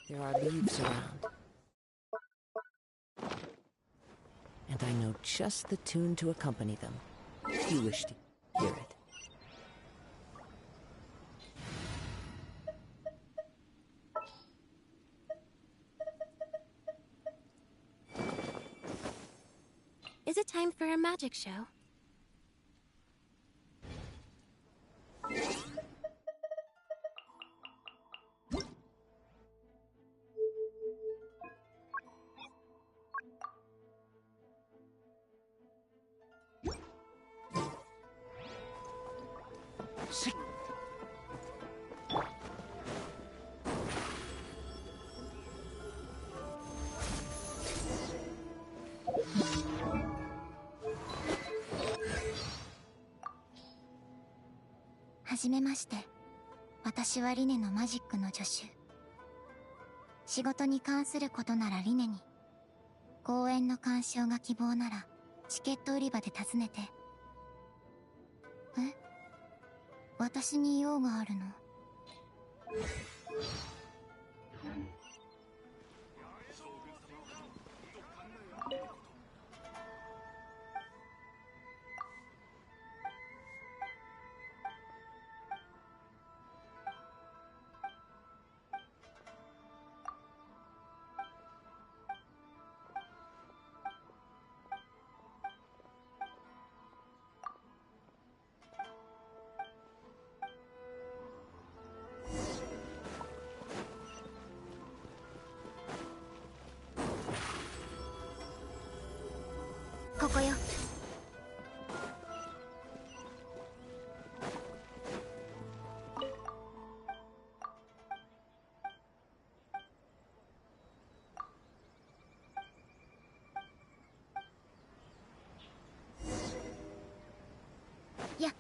There are leaves around. And I know just the tune to accompany them, if you wish to hear it. Is it time for a magic show?はじめまして。私はリネのマジックの助手。仕事に関することならリネに。公演の鑑賞が希望ならチケット売り場で尋ねて。え？私に用があるの？ここよ。やっ、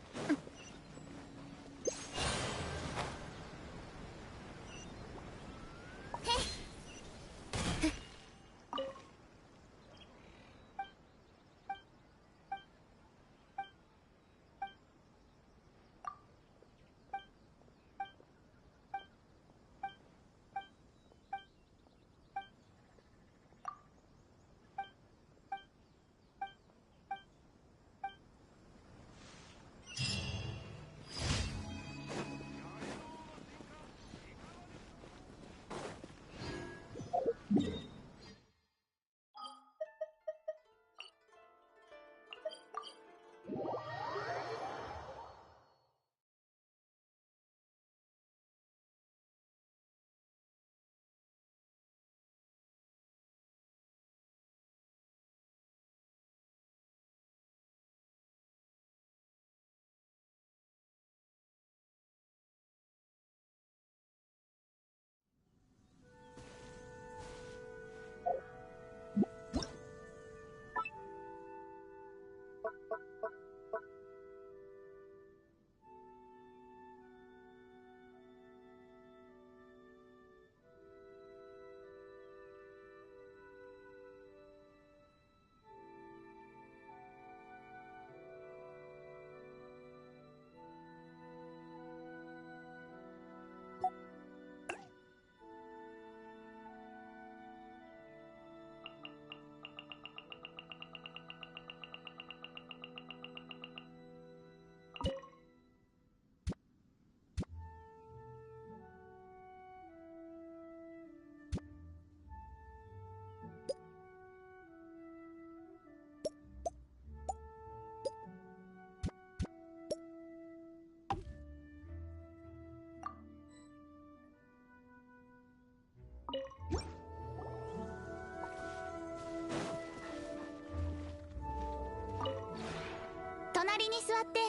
隣に座って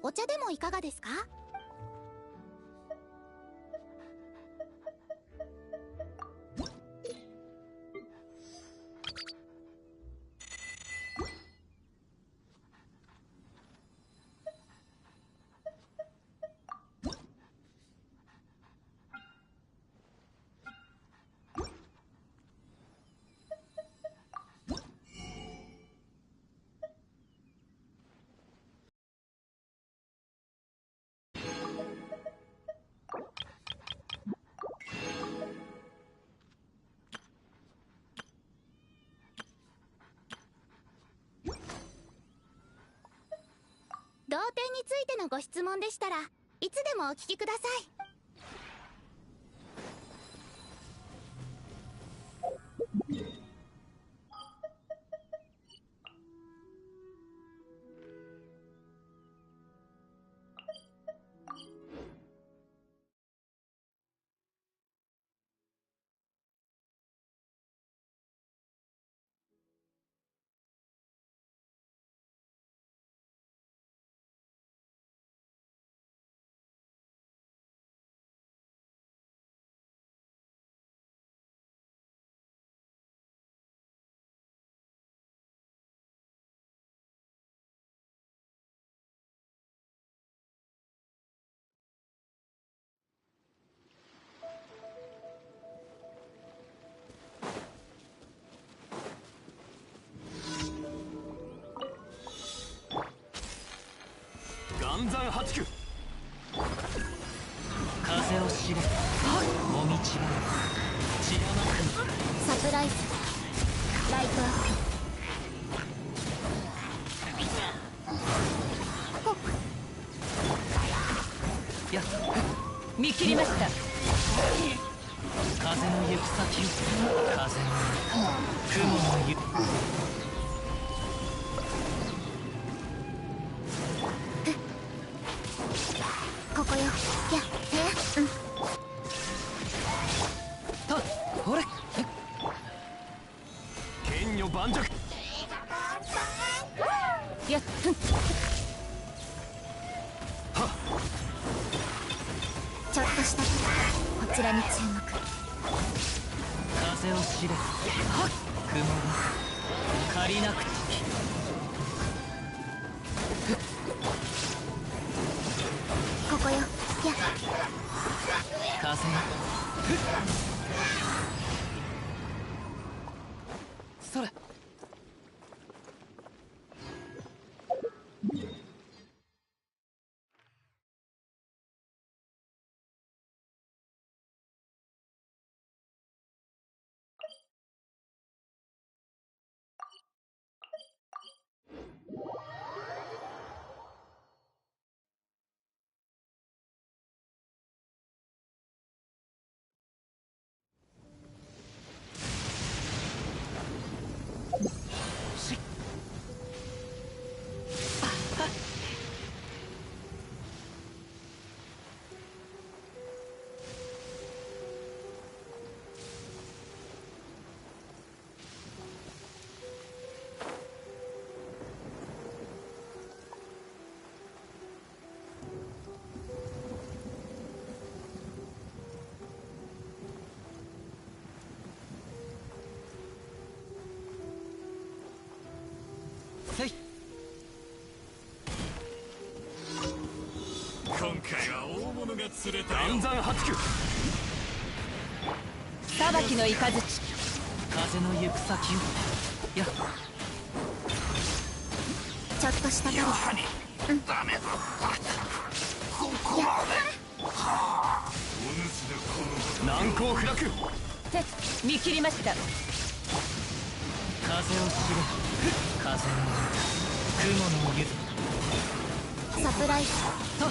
お茶でもいかがですか？点についてのご質問でしたらいつでもお聞きください。暗山八九、風を知れ、もみちが血がまく。サプライズライトアップ。やっ、見切りました。風の行く先を、風の雲の行く。ここよ。やうん。と、ほれ。剣女盤石。やっ、ちょっとしたこちらに注目。風を知れ、雲が借りなく時。ここよ。風がそれ。今回は大物が釣れた。暗山八九、裁きの雷、風の行く先を。やっ、ちょっとしたやはりダメだ。ここまで。難攻不落。て、見切りました。風を知れ、風の雲の湯。サプライズと、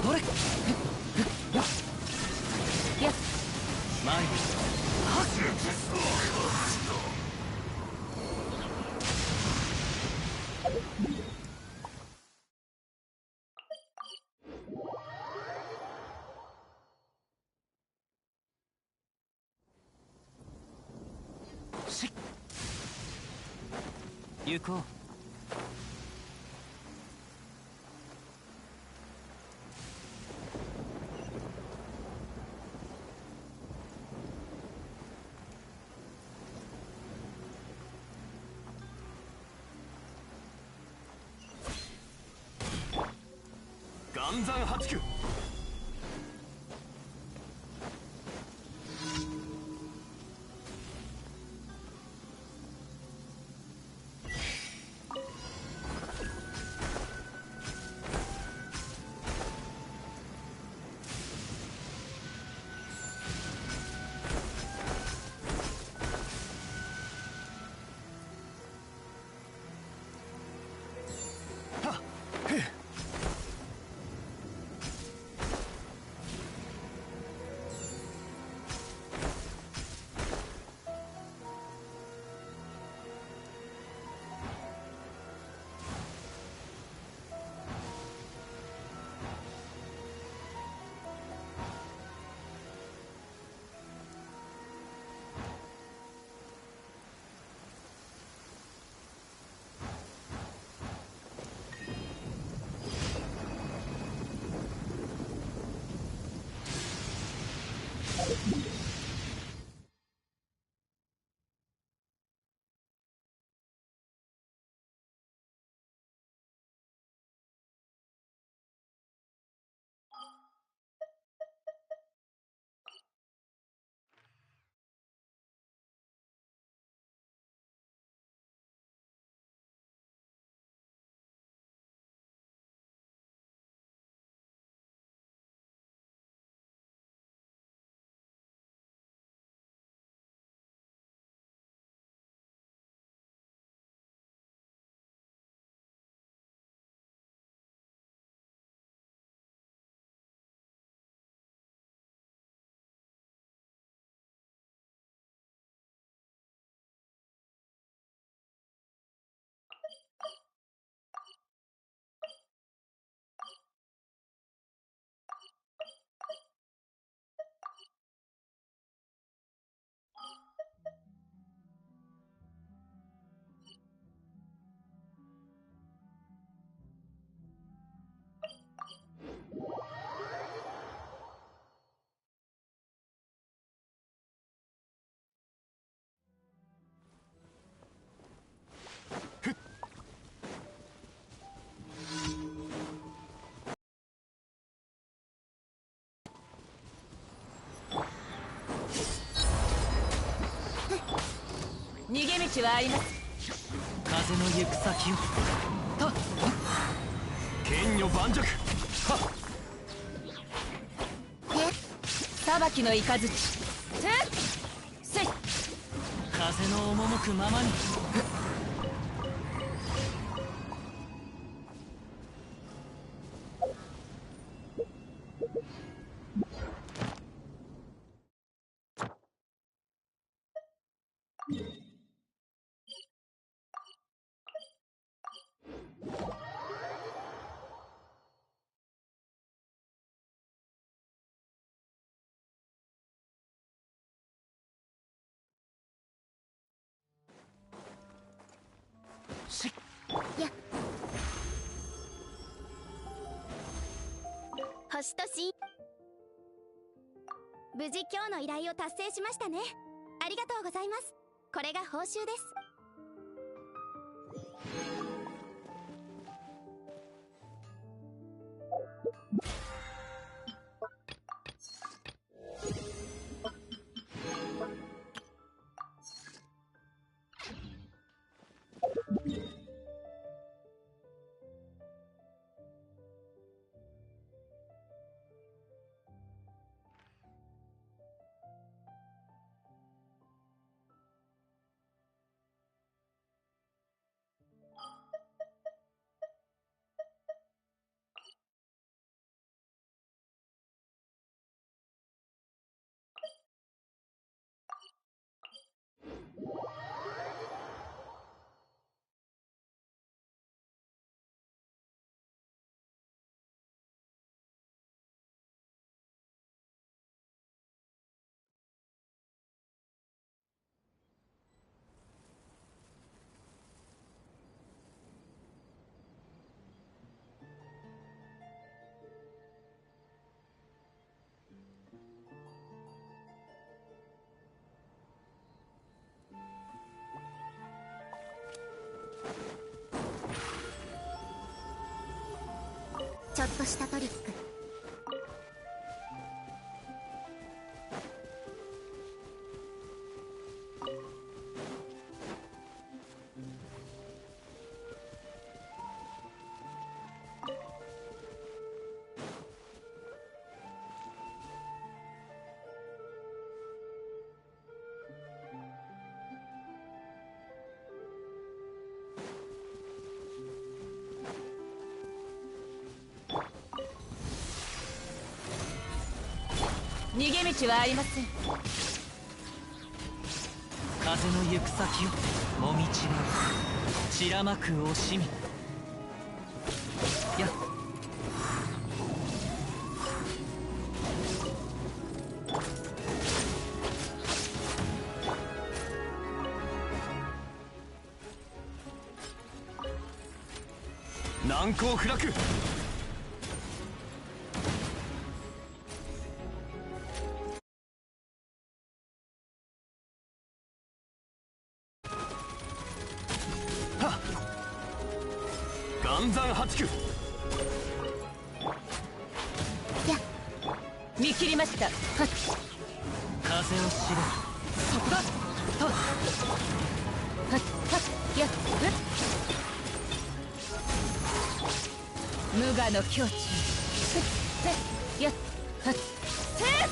ほれ。やっ、前に。行こう。暗山八九、やっ、逃げ道はあります。風の行く先を。はっ、剣女盤石。はっ、裁きの雷。せい。風の赴くままに。星とし、無事今日の依頼を達成しましたね。ありがとうございます。これが報酬です。ちょっとしたトリック。逃げ道はありません。風の行く先をもみちは散らまく惜しみ。やっ、難攻不落。暗算8九。見切りました。はっ、風を知れ。そこだ。とはっはっ、やっふっ、無我の境地。ふっせやっはっせっ。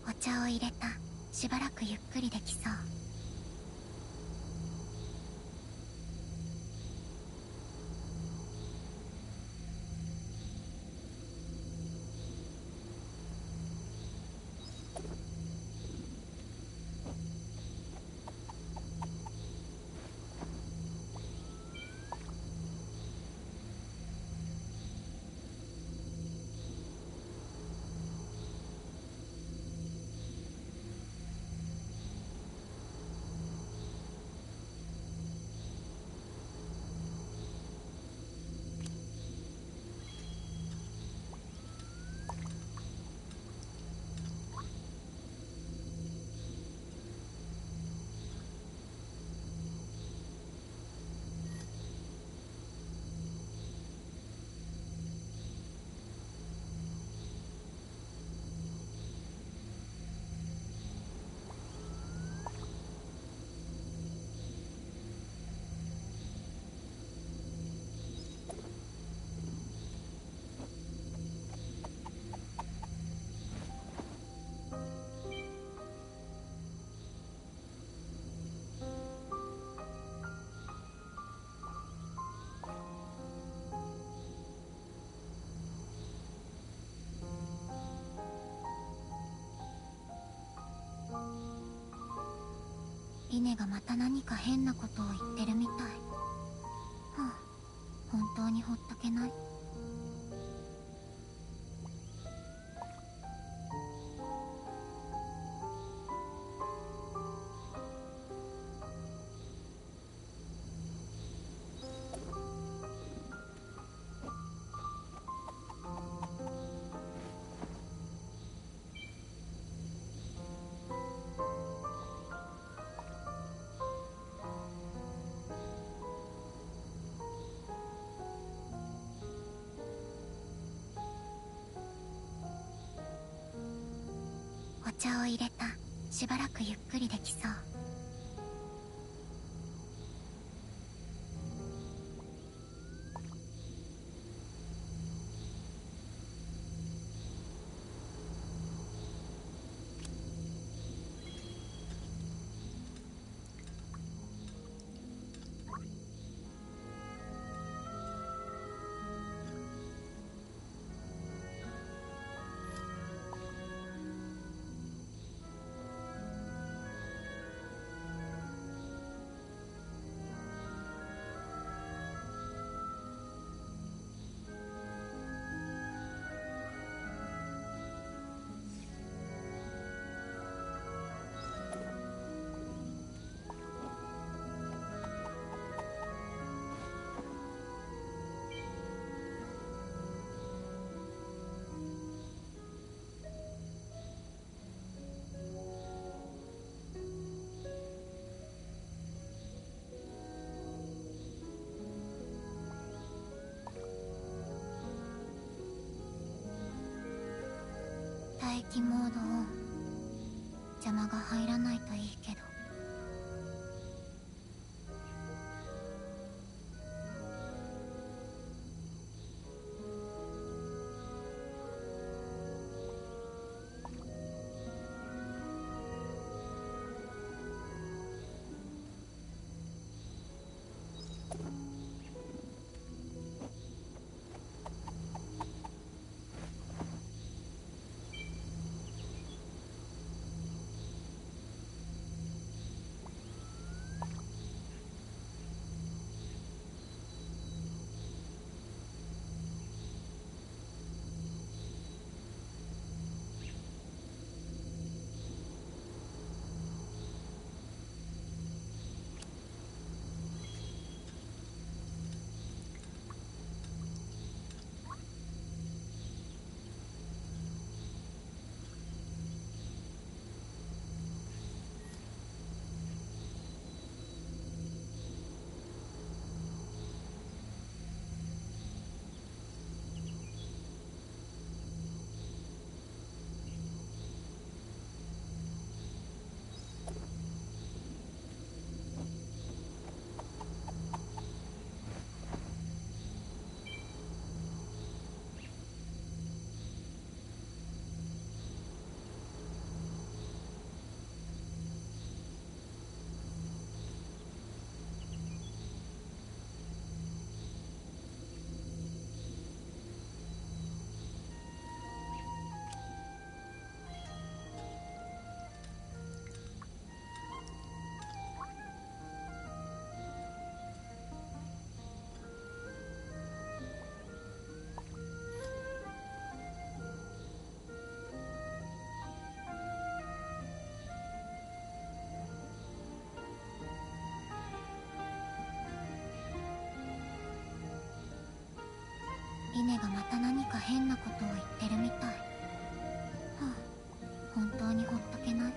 お茶を入れた。しばらくゆっくりできそう。リネがまた何か変なことを言ってるみたい。はあ、本当にほっとけない。お茶を入れた。しばらくゆっくりできそう。域モードオン。邪魔が入らないといいけど。リネがまた何か変なことを言ってるみたい。はあ、本当にほっとけない。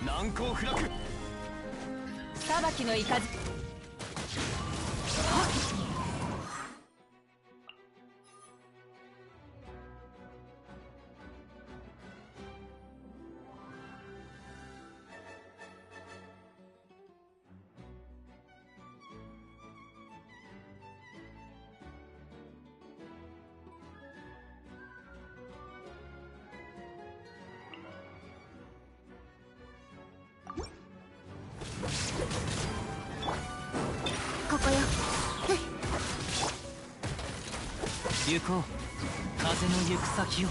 難攻不落。裁きの雷。ここよ。行こう、風の行く先を。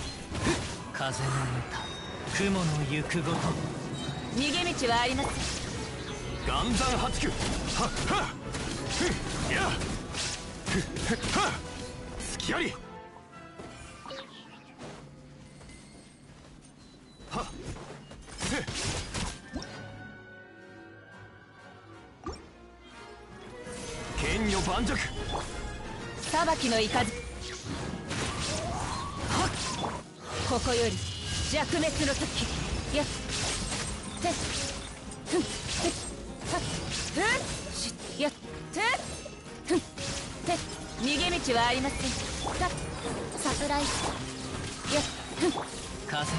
風の歌、雲の行くごと。逃げ道はありません。岩山八九。はっはっ。ふっや。ふっはっ。隙あり。はっ。ふっ。剣女盤石。裁きの雷。はっ。ここより弱滅の時。やっ。て。ふん。て。はっ。ふん。し。やっ。て。ふん。て。逃げ道はありません。サプライズ。やっ。ふん。風よ。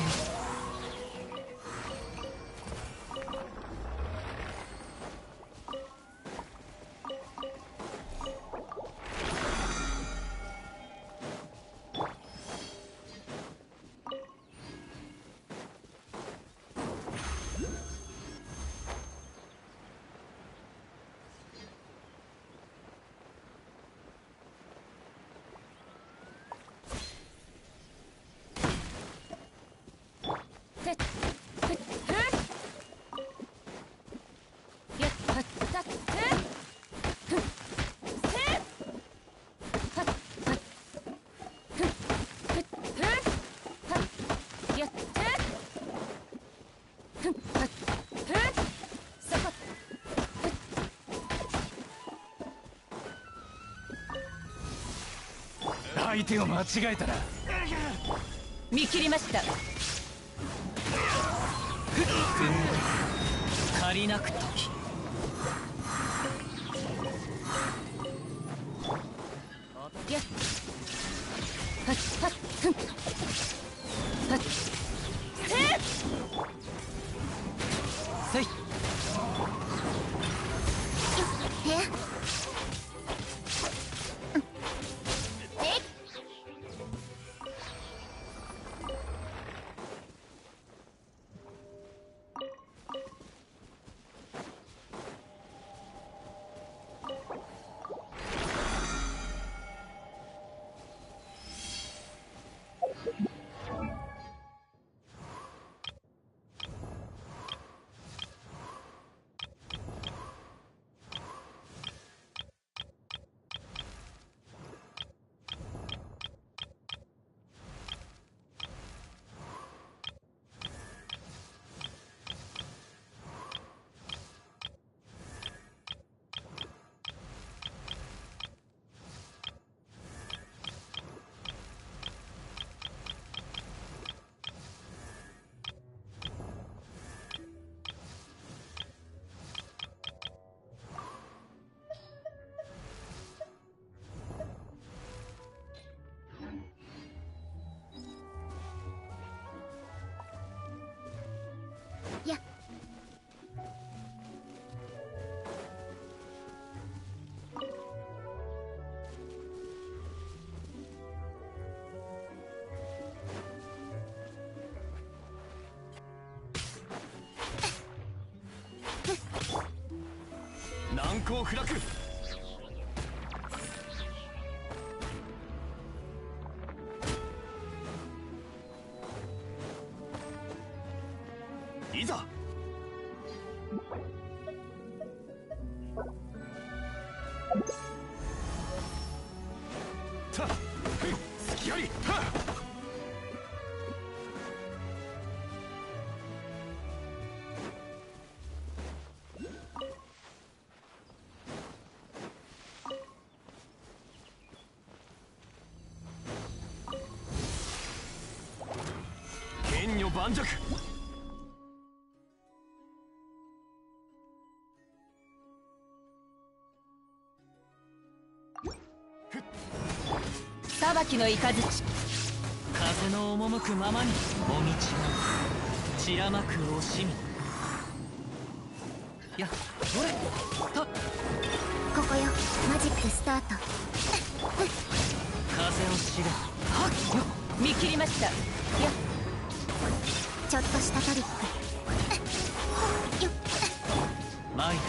相手を間違えたな。見切りました。借りなく時。やっはっはっふんはっへっせい。やっ難攻不落。いざ。たっ隙あり。はっ剣女盤石。裁きの雷。風の赴くままにお道を散らまく惜しみ。やっほれと。ここよ。マジックスタート。風を知れ。はっよ。見切りました。やっちょっとしたトリック。よっ。参る。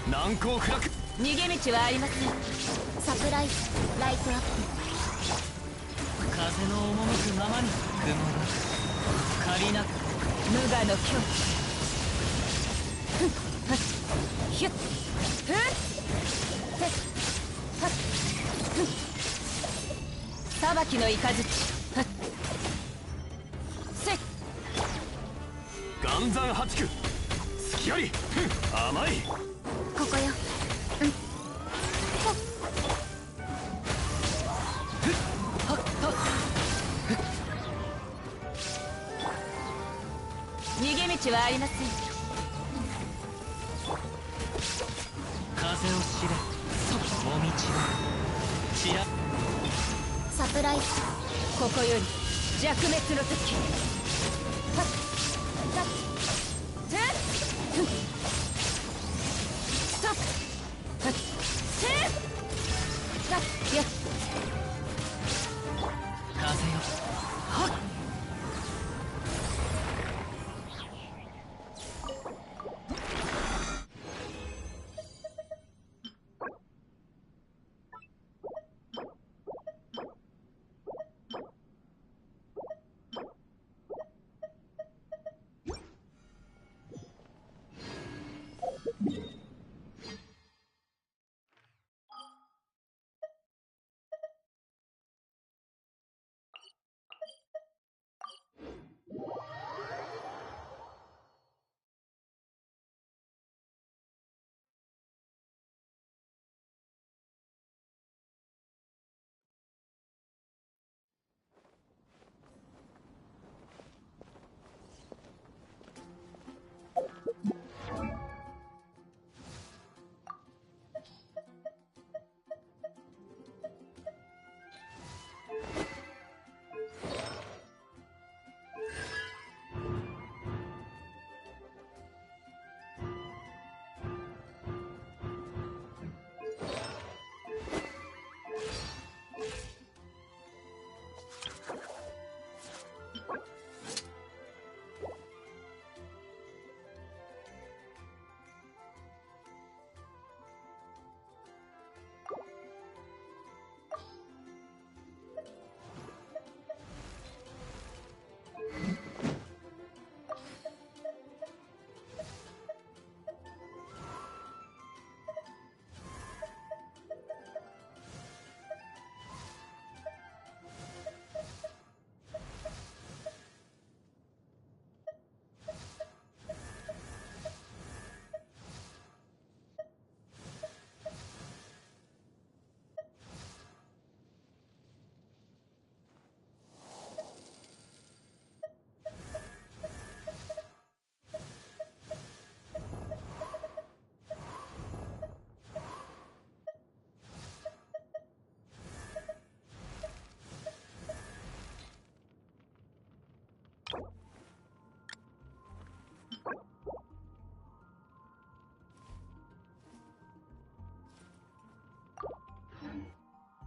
難攻不落。逃げ道はありません。サプライズライトアップ。風の赴くままに雲が借りなく。無我の境地。ふんはっひゅっふんへっはっふん裁きの雷。はっせっ岩山八九隙あり甘い。ここよ。逃げ道はありません。風を知れもみちはちら。サプライズ。ここより弱滅の時。はっはってふんストップはってはっやっ風よはっ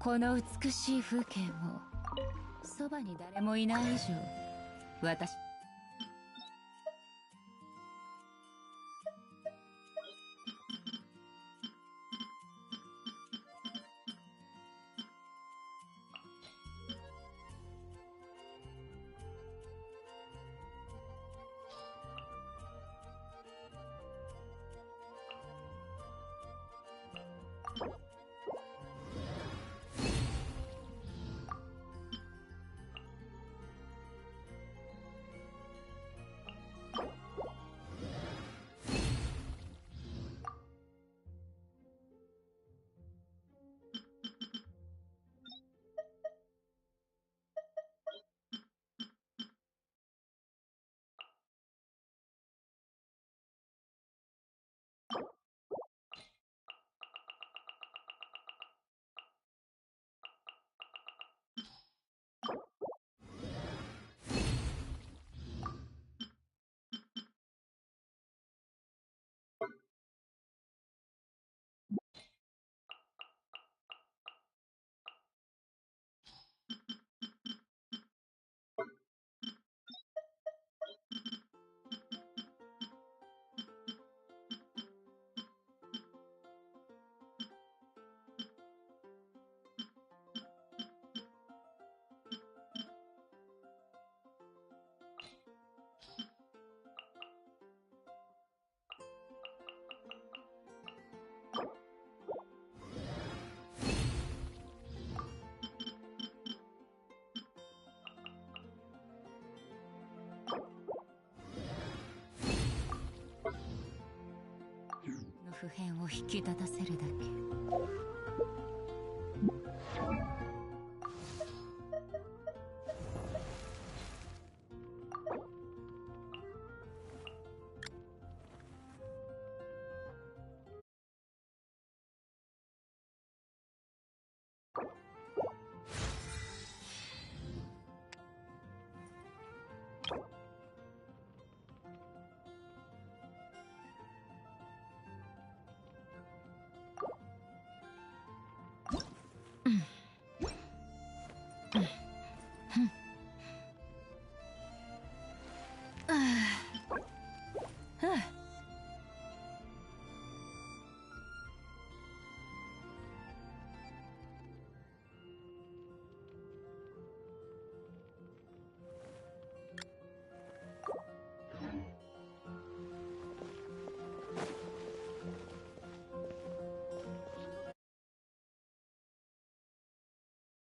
この美しい風景もそばに誰もいない以上私普遍を引き立たせるだけ。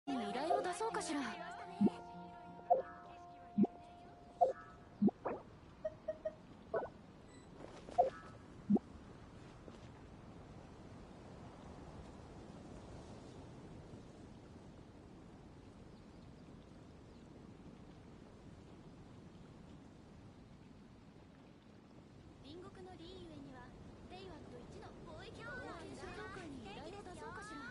依頼を出そうかしら。隣国のリーゆえにはレイワット1の貿易網が建設協会に依頼を出そうかしら。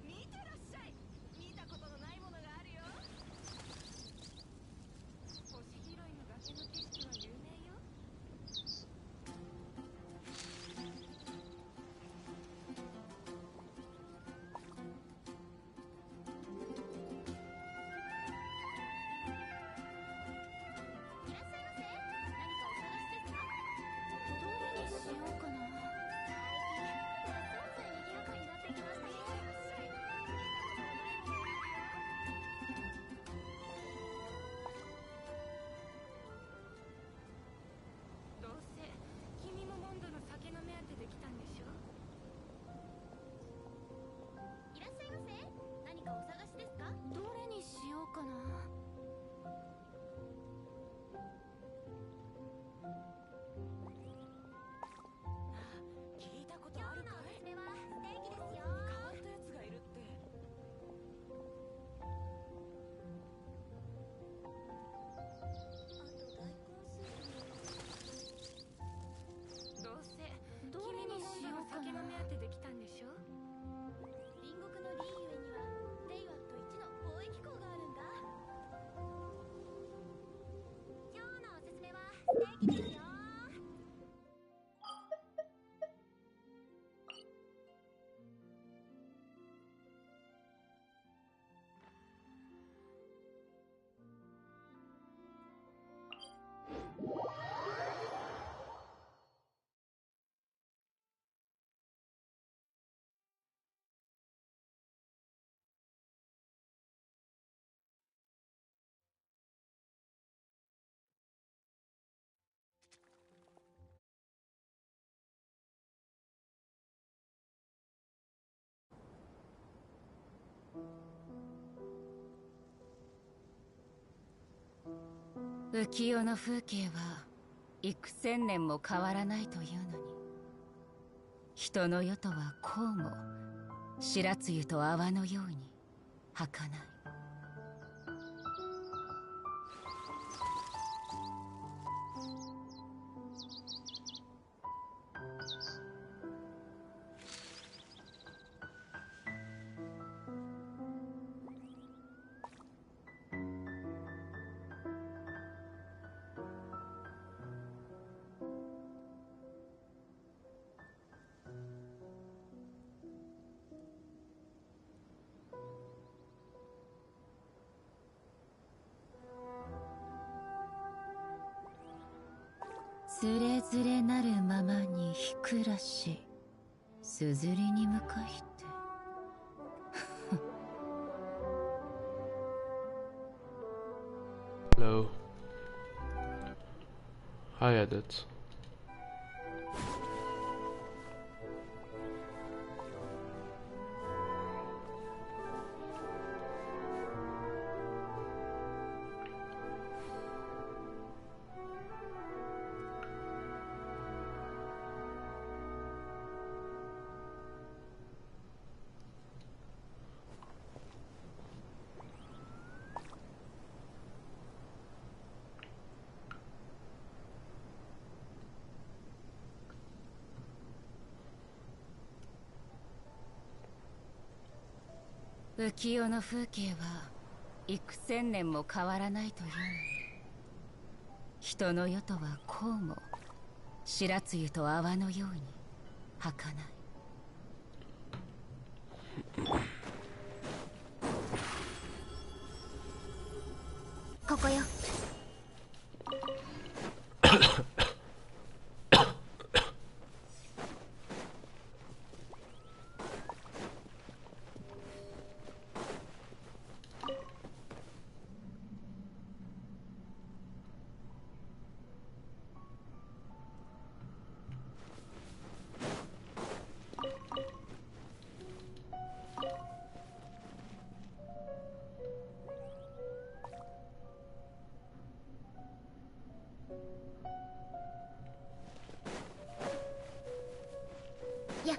見てらっしゃい。見たことのないものがあるよ。星拾いの崖の景色は有名よ。いらっしゃいませ。何かお探しですか？どれにしようかな。最近ますます賑やかになってきましたね。どうせ君もモンドの酒の目当てで来たんでしょ？いらっしゃいませ。何かお探しですか？どれにしようかな。聞いたことあるかい？今日のおすすめはステーキですよ。変わったやつがいるって。あと大根スープ。どうせ君もモンドの酒の目当てで来たんでしょ？隣国のリーゆえにはレイワット1の貿易港があるんだ。今日のおすすめはステーキですよ。浮世の風景は幾千年も変わらないというのに、人の世とはこうも白露と泡のように儚い。つれづれなるままにひくらし、すずりに向かいて。Hello. Hi, Edit. 浮世の風景は幾千年も変わらないというのに、人の世とはこうも白露と泡のように儚い。ここよ。やっ。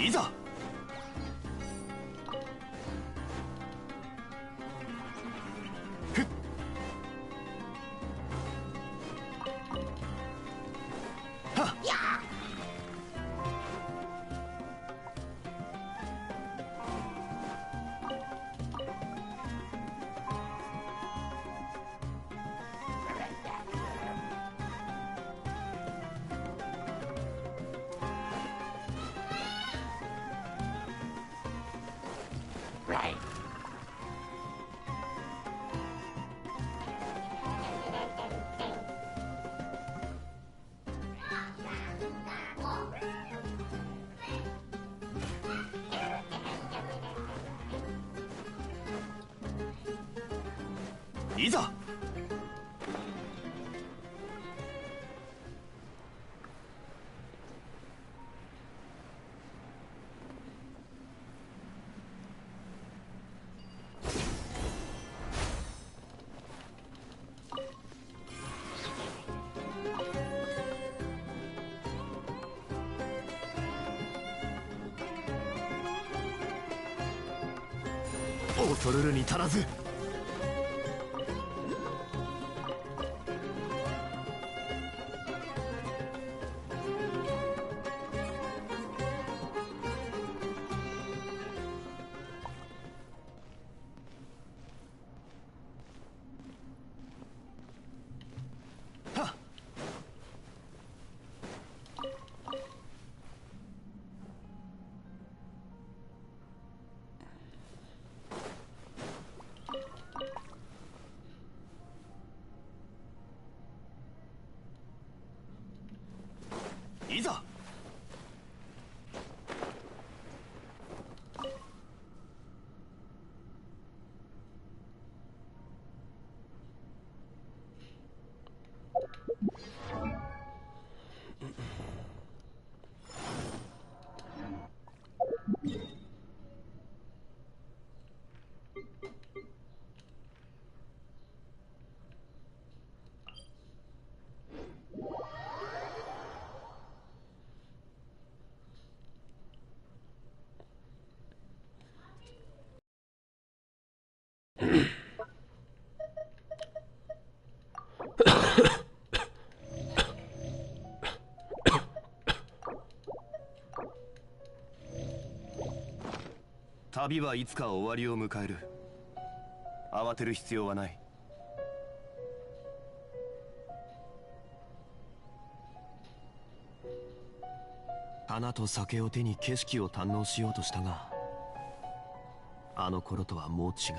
いざ。ふっ。はっ。やー。Right. いざ。恐るるに足らず。はっ。旅はいつか終わりを迎える。慌てる必要はない。花と酒を手に景色を堪能しようとしたが、あの頃とはもう違う。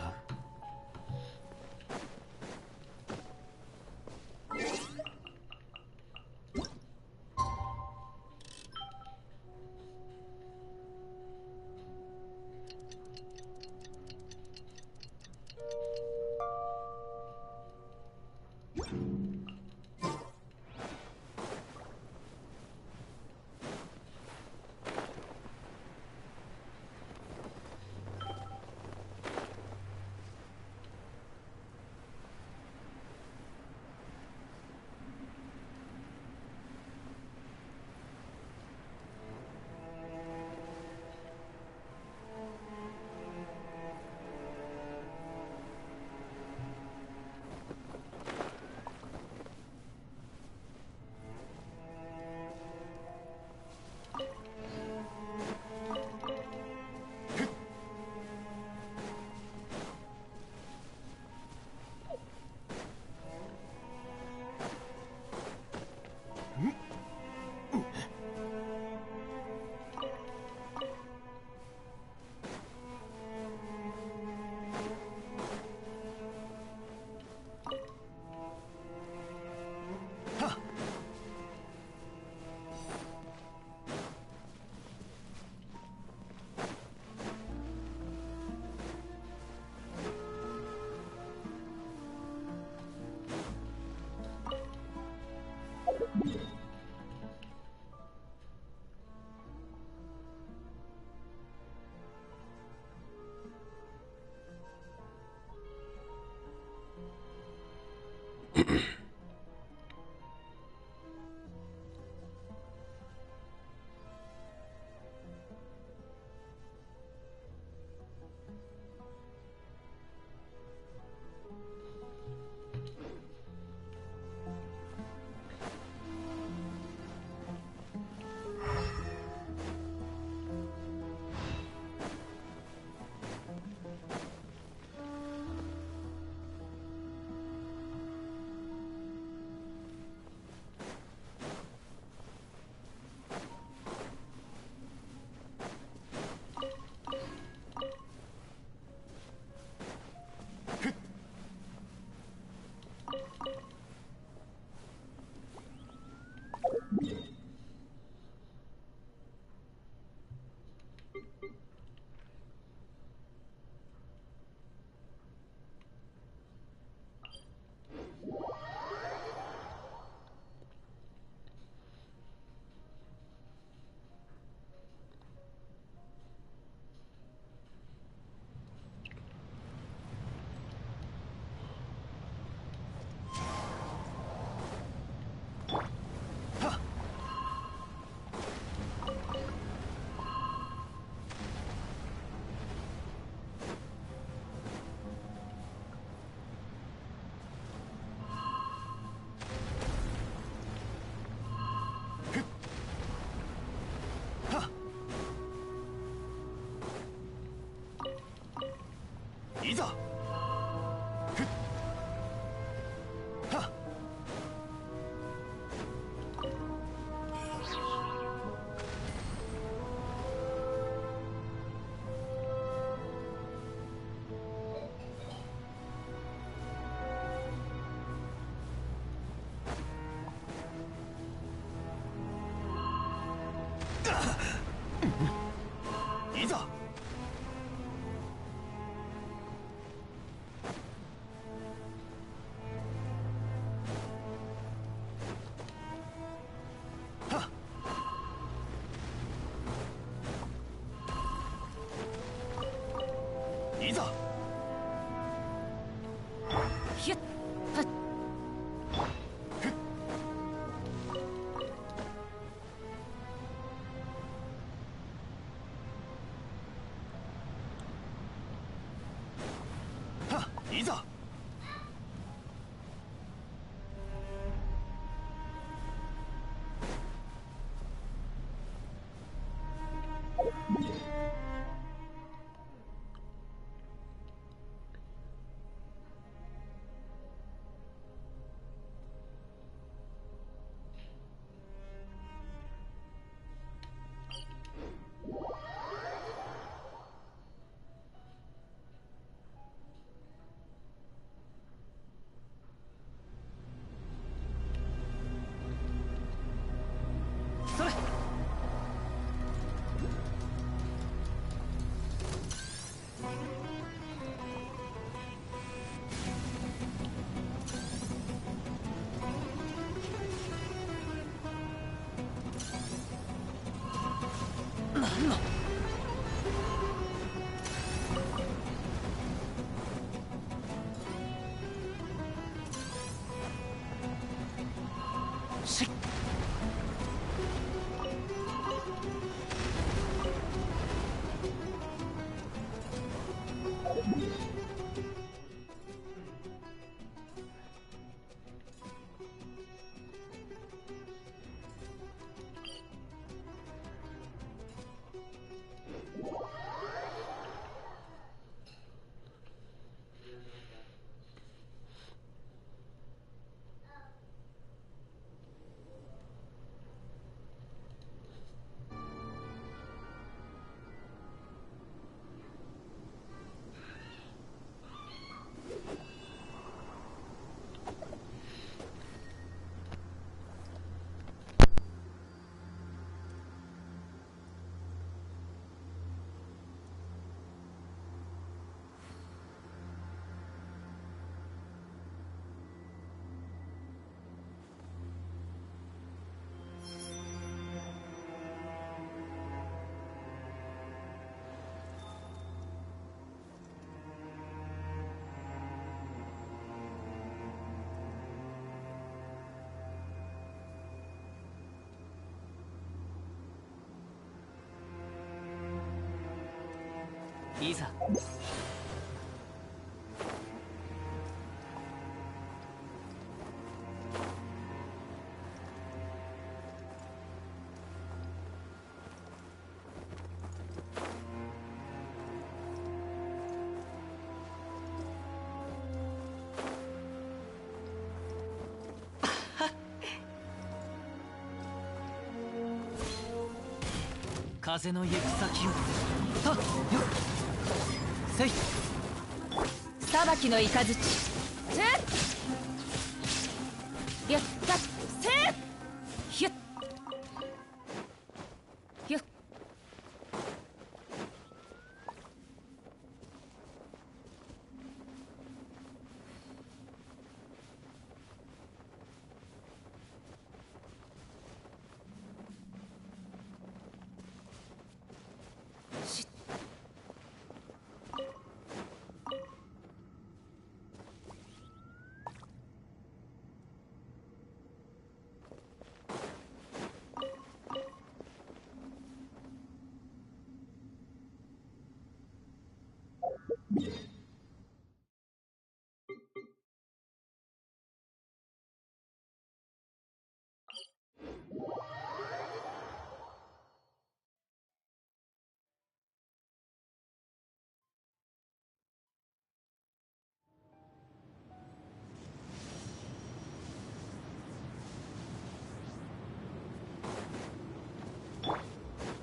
いざ。ふっはっ。いざ。いざ。ひゅっはっ。はっ。いざ。しっいざ。風の行く先をはっよっせい裁きの雷やったせひゅっひゅっし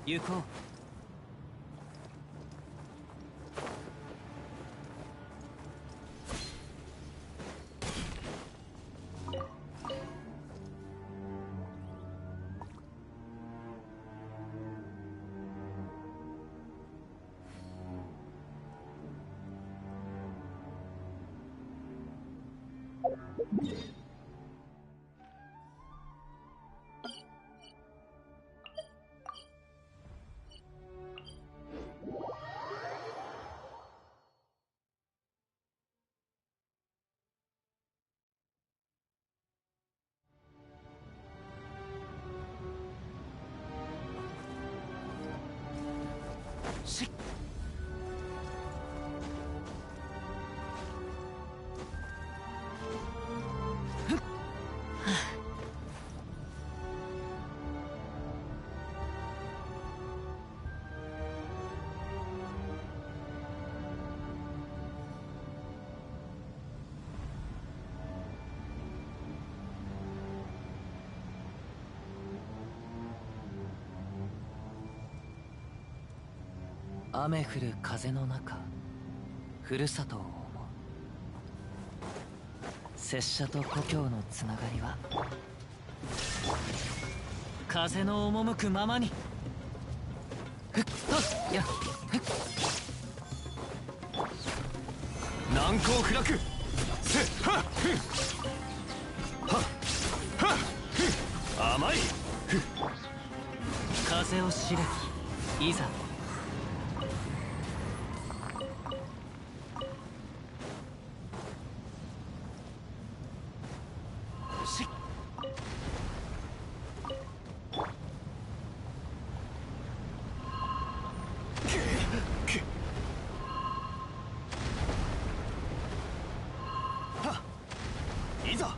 行こう。しっ雨降る風の中、ふるさとを思う。拙者と故郷のつながりは風の赴くままに。ふっはっやふっ難攻不落せっはっふっはっはっふっ甘いふっ風を知れいざ。いざ。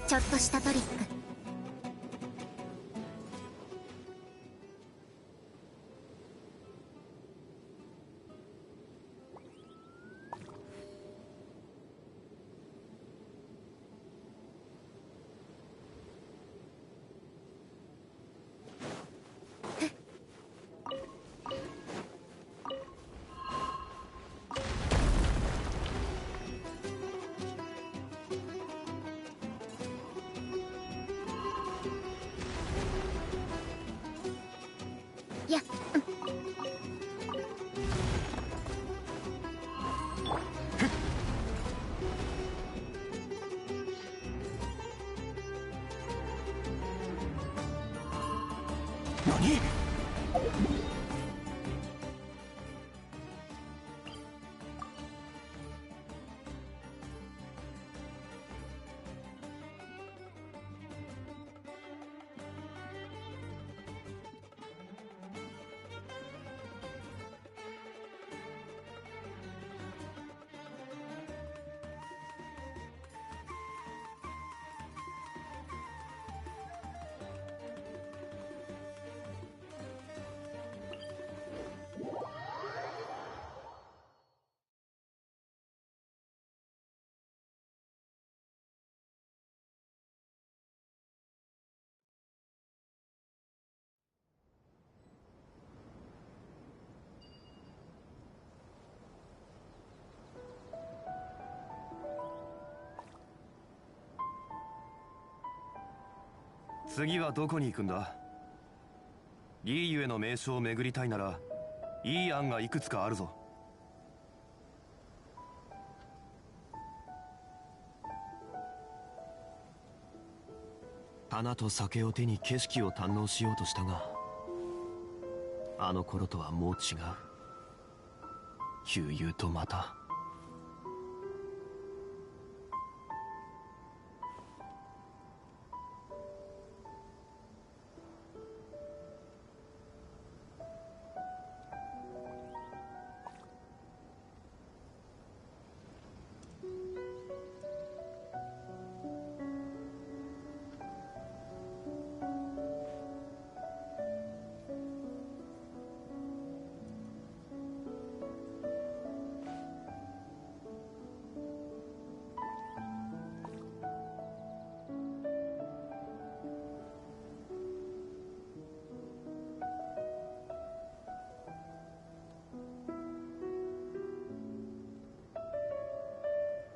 ちょっとしたトリック。いや、何？次はどこに行くんだ？リーユへの名所を巡りたいならいい案がいくつかあるぞ。花と酒を手に景色を堪能しようとしたが、あの頃とはもう違う。悠々とまた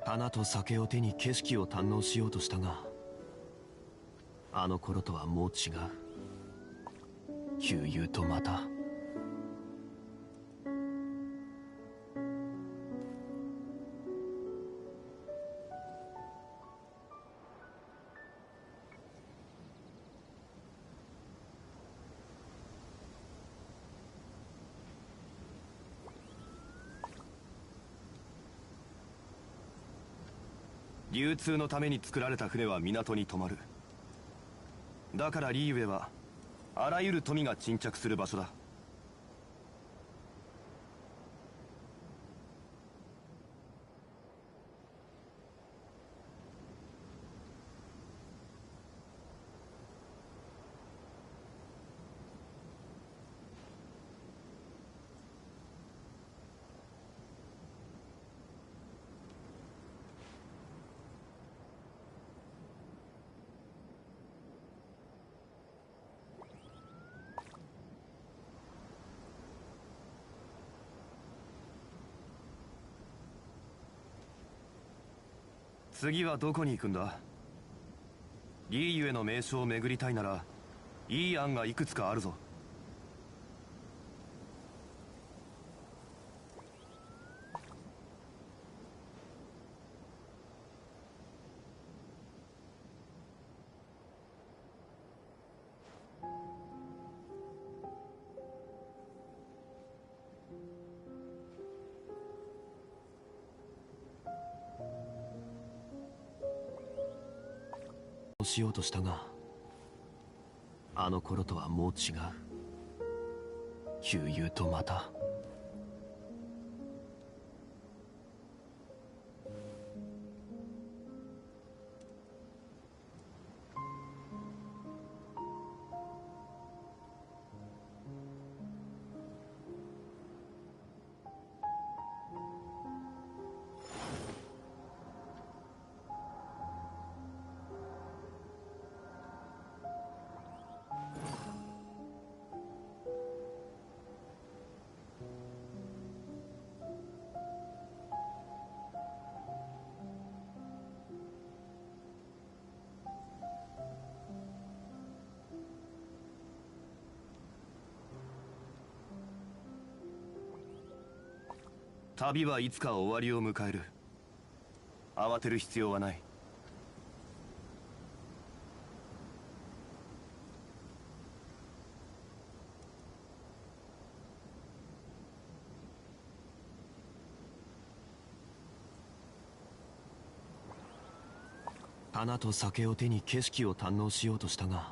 花と酒を手に景色を堪能しようとしたが、あの頃とはもう違う。旧友とまた流通のために作られた船は港に止まる。だからリーウェはあらゆる富が沈着する場所だ。次はどこに行くんだ？リーユへの名所を巡りたいならいい案がいくつかあるぞ。しようとしたが、あの頃とはもう違う。旧友とまた旅はいつか終わりを迎える。慌てる必要はない。花と酒を手に景色を堪能しようとしたが、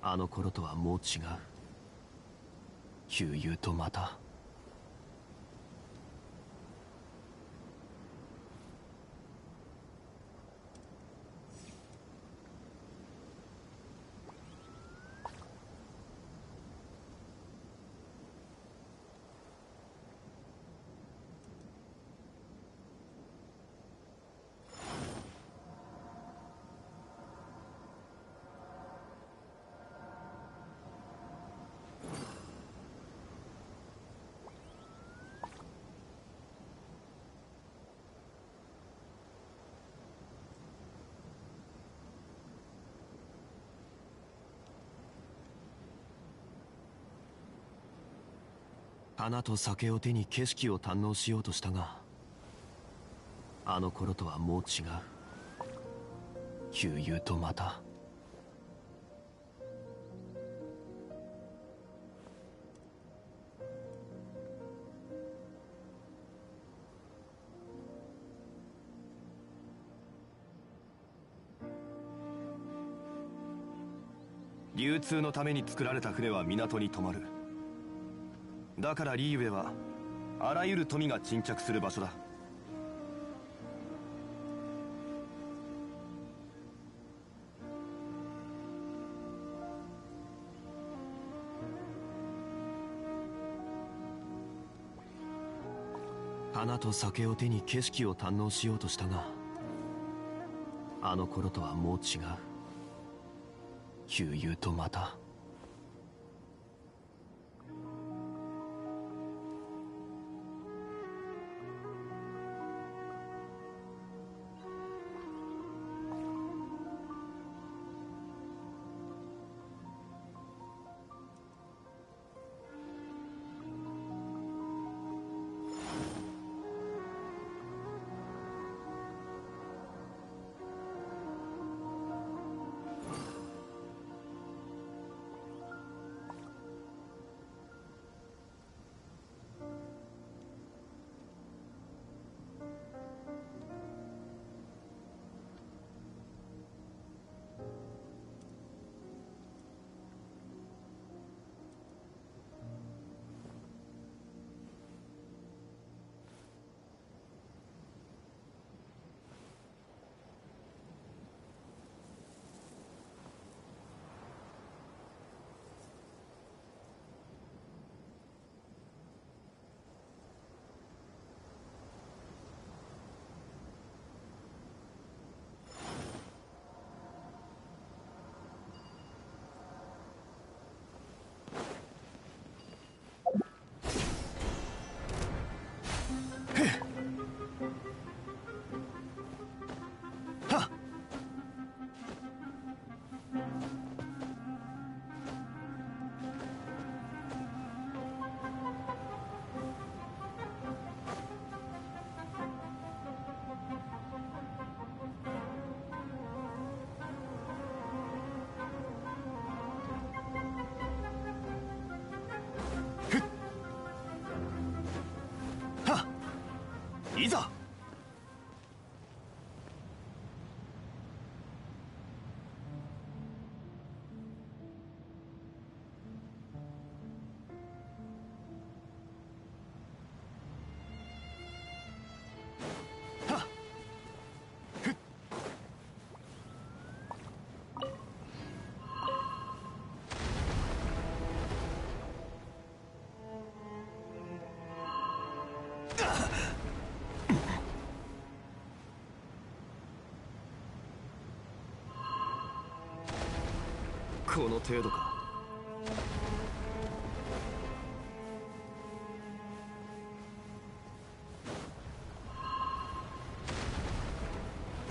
あの頃とはもう違う。旧友とまた花と酒を手に景色を堪能しようとしたが、あの頃とはもう違う。旧友とまた流通のために作られた船は港に止まる。だからリーウェはあらゆる富が沈着する場所だ。花と酒を手に景色を堪能しようとしたが、あの頃とはもう違う。旧友とまたいざ。この程度か。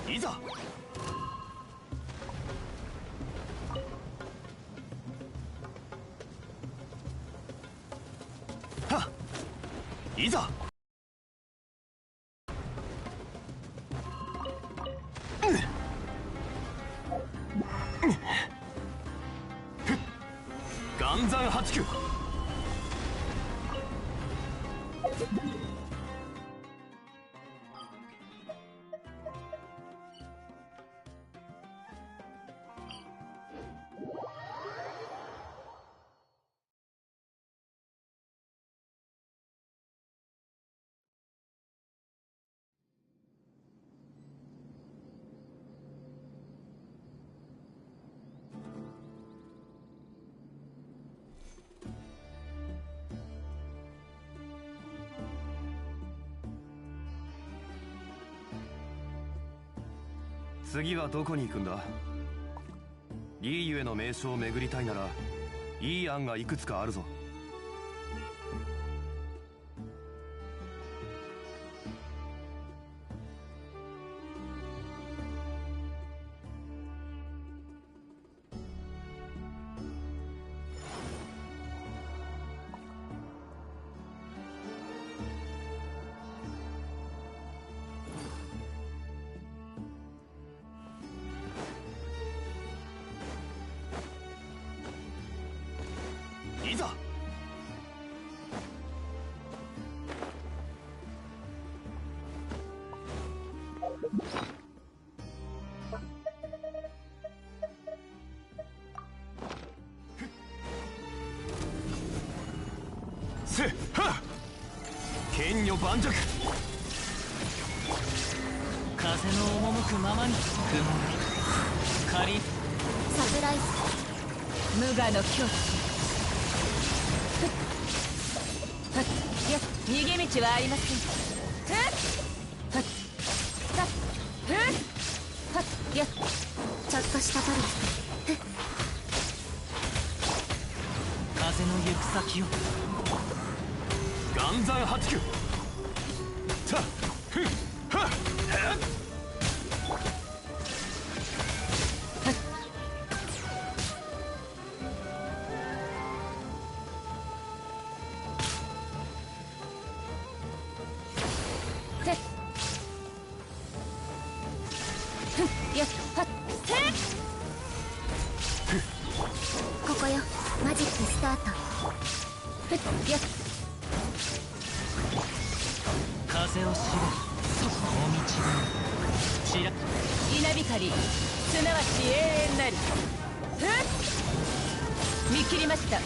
いざ。はっ、いざ。岩山八九。次はどこに行くんだ？リーユへの名所を巡りたいならいい案がいくつかあるぞ。いざ。せっはっ、剣女盤石。風の赴くままに曇り仮サプライズ。無我の境地。いや、逃げ道はありません。いや、ちょっとしたトリック。風の行く先を。岩山八九。さっふっはっはっ。いや、はっ、ここよ、マジックスタート。いや、風を知れ、お道がちら稲光、すなわち永遠なり。見切りました。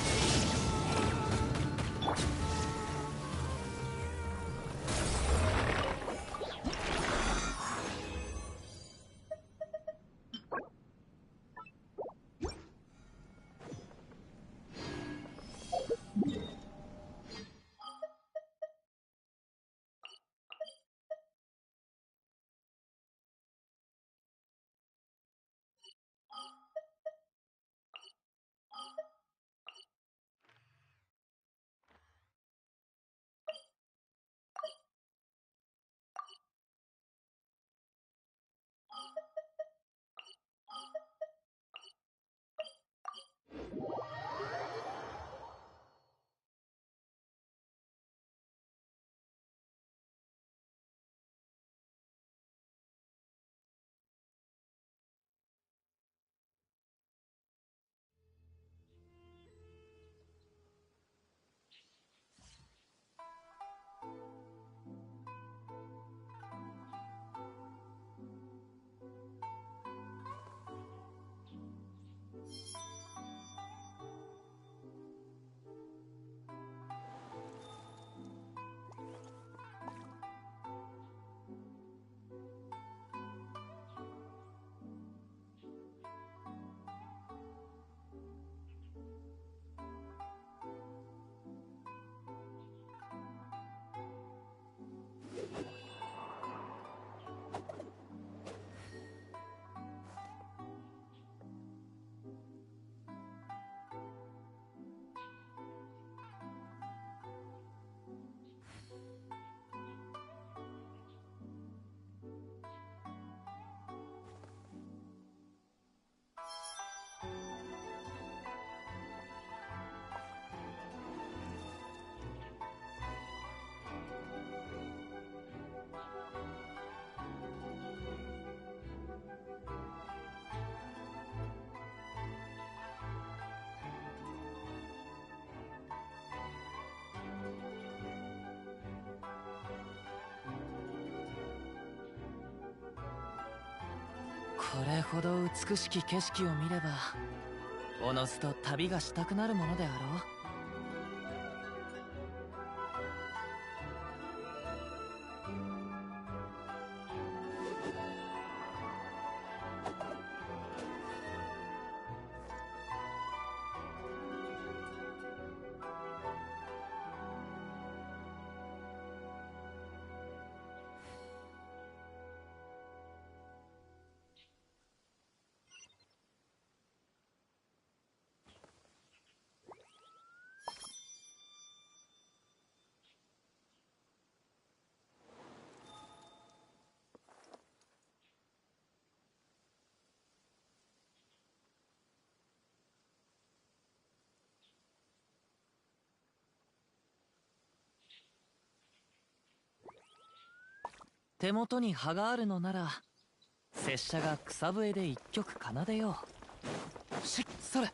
これほど美しき景色を見ればおのずと旅がしたくなるものであろう。手元に葉があるのなら拙者が草笛で一曲奏でよう。それ。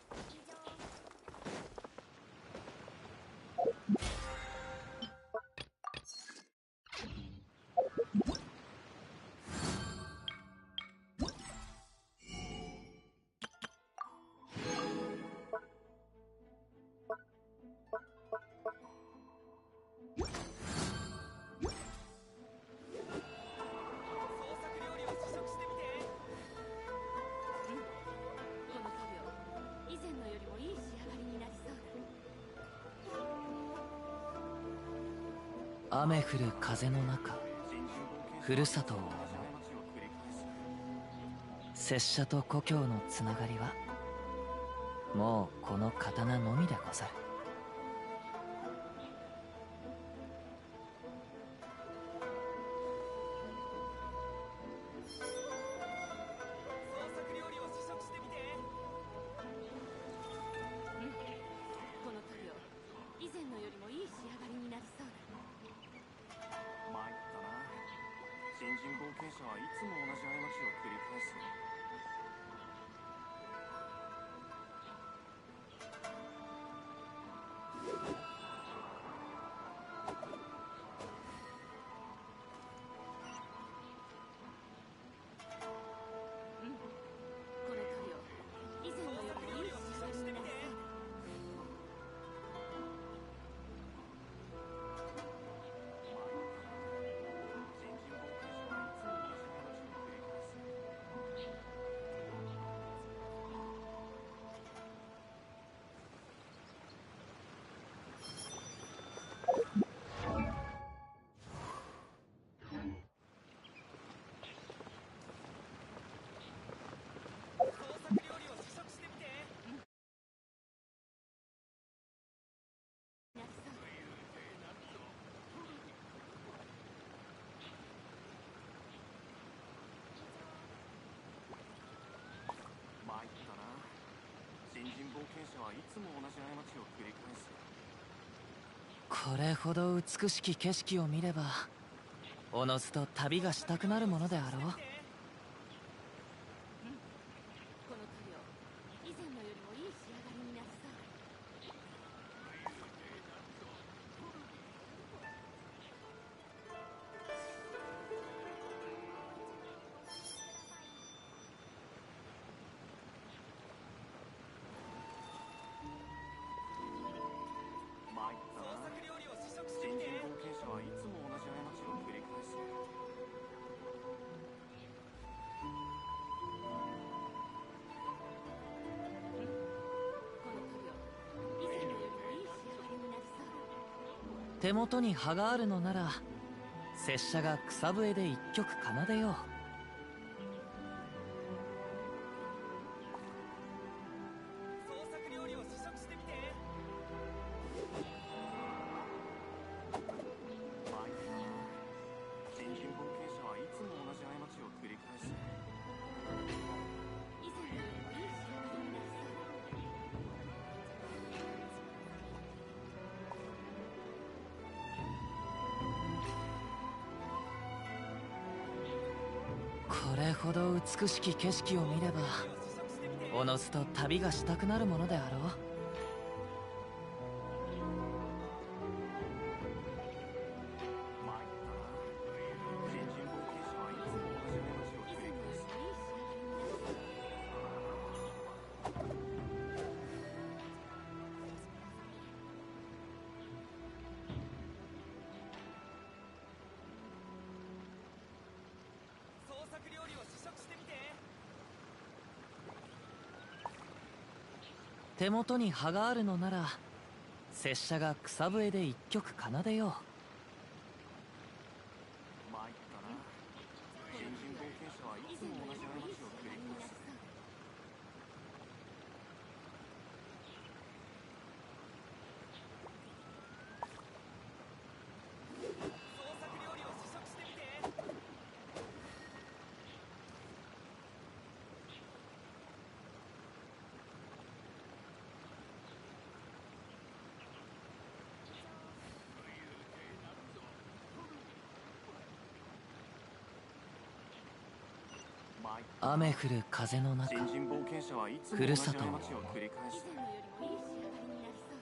雨降る風の中、ふるさとを思う。拙者と故郷のつながりはもうこの刀のみでござる。これほど美しき景色を見ればおのずと旅がしたくなるものであろう。手元に葉があるのなら拙者が草笛で一曲奏でよう。これほど美しき景色を見ればおのずと旅がしたくなるものであろう。手元に葉があるのなら拙者が草笛で一曲奏でよう。参ったな。新人冒険者はいつも同じ過ちを繰り返す。雨降る風の中、ふるさとを思う。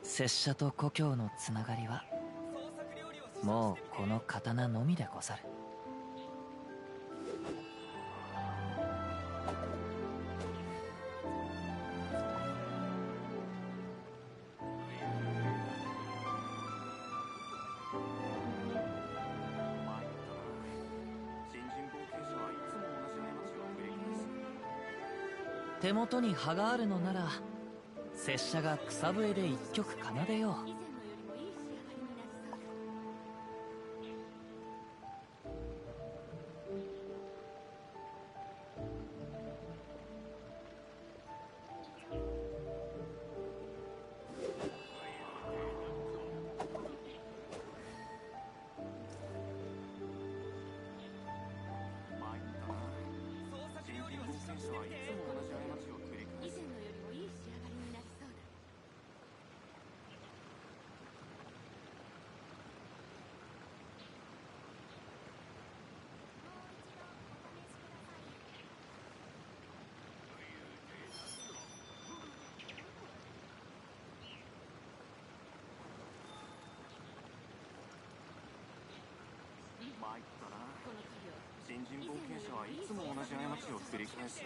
拙者と故郷のつながりはもうこの刀のみでござる。手元に葉があるのなら拙者が草笛で一曲奏でよう。参ったな。新人冒険者はいつも同じ過ちを繰り返す。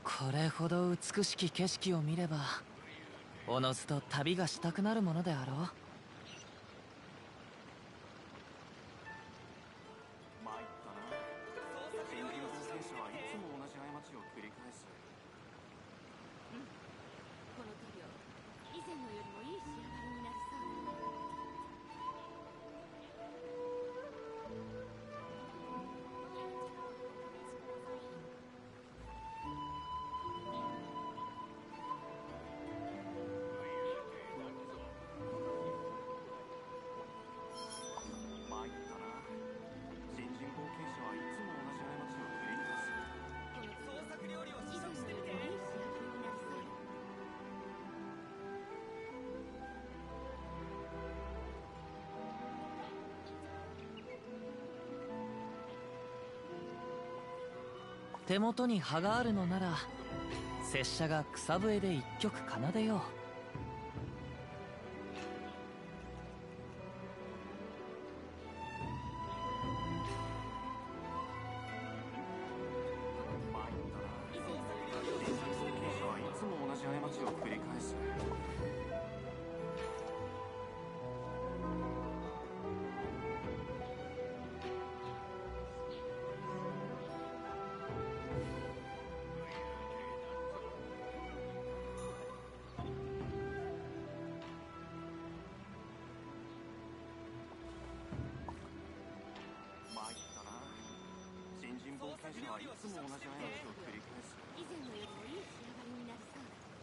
これほど美しき景色を見ればおのずと旅がしたくなるものであろう。参ったな。新人冒険者はいつも同じ過ちを繰り返す。この塗料以前のよりもいい仕上がりになりそうだ。参ったな。新人冒険者はいつも同じ過ちを繰り返す。この創作料理を試食してみて。いい仕上がりになりそうだ。手元に葉があるのなら拙者が草笛で一曲奏でよう。参ったな。新人冒険者はいつも同じ過ちを繰り返す。参ったな。新人冒険者はいつも同じ過ちを繰り返す。以前のよりもいい仕上がりになりそうだ。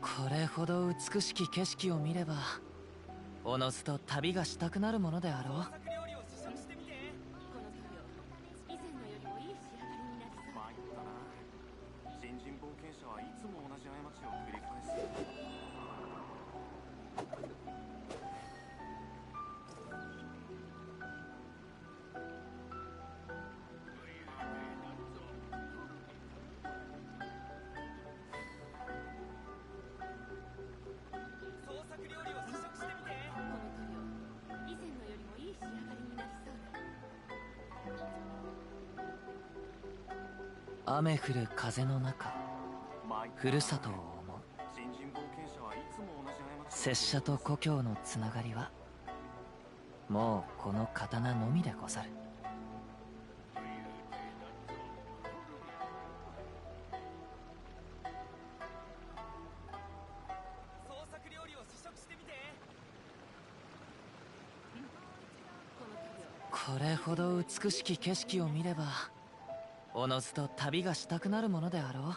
これほど美しき景色を見ればおのずと旅がしたくなるものであろう。この塗料以前のよりもいい仕上がりになりそうだ。参ったな。新人冒険者はいつも同じ過ちを繰り返す。この塗料雨降る風の中、ふるさとを思う。拙者と故郷のつながりはもうこの刀のみでござる。これほど美しき景色を見ればおのずと旅がしたくなるものであろう。参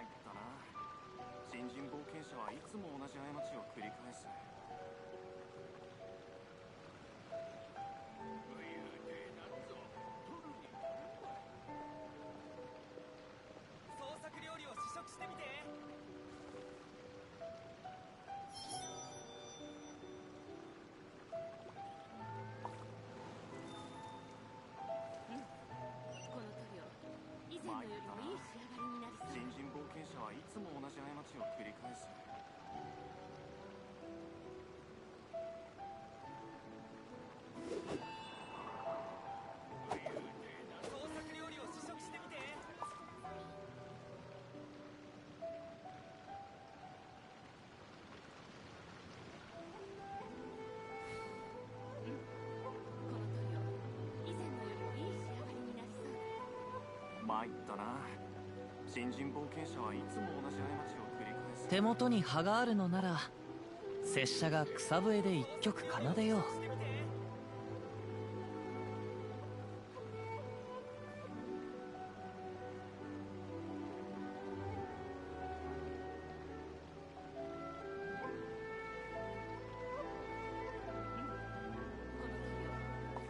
ったな。新人冒険者はいつも同じ過ちを繰り返す。創作料理を試食してみて。この塗料以前のよりもいい仕上がりになりそう。新人冒険者はいつも同じ過ちを繰り返す。創作料理を試食してみて。この塗料以前のよりもいい仕上がりになりそう。参ったな。新人冒険者はいつも同じ過ちを繰り返す。手元に葉があるのなら拙者が草笛で一曲奏でよう。この塗料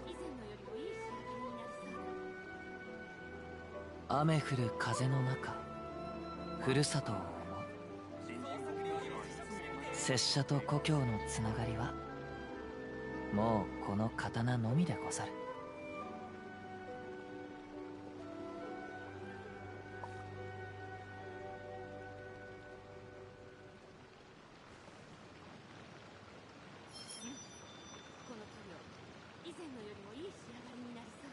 以前のよりもいい仕上がりになりそう。雨降る風の中、ふるさとを思う。拙者と故郷のつながりはもうこの刀のみでござる。この塗料以前のよりもいい仕上がりになりそう。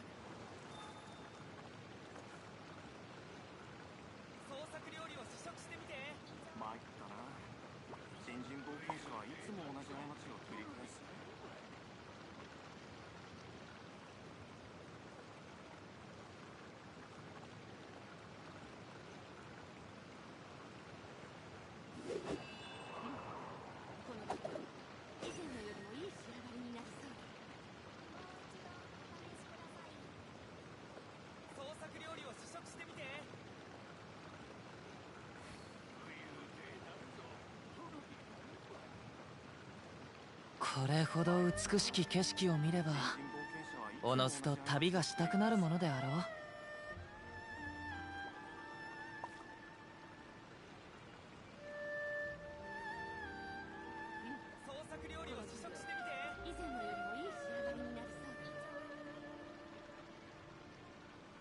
創作料理を試食してみて。参ったな。新人冒険者はいつも同じ過ちを繰り返す。この塗料以前のよりもいい仕上がりになりそう。創作料理を試食してみて。これほど美しき景色を見ればおのずと旅がしたくなるものであろう。創作料理を試食してみて。以前のよりもいい仕上がりになりそう。参ったな。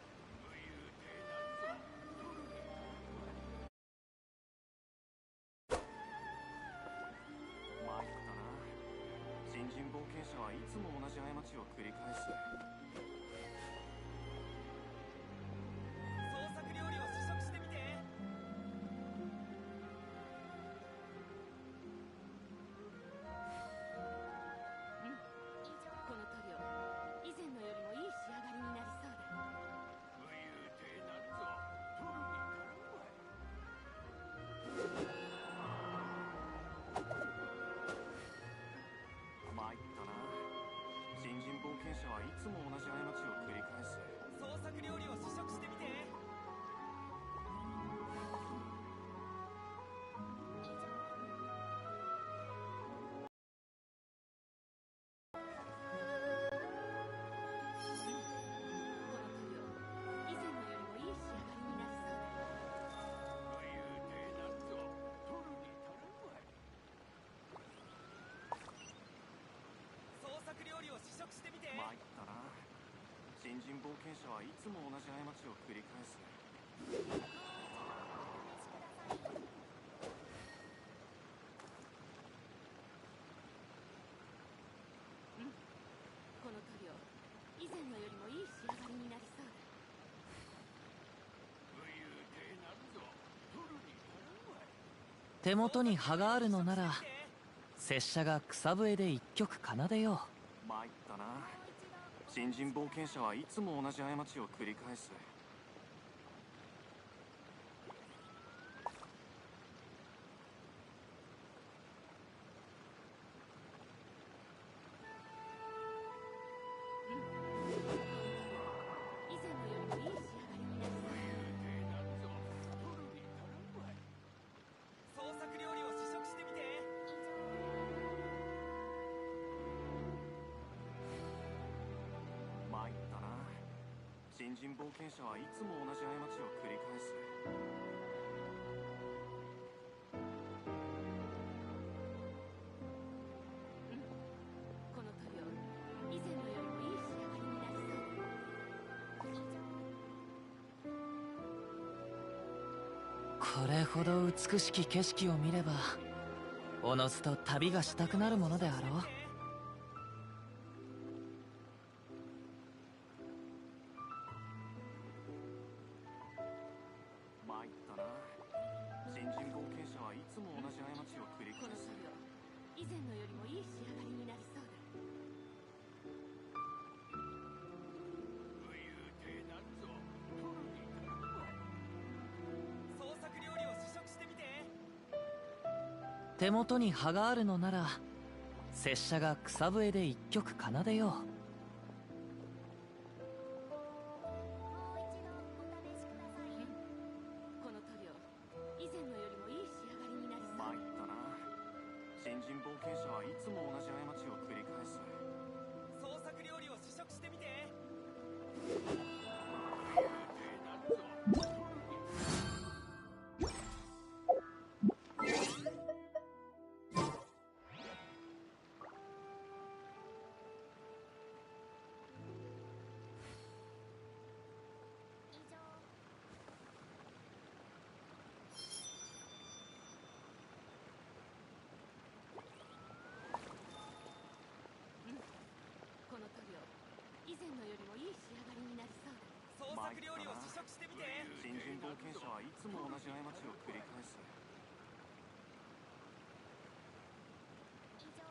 新人冒険者はいつも同じ過ちを繰り返す。創作料理を試食してみて。この塗料以前のよりもいい仕上がりになりそうだ。参ったな。新人冒険者はいつも同じ過ちを繰り返す。創作料理を試食してみて。この塗料以前のよりもいい仕上がりになりそうだ。創作料理を試食してみて。参ったな。新人冒険者はいつも同じ過ちを繰り返す。この塗料以前のよりもいい仕上がりになりそうだ。手元に葉があるのなら拙者が草笛で一曲奏でよ参ったな。新人冒険者はいつも同じ過ちを繰り返す。以前のよりもいい仕上がりになりそう創作料理を試食してみて。参ったな。新人冒険者はいつも同じ過ちを繰り返す。この塗料以前のよりもいい仕上がりになりそうこれほど美しき景色を見ればおのずと旅がしたくなるものであろう。参ったな。新人冒険者はいつも同じ過ちを繰りこの返す。塗料以前のよりもいい仕上がりになりそうだ。創作料理を試食してみて。手元に葉があるのなら拙者が草笛で一曲奏でよう。もう一度お試しください。この塗料以前のよりもいい仕上がりになりそう参ったな。新人冒険者はいつも同じ過ちを繰り返す。創作料理を試食してみて。以上。この塗料以前のよりもいい仕上がりになりそうだ。創作料理を試食してみて。新人冒険者はいつも同じ過ちを繰り返す。以上。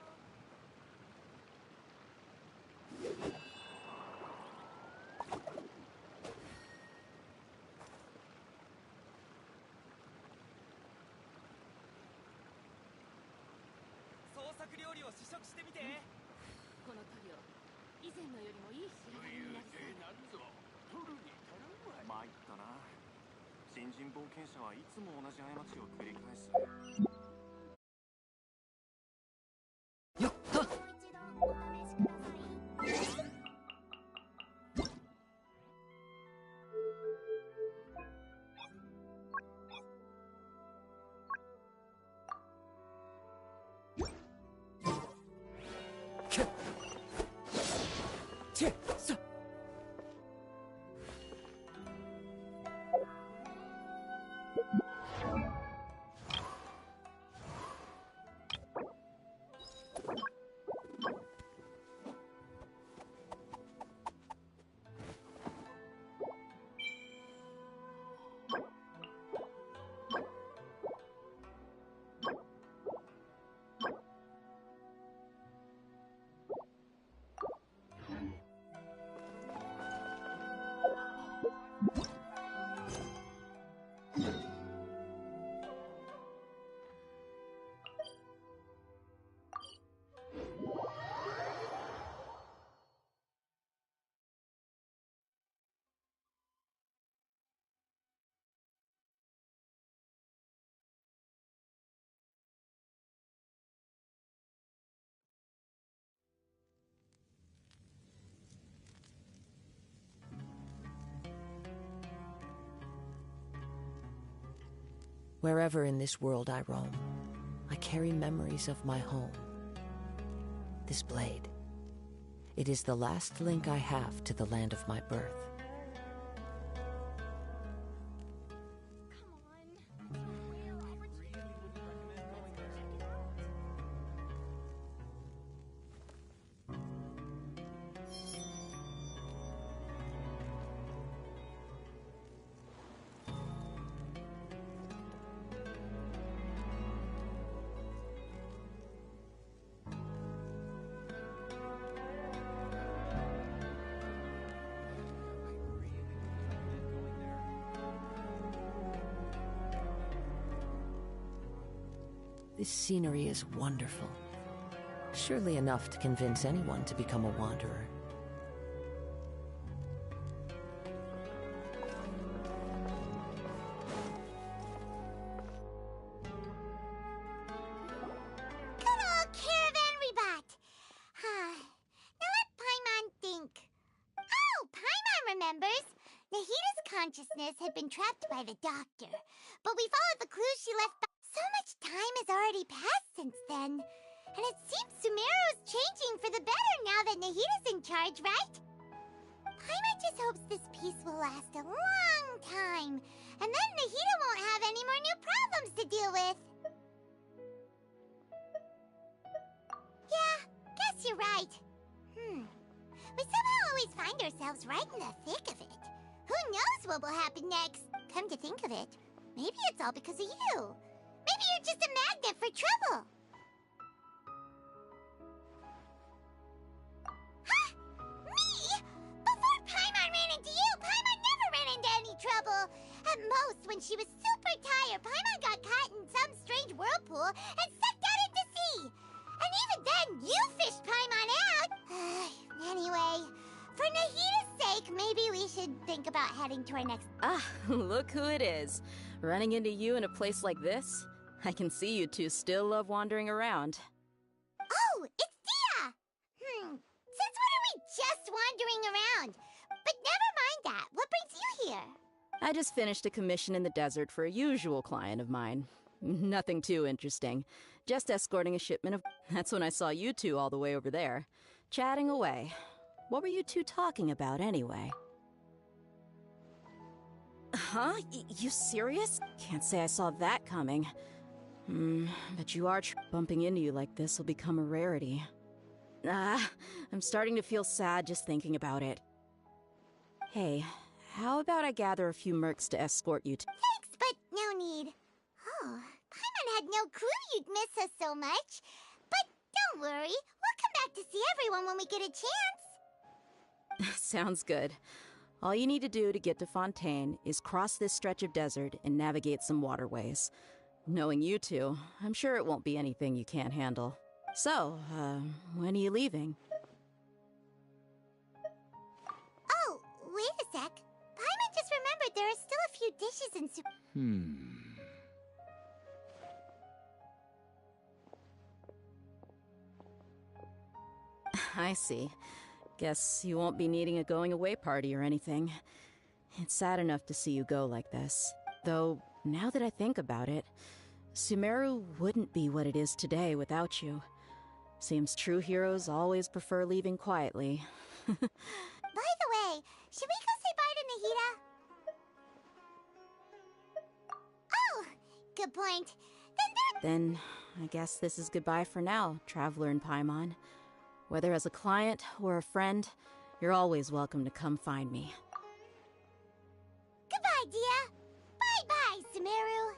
創作料理を試食してみて。この塗料以前のよりもいい仕上がりになりそうだ。参ったな。新人冒険者はいつも同じ過ちを繰り返す。よっはっ。もう一度お試しください。チェッさWherever in this world I roam, I carry memories of my home. This blade, it is the last link I have to the land of my birth. Come on. It's a real opportunity. Let's go check it out. This scenery is wonderful. Surely enough to convince anyone to become a wanderer. Good old caravan rebot! Now let Paimon think. Oh, Paimon remembers! Nahita's consciousness had been trapped by the doctor, but we followed the clues she left. So much time has already passed since then, and it seems Sumeru's changing for the better now that Nahita's in charge, right? Paimon just hopes this peace will last a long time, and then Nahita won't have any more new problems to deal with. Yeah, guess you're right. We somehow always find ourselves right in the thick of it. Who knows what will happen next? Come to think of it, maybe it's all because of you. Maybe you're just a magnet for trouble. Huh? Me? Before Paimon ran into you, Paimon never ran into any trouble. At most, when she was super tired, Paimon got caught in some strange whirlpool and sucked out into sea. And even then, you fished Paimon out. Anyway, for Nahita's sake, maybe we should think about heading to our next... Ah, look who it is. Running into you in a place like this? I can see you two still love wandering around. Oh, it's Dia! Since when are we just wandering around? But never mind that. What brings you here? I just finished a commission in the desert for a usual client of mine. Nothing too interesting. Just escorting a shipment of... That's when I saw you two all the way over there. Chatting away. What were you two talking about, anyway? Huh? You serious? Can't say I saw that coming. But you are bumping into you like this will become a rarity. I'm starting to feel sad just thinking about it. Hey, how about I gather a few mercs to escort you to... Thanks, but no need. Oh, Paimon had no clue you'd miss us so much. But don't worry, we'll come back to see everyone when we get a chance. Sounds good. All you need to do to get to Fontaine is cross this stretch of desert and navigate some waterways. Knowing you two, I'm sure it won't be anything you can't handle. So, when are you leaving? Oh, wait a sec. Paimon just remembered there are still a few dishes in soup. I see. Guess you won't be needing a going-away party or anything. It's sad enough to see you go like this. Though, now that I think about it, Sumeru wouldn't be what it is today without you. Seems true heroes always prefer leaving quietly. By the way, should we go say bye to Nahita? Oh, good point. Then, I guess this is goodbye for now, Traveler and Paimon. Whether as a client or a friend, you're always welcome to come find me. Goodbye, Dia. Bye-bye, Sumeru.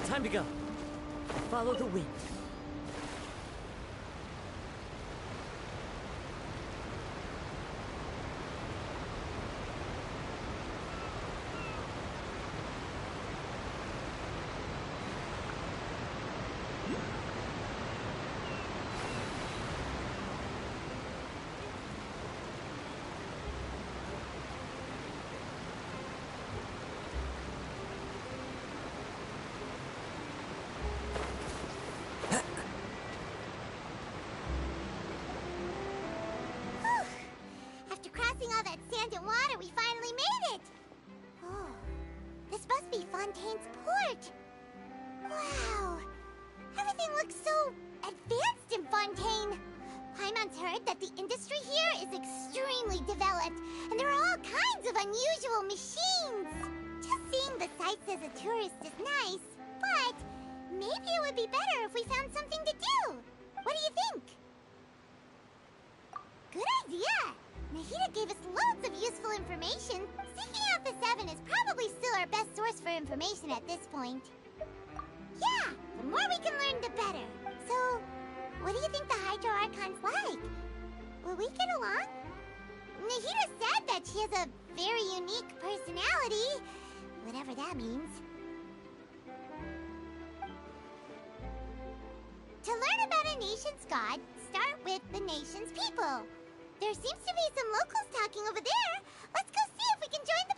Time to go. Follow the wind. all that sand and water, we finally made it! Oh, this must be Fontaine's port. Wow, everything looks so advanced in Fontaine. Paimon's heard that the industry here is extremely developed, and there are all kinds of unusual machines. Just seeing the sights as a tourist is nice, but maybe it would be better if we found something to do. What do you think? Good idea! Nahida gave us loads of useful information. Seeking out the Seven is probably still our best source for information at this point. Yeah, the more we can learn, the better. So, what do you think the Hydro Archon's like? Will we get along? Nahida said that she has a very unique personality, whatever that means. To learn about a nation's god, start with the nation's people. There seems to be some locals talking over there. Let's go see if we can join the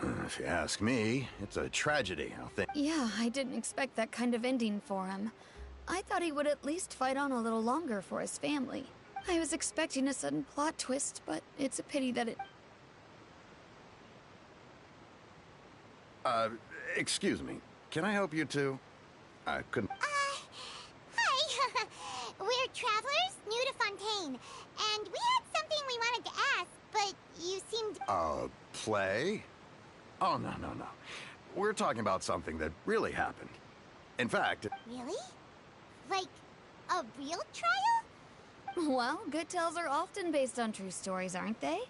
party. If you ask me, it's a tragedy, I think. Yeah, I didn't expect that kind of ending for him. I thought he would at least fight on a little longer for his family. I was expecting a sudden plot twist, but it's a pity that it... Excuse me. Can I help you too? I couldn't... Hi. We're travelers new to Fontaine, and we had something we wanted to ask, but you seemed... Play? Oh, no. We're talking about something that really happened. In fact... Really? Like, a real trial? Well, good tales are often based on true stories, aren't they?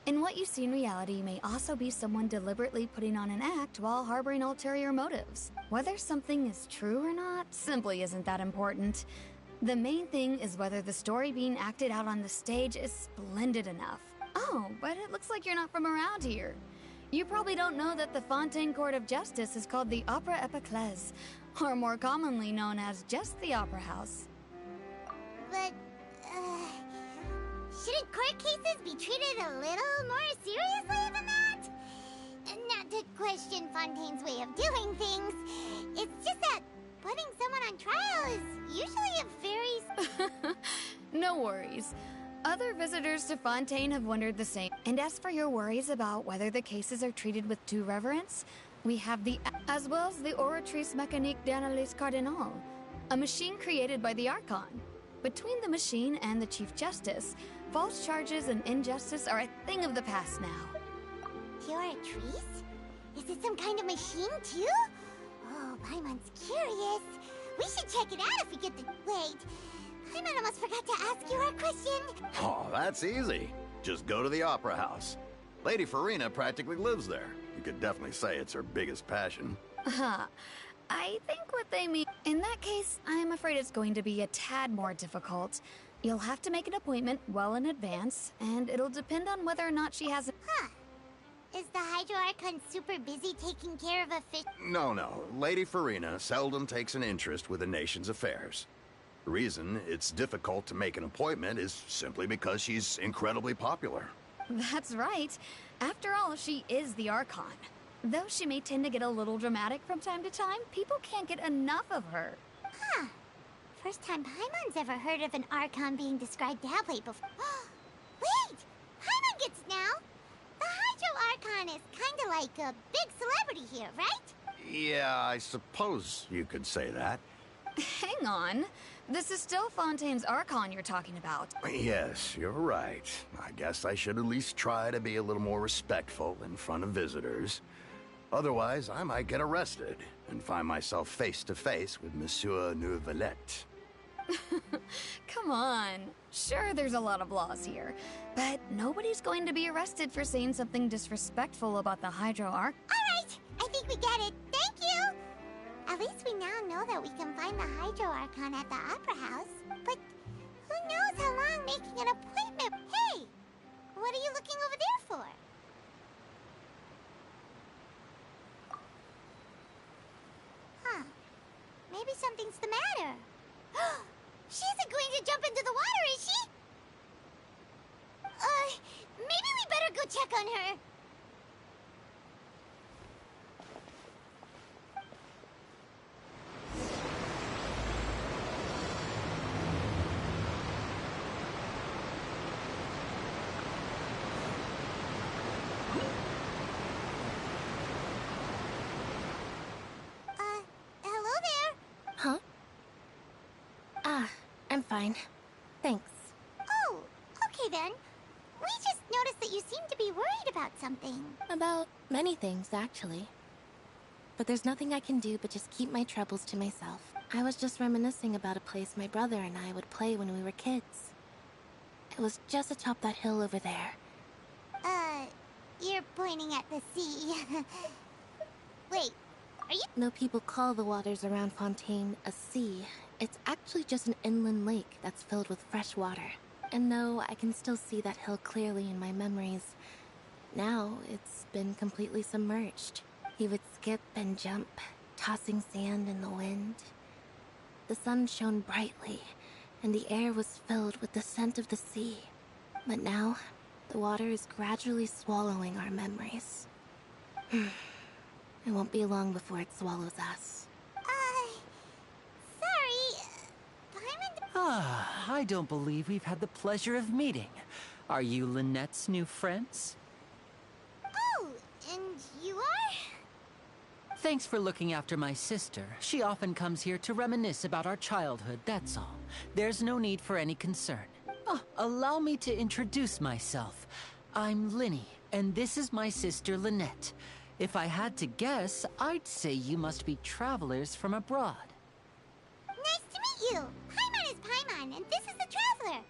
And what you see in reality may also be someone deliberately putting on an act while harboring ulterior motives. Whether something is true or not simply isn't that important. The main thing is whether the story being acted out on the stage is splendid enough. Oh, but it looks like you're not from around here. You probably don't know that the Fontaine Court of Justice is called the Opera Epiclese, or more commonly known as just the Opera House. But, shouldn't court cases be treated a little more seriously than that? Not to question Fontaine's way of doing things. It's just that putting someone on trial is usually a very... No worries. Other visitors to Fontaine have wondered the same. And as for your worries about whether the cases are treated with due reverence, we have as well as the Oratrice Mécanique d'Analyse Cardinal, a machine created by the Archon. Between the machine and the Chief Justice, false charges and injustice are a thing of the past now. Oratrice? Is it some kind of machine, too? Oh, Paimon's curious. We should check it out if we get the... Wait, Paimon almost forgot to ask you our question. Oh, that's easy. Just go to the Opera House. Lady Farina practically lives there. You could definitely say it's her biggest passion. I think what they mean... In that case, I'm afraid it's going to be a tad more difficult. You'll have to make an appointment well in advance, and it'll depend on whether or not she has... Is the Hydro Archon super busy taking care of a fish? No. Lady Farina seldom takes an interest with the nation's affairs. The reason it's difficult to make an appointment is simply because she's incredibly popular. That's right. After all, she is the Archon. Though she may tend to get a little dramatic from time to time, people can't get enough of her. First time Paimon's ever heard of an Archon being described that way before. Wait! Paimon gets now! The Hydro Archon is kinda like a big celebrity here, right? Yeah, I suppose you could say that. Hang on. This is still Fontaine's Archon you're talking about. Yes, you're right. I guess I should at least try to be a little more respectful in front of visitors. Otherwise, I might get arrested and find myself face to face with Monsieur Neuvillette. Come on. Sure, there's a lot of laws here, but nobody's going to be arrested for saying something disrespectful about the Hydro Arc. Alright, I think we get it. Thank you! At least we now know that we can find the Hydro Archon at the Opera House. But who knows how long making an appointment... Hey! What are you looking over there for? Maybe something's the matter. She isn't going to jump into the water, is she? Maybe we better go check on her. Hello there. Huh? Ah, I'm fine. Thanks. Oh, okay then. We just noticed that you seem to be worried about something. About many things, actually. But there's nothing I can do but just keep my troubles to myself. I was just reminiscing about a place my brother and I would play when we were kids. It was just atop that hill over there. You're pointing at the sea. Wait, are you— Though people call the waters around Fontaine a sea, it's actually just an inland lake that's filled with fresh water. And though I can still see that hill clearly in my memories, now it's been completely submerged. He would skip and jump, tossing sand in the wind. The sun shone brightly, and the air was filled with the scent of the sea. But now, the water is gradually swallowing our memories. It won't be long before it swallows us. Sorry. Paimon— Ah, I don't believe we've had the pleasure of meeting. Are you Lynette's new friends? Oh, and you are? Thanks for looking after my sister. She often comes here to reminisce about our childhood, that's all. There's no need for any concern. Oh, allow me to introduce myself. I'm Linny, and this is my sister Lynette. If I had to guess, I'd say you must be travelers from abroad. Nice to meet you. Paimon is Paimon, and this is the Traveler.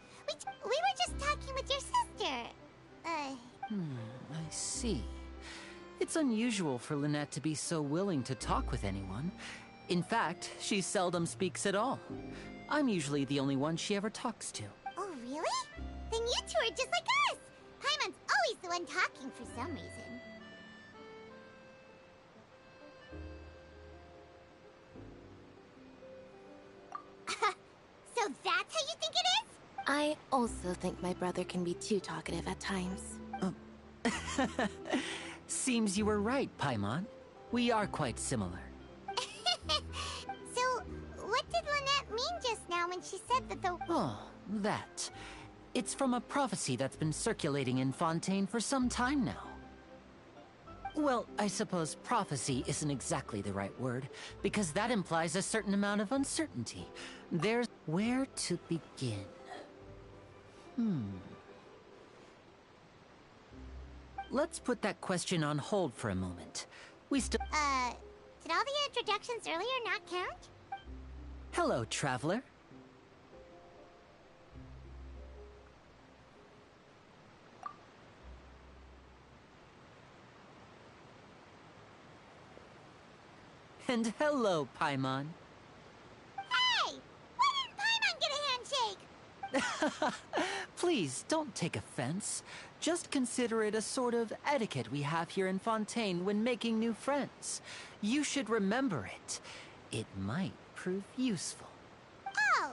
We were just talking with your sister. I see. It's unusual for Lynette to be so willing to talk with anyone. In fact, she seldom speaks at all. I'm usually the only one she ever talks to. Oh, really? Then you two are just like us. Paimon's always the one talking for some reason. So that's how you think it is? I also think my brother can be too talkative at times. Seems you were right, Paimon. We are quite similar. So, what did Lynette mean just now when she said that the— Oh, that. It's from a prophecy that's been circulating in Fontaine for some time now. Well, I suppose prophecy isn't exactly the right word, because that implies a certain amount of uncertainty. There's where to begin. Let's put that question on hold for a moment. We still— did all the introductions earlier not count? Hello, Traveler. And hello, Paimon. Hey! Why didn't Paimon get a handshake? Please, don't take offense. Just consider it a sort of etiquette we have here in Fontaine when making new friends. You should remember it. It might prove useful. Oh,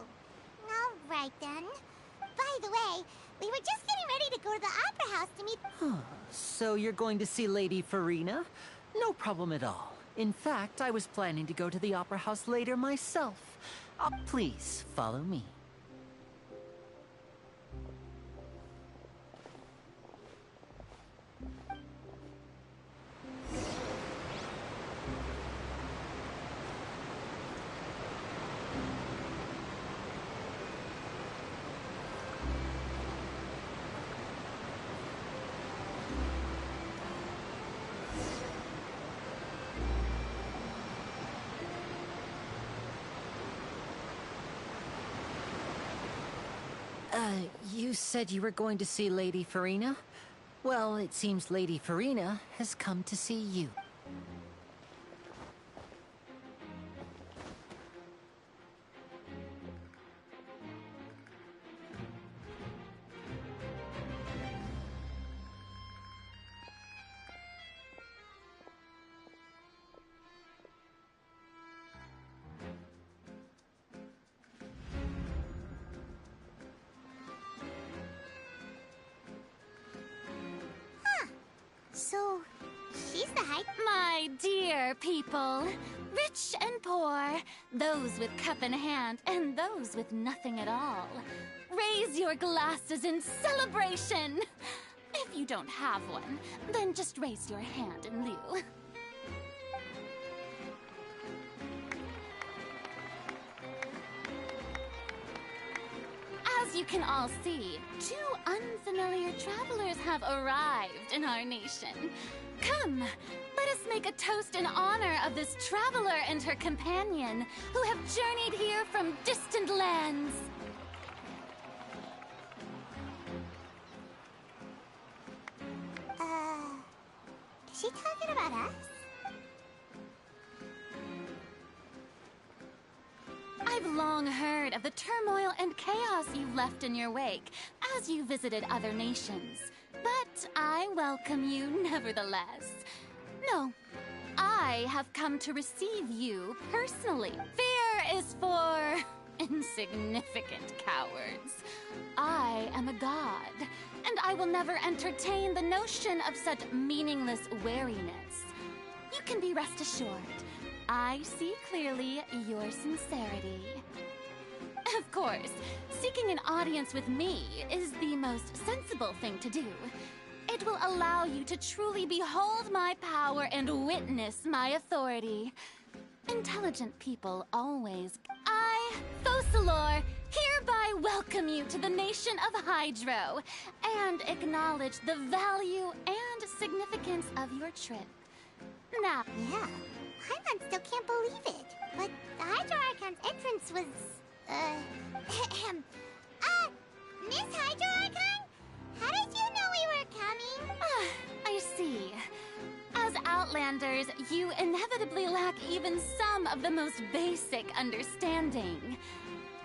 all right then. By the way, we were just getting ready to go to the Opera House to meet— So you're going to see Lady Farina? No problem at all. In fact, I was planning to go to the Opera House later myself. Please, follow me. You said you were going to see Lady Farina? Well, it seems Lady Farina has come to see you. So, she's the hype— My dear people, rich and poor, those with cup in hand and those with nothing at all, raise your glasses in celebration. If you you don't have one, then just raise your hand in lieu. As you can all see, 2 unfamiliar travelers have arrived in our nation. Come, let us make a toast in honor of this traveler and her companion, who have journeyed here from distant lands. Is she talking about us? I've long heard of the turmoil and chaos you've left in your wake as you visited other nations. But I welcome you nevertheless. No, I have come to receive you personally. Fear is for insignificant cowards. I am a god, and I will never entertain the notion of such meaningless wariness. You can be rest assured. I see clearly your sincerity. Of course, seeking an audience with me is the most sensible thing to do. It will allow you to truly behold my power and witness my authority. Intelligent people always... I, Focalor, hereby welcome you to the nation of Hydro and acknowledge the value and significance of your trip. Now... Yeah, Paimon still can't believe it. But the Hydro Archon's entrance was... Miss Hydro Archon? How did you know we were coming? I see. As Outlanders, you inevitably lack even some of the most basic understanding.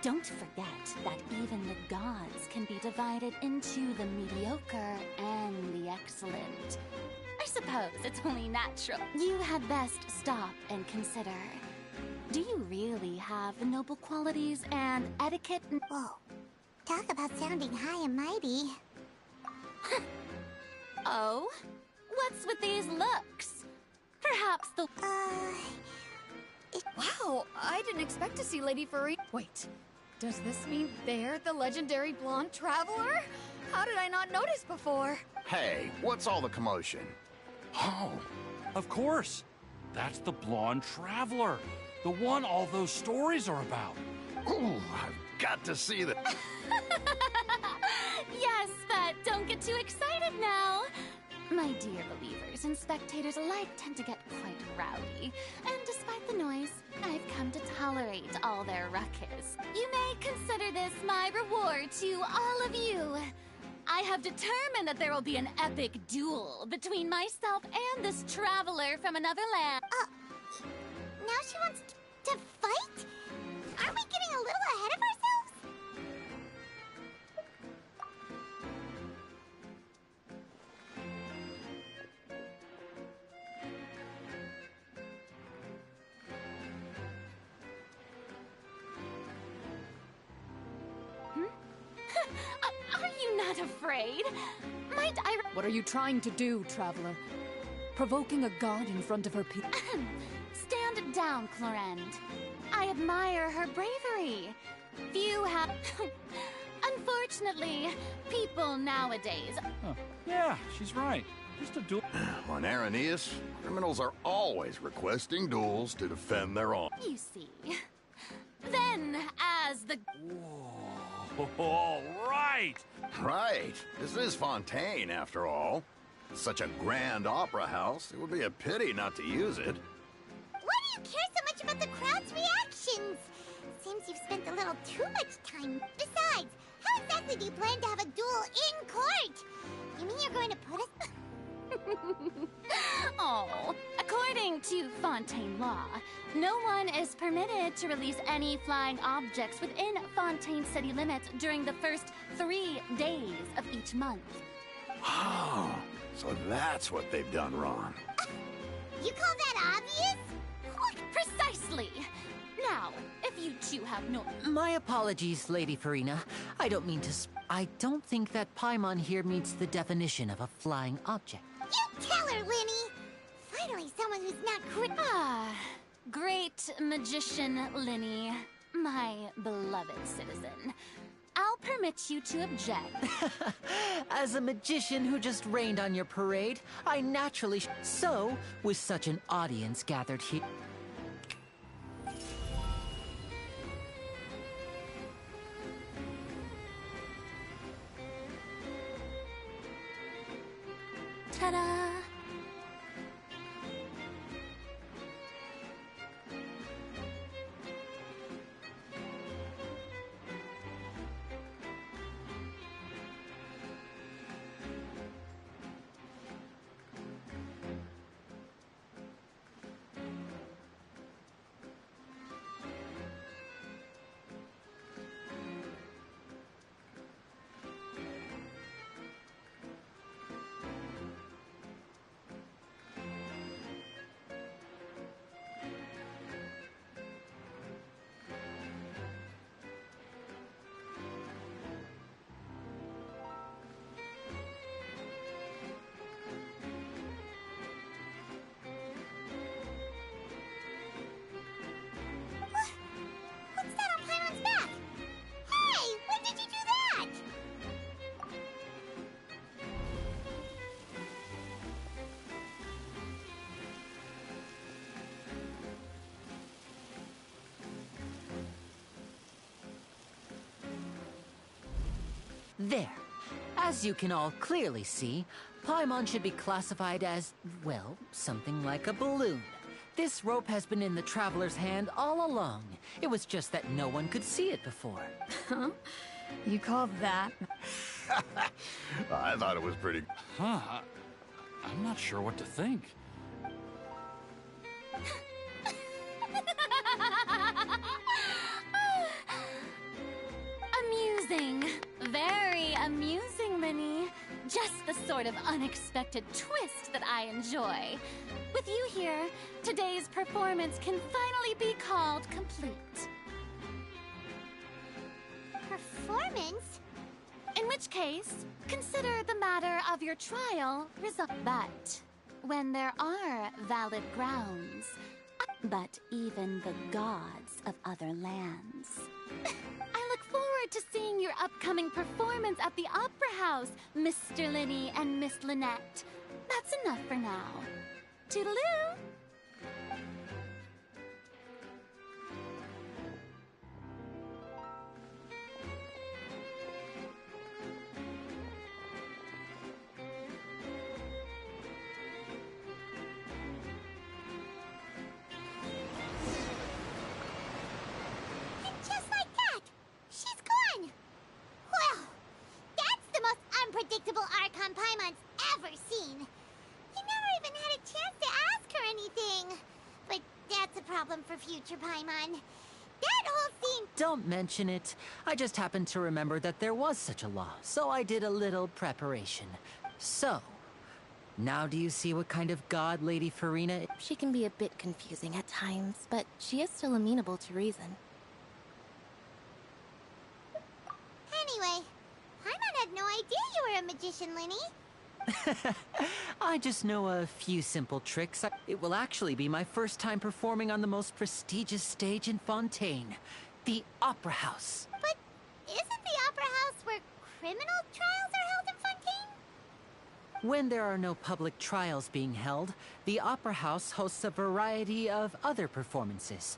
Don't forget that even the gods can be divided into the mediocre and the excellent. I suppose it's only natural. You had best stop and consider. Do you really have the noble qualities and etiquette? Whoa. Talk about sounding high and mighty. Oh? What's with these looks? Perhaps the... Wow, I didn't expect to see Lady Farina. Wait, does this mean they're the legendary blonde traveler? How did I not notice before? Hey, what's all the commotion? Oh, of course. That's the blonde traveler. The one all those stories are about. Ooh, I've got to see that. Yes, but don't get too excited now. My dear believers and spectators alike tend to get quite rowdy. And despite the noise, I've come to tolerate all their ruckus. You may consider this my reward to all of you. I have determined that there will be an epic duel between myself and this traveler from another land. Now she wants to fight? Aren't we getting a little ahead of ourselves? Are you not afraid? Might I... What are you trying to do, traveler? Provoking a god in front of her people? Stand down, Clorend. I admire her bravery. Few have... Unfortunately, people nowadays... Huh. Yeah, she's right. Just a duel. On Araneus, criminals are always requesting duels to defend their own. You see. Then, as the... All right. Right. This is Fontaine, after all. Such a grand opera house, it would be a pity not to use it. Why do you care so much about the crowd's reactions? Seems you've spent a little too much time. Besides, how exactly do you plan to have a duel in court? You mean you're going to put us... Oh, according to Fontaine law, no one is permitted to release any flying objects within Fontaine city limits during the first 3 days of each month. Oh, so that's what they've done wrong. You call that obvious? Precisely! Now, if you two have no... My apologies, Lady Farina. I don't mean to I don't think that Paimon here meets the definition of a flying object. You tell her, Linny! Finally someone who's not Great magician Linny, my beloved citizen. I'll permit you to object. As a magician who just rained on your parade, I naturally so, with such an audience gathered here... Ta-da! What's that on Paimon's back? Hey, when did you do that? There. As you can all clearly see, Paimon should be classified as, well, something like a balloon. This rope has been in the Traveler's hand all along. It was just that no one could see it before. Huh? You call that? I thought it was pretty... Huh? I'm not sure what to think. Amusing. Very amusing, Linny. Just the sort of unexpected twist that I enjoy. With you here, today's performance can finally be called complete. Performance? In which case, consider the matter of your trial resolved. But when there are valid grounds, but even the gods of other lands. I look forward to seeing your upcoming performance at the Opera House, Mr. Linny and Miss Lynette. That's enough for now. Toodaloo! Just like that! She's gone! Well, that's the most unpredictable Archon Paimon's ever seen. He never even had a chance to ask her anything. But that's a problem for future Paimon. That whole scene... Don't mention it. I just happened to remember that there was such a law, so I did a little preparation. So, now do you see what kind of god Lady Farina is? She can be a bit confusing at times, but she is still amenable to reason. Anyway, Paimon had no idea you were a magician, Linny. I just know a few simple tricks. It will actually be my first time performing on the most prestigious stage in Fontaine, the Opera House. But isn't the Opera House where criminal trials are held in Fontaine? When there are no public trials being held, the Opera House hosts a variety of other performances.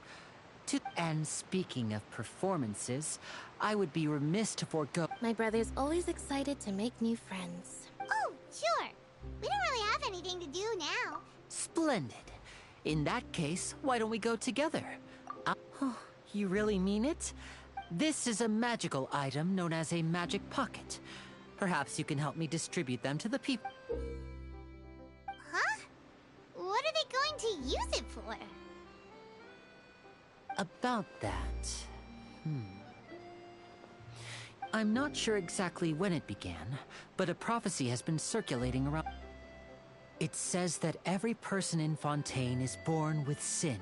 And speaking of performances, I would be remiss to forego... My brother's always excited to make new friends. Oh, sure. We don't really have anything to do now. Splendid. In that case, why don't we go together? Oh, you really mean it? This is a magical item known as a magic pocket. Perhaps you can help me distribute them to the people. Huh? What are they going to use it for? About that... I'm not sure exactly when it began, but a prophecy has been circulating around. It says that every person in Fontaine is born with sin.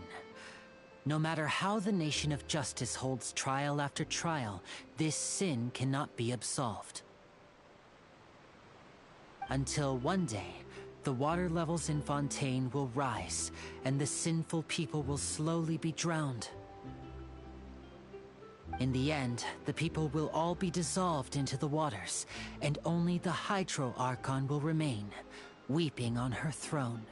No matter how the nation of justice holds trial after trial, this sin cannot be absolved. Until one day, the water levels in Fontaine will rise, and the sinful people will slowly be drowned. In the end, the people will all be dissolved into the waters, and only the Hydro Archon will remain, weeping on her throne.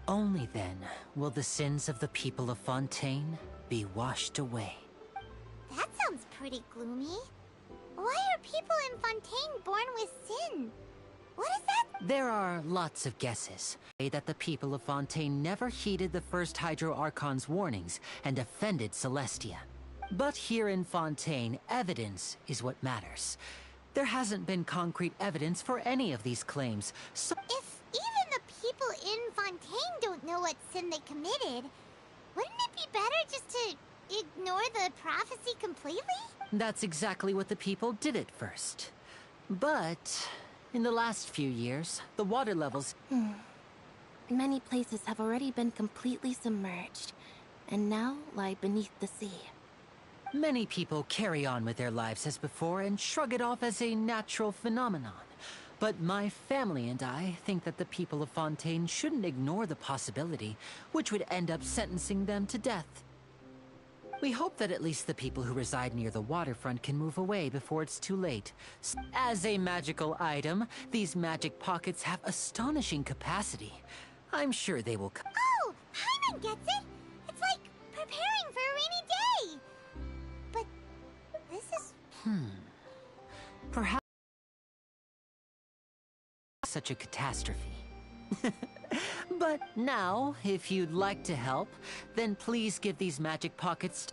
Only then will the sins of the people of Fontaine be washed away. That sounds pretty gloomy. Why are people in Fontaine born with sin? What is that? There are lots of guesses. That the people of Fontaine never heeded the first Hydro Archon's warnings and offended Celestia. But here in Fontaine, evidence is what matters. There hasn't been concrete evidence for any of these claims, so... If even the people in Fontaine don't know what sin they committed, wouldn't it be better just to ignore the prophecy completely? That's exactly what the people did at first. But in the last few years, the water levels... Many places have already been completely submerged, and now lie beneath the sea. Many people carry on with their lives as before and shrug it off as a natural phenomenon. But my family and I think that the people of Fontaine shouldn't ignore the possibility, which would end up sentencing them to death. We hope that at least the people who reside near the waterfront can move away before it's too late. As a magical item, these magic pockets have astonishing capacity. I'm sure they will come. Oh, Hyman gets it! It's like preparing for a rainy day! But this is... Perhaps such a catastrophe. But now, if you'd like to help, then please give these magic pockets...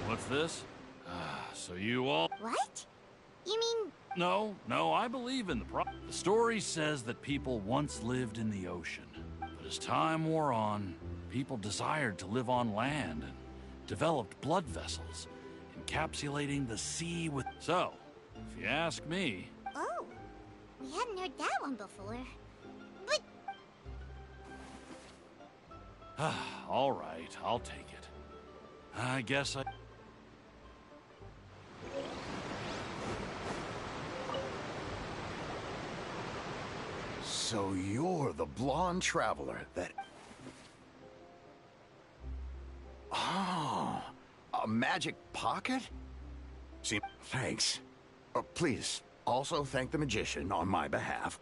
What's this? So you all... What? You mean... No, I believe in the story says that people once lived in the ocean. But as time wore on, people desired to live on land and developed blood vessels, encapsulating the sea with... So, if you ask me... Oh, we hadn't heard that one before. But... All right, I'll take it. I guess I... So you're the blonde traveler that... Oh, a magic pocket? See, thanks. Please, also thank the magician on my behalf.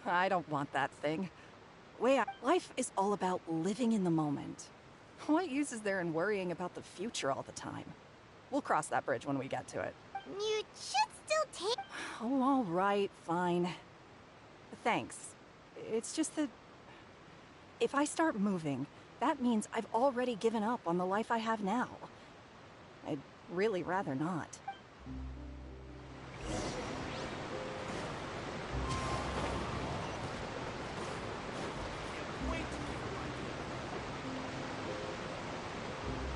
I don't want that thing. Life is all about living in the moment. What use is there in worrying about the future all the time? We'll cross that bridge when we get to it. You should still take... Oh, all right, fine. Thanks. It's just that... if I start moving, that means I've already given up on the life I have now. I'd really rather not.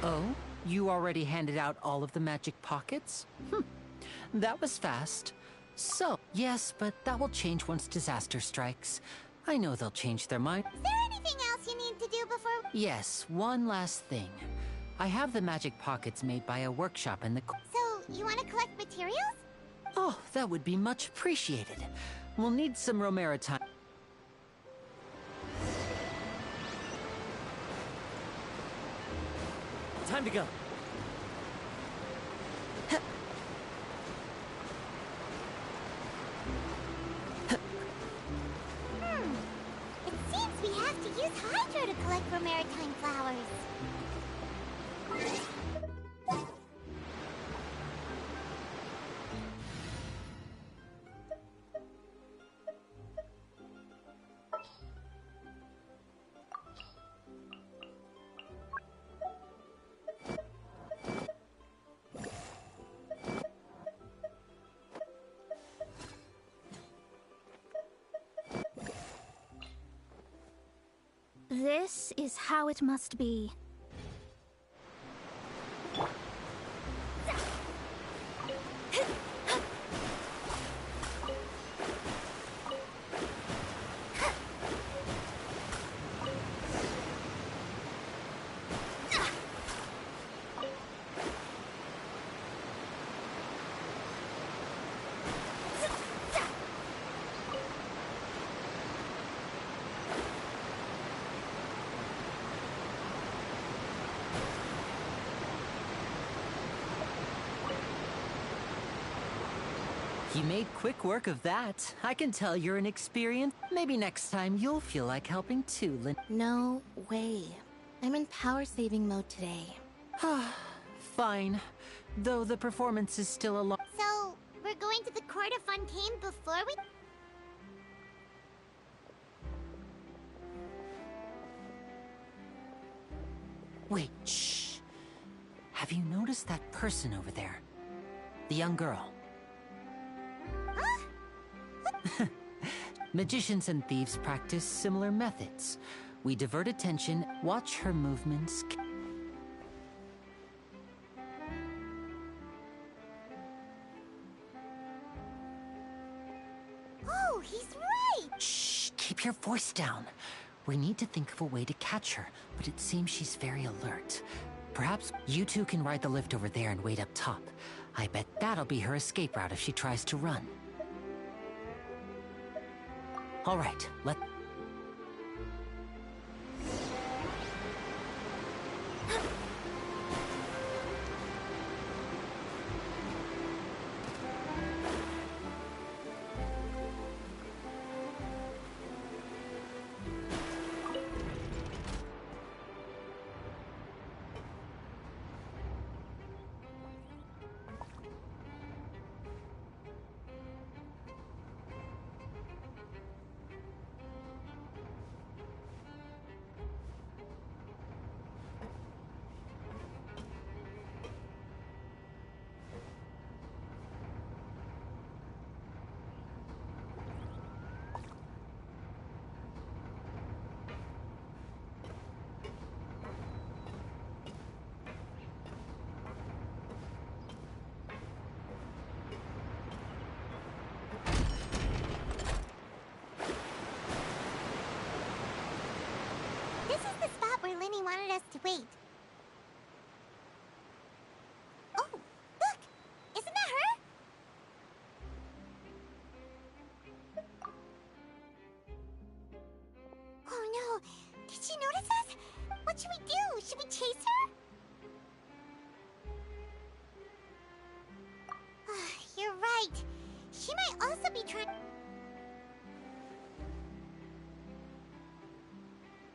Oh? You already handed out all of the magic pockets? That was fast. So, yes, but that will change once disaster strikes. I know they'll change their mind. Is there anything else you need to do before... Yes, one last thing. I have the magic pockets made by a workshop in the... So, you want to collect materials? Oh, that would be much appreciated. We'll need some Romera time. Time to go. It seems we have to use Hydro to collect for maritime flowers. This is how it must be. You made quick work of that. I can tell you're an experienced. Maybe next time you'll feel like helping too, Lynn. No way. I'm in power saving mode today. Fine. Though the performance is still a lot. So, we're going to the court of Fontaine before we... Wait, shh. Have you noticed that person over there? The young girl. Huh? Magicians and thieves practice similar methods. We divert attention, watch her movements. Oh, he's right! Shh, keep your voice down. We need to think of a way to catch her, but it seems she's very alert. Perhaps you two can ride the lift over there and wait up top. I bet that'll be her escape route if she tries to run. All right, let... This is the spot where Linny wanted us to wait. Oh, look! Isn't that her? Oh no! Did she notice us? What should we do? Should we chase her? You're right. She might also be trying...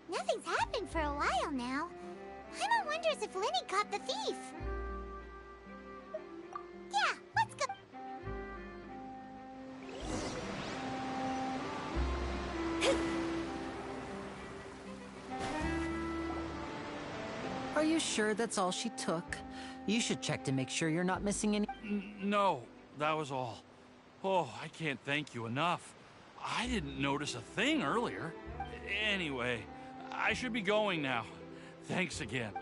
Nothing's happened for a while now. Paimon wonders if Linny caught the thief. Yeah, let's go. Are you sure that's all she took? You should check to make sure you're not missing any... No, that was all. Oh, I can't thank you enough. I didn't notice a thing earlier. Anyway, I should be going now. Thanks again.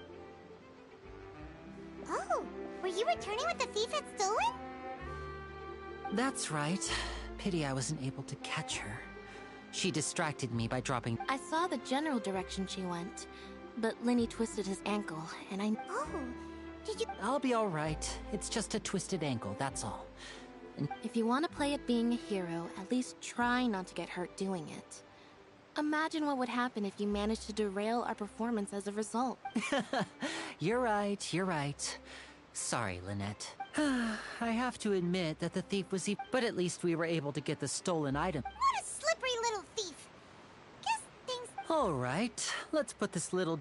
Oh, were you returning what the thief had stolen? That's right. Pity I wasn't able to catch her. She distracted me by dropping... I saw the general direction she went, but Linny twisted his ankle, and I... Oh, did you... I'll be all right. It's just a twisted ankle, that's all. And If you want to play at being a hero, at least try not to get hurt doing it. Imagine what would happen if you managed to derail our performance as a result. You're right, you're right. Sorry, Lynette. I have to admit that the thief was but at least we were able to get the stolen item. What a slippery little thief! Guess things... All right, let's put this little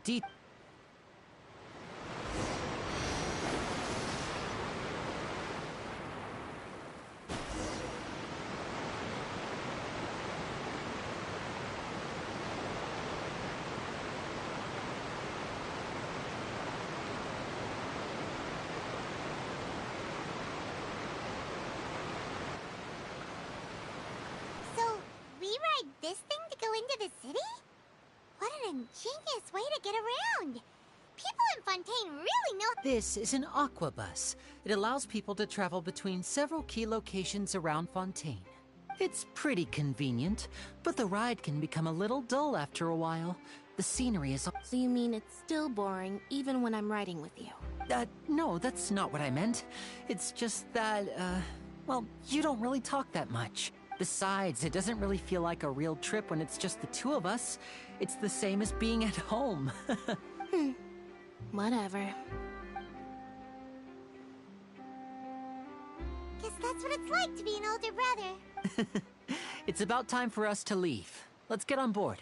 So, we ride this thing to go into the city? What an ingenious way to get around! People in Fontaine really know... This is an aqua bus. It allows people to travel between several key locations around Fontaine. It's pretty convenient, but the ride can become a little dull after a while. The scenery is... So you mean it's still boring even when I'm riding with you? No, that's not what I meant. It's just that, well, you don't really talk that much. Besides, it doesn't really feel like a real trip when it's just the two of us. It's the same as being at home. Whatever. Guess that's That's what it's like to be an older brother. It's about time for us to leave. Let's get on board.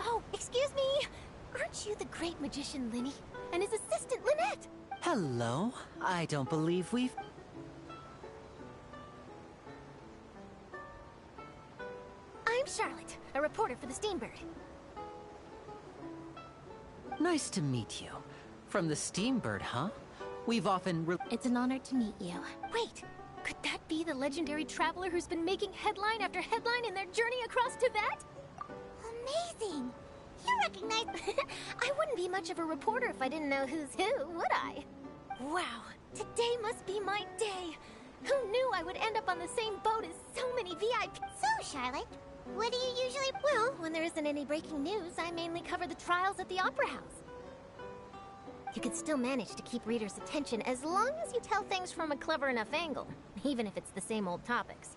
Oh, excuse me! Aren't you the great magician Linny? And his assistant Lynette? Hello. I don't believe we've... I'm Charlotte, a reporter for the Steambird. Nice to meet you. From the Steambird, huh? We've often... It's an honor to meet you. Wait, could that be the legendary traveler who's been making headline after headline in their journey across Tibet? Amazing! You recognize... I wouldn't be much of a reporter if I didn't know who's who, would I? Wow, today must be my day. Who knew I would end up on the same boat as so many VIP... So, Charlotte, what do you usually... Well, when there isn't any breaking news, I mainly cover the trials at the Opera House. You can still manage to keep readers' attention as long as you tell things from a clever enough angle, even if it's the same old topics.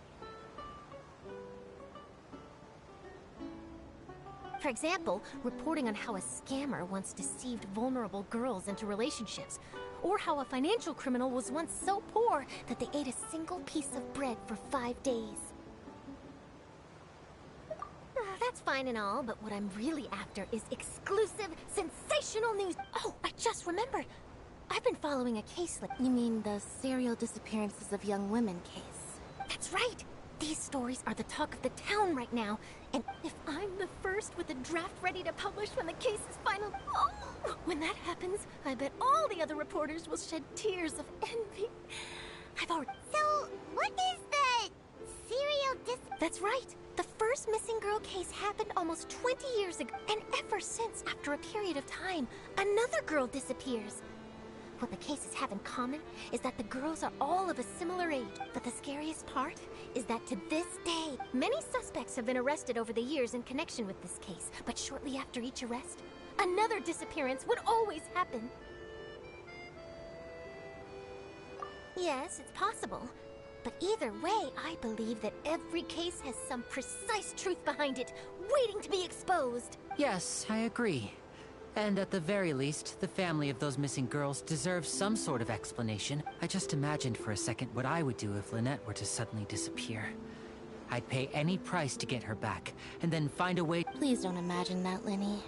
For example, reporting on how a scammer once deceived vulnerable girls into relationships, or how a financial criminal was once so poor that they ate a single piece of bread for 5 days. That's fine and all, but what I'm really after is exclusive, sensational news. Oh, I just remembered. I've been following a case like... You mean the serial disappearances of young women case? That's right! These stories are the talk of the town right now, and if I'm the first with a draft ready to publish when the case is final... Oh, when that happens, I bet all the other reporters will shed tears of envy. I've already... So, what is the serial That's right! The first missing girl case happened almost 20 years ago, and ever since, after a period of time, another girl disappears. What the cases have in common is that the girls are all of a similar age. But the scariest part is that to this day, many suspects have been arrested over the years in connection with this case. But shortly after each arrest, another disappearance would always happen. Yes, it's possible. But either way, I believe that every case has some precise truth behind it, waiting to be exposed. Yes, I agree. And at the very least, the family of those missing girls deserves some sort of explanation. I just imagined for a second what I would do if Lynette were to suddenly disappear. I'd pay any price to get her back, and then find a way... Please don't imagine that, Linny.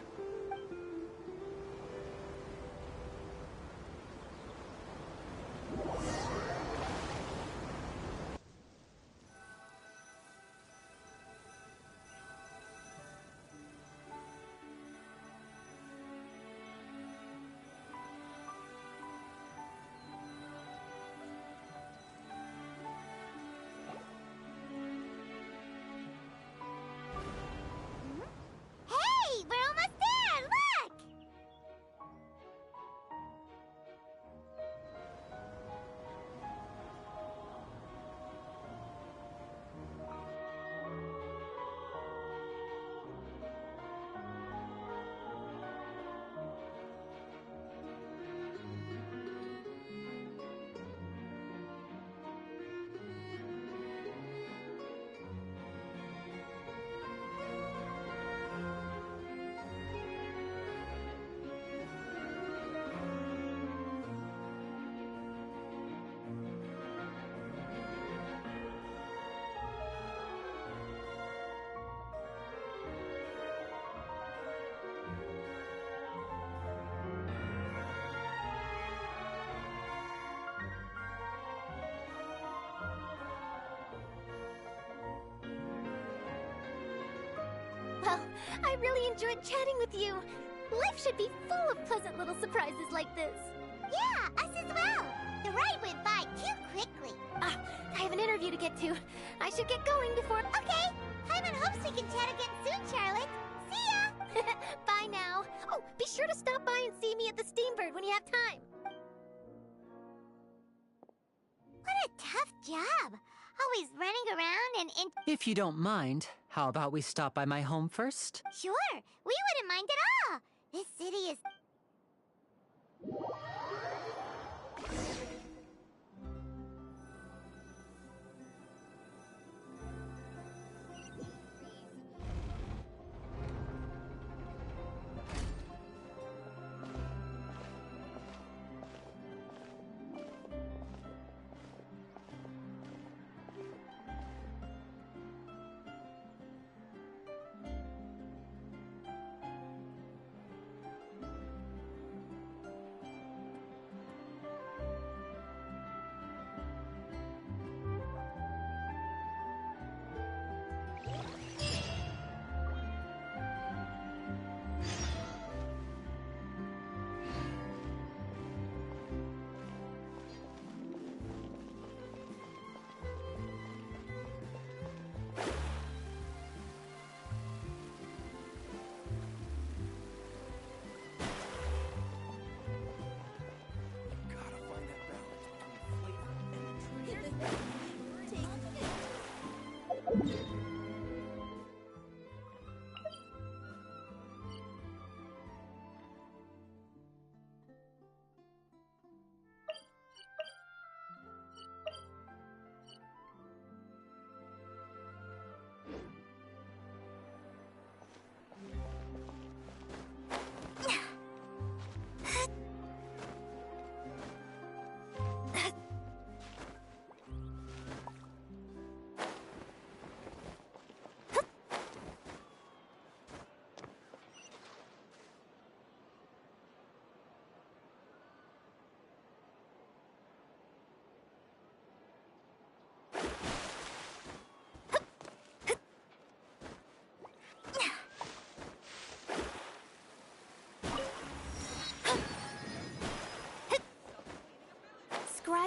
Hey, we're almost there! Look! Well, I really enjoyed chatting with you. Life should be full of pleasant little surprises like this. Yeah, us as well. The ride went by too quickly. Ah, I have an interview to get to. I should get going before... Okay, Hyman hopes we can chat again soon, Charlotte. See ya! Bye now. Oh, be sure to stop by and see me at the Steambird when you have time. What a tough job. Always running around and If you don't mind, how about we stop by my home first? Sure, we wouldn't mind at all. This city is...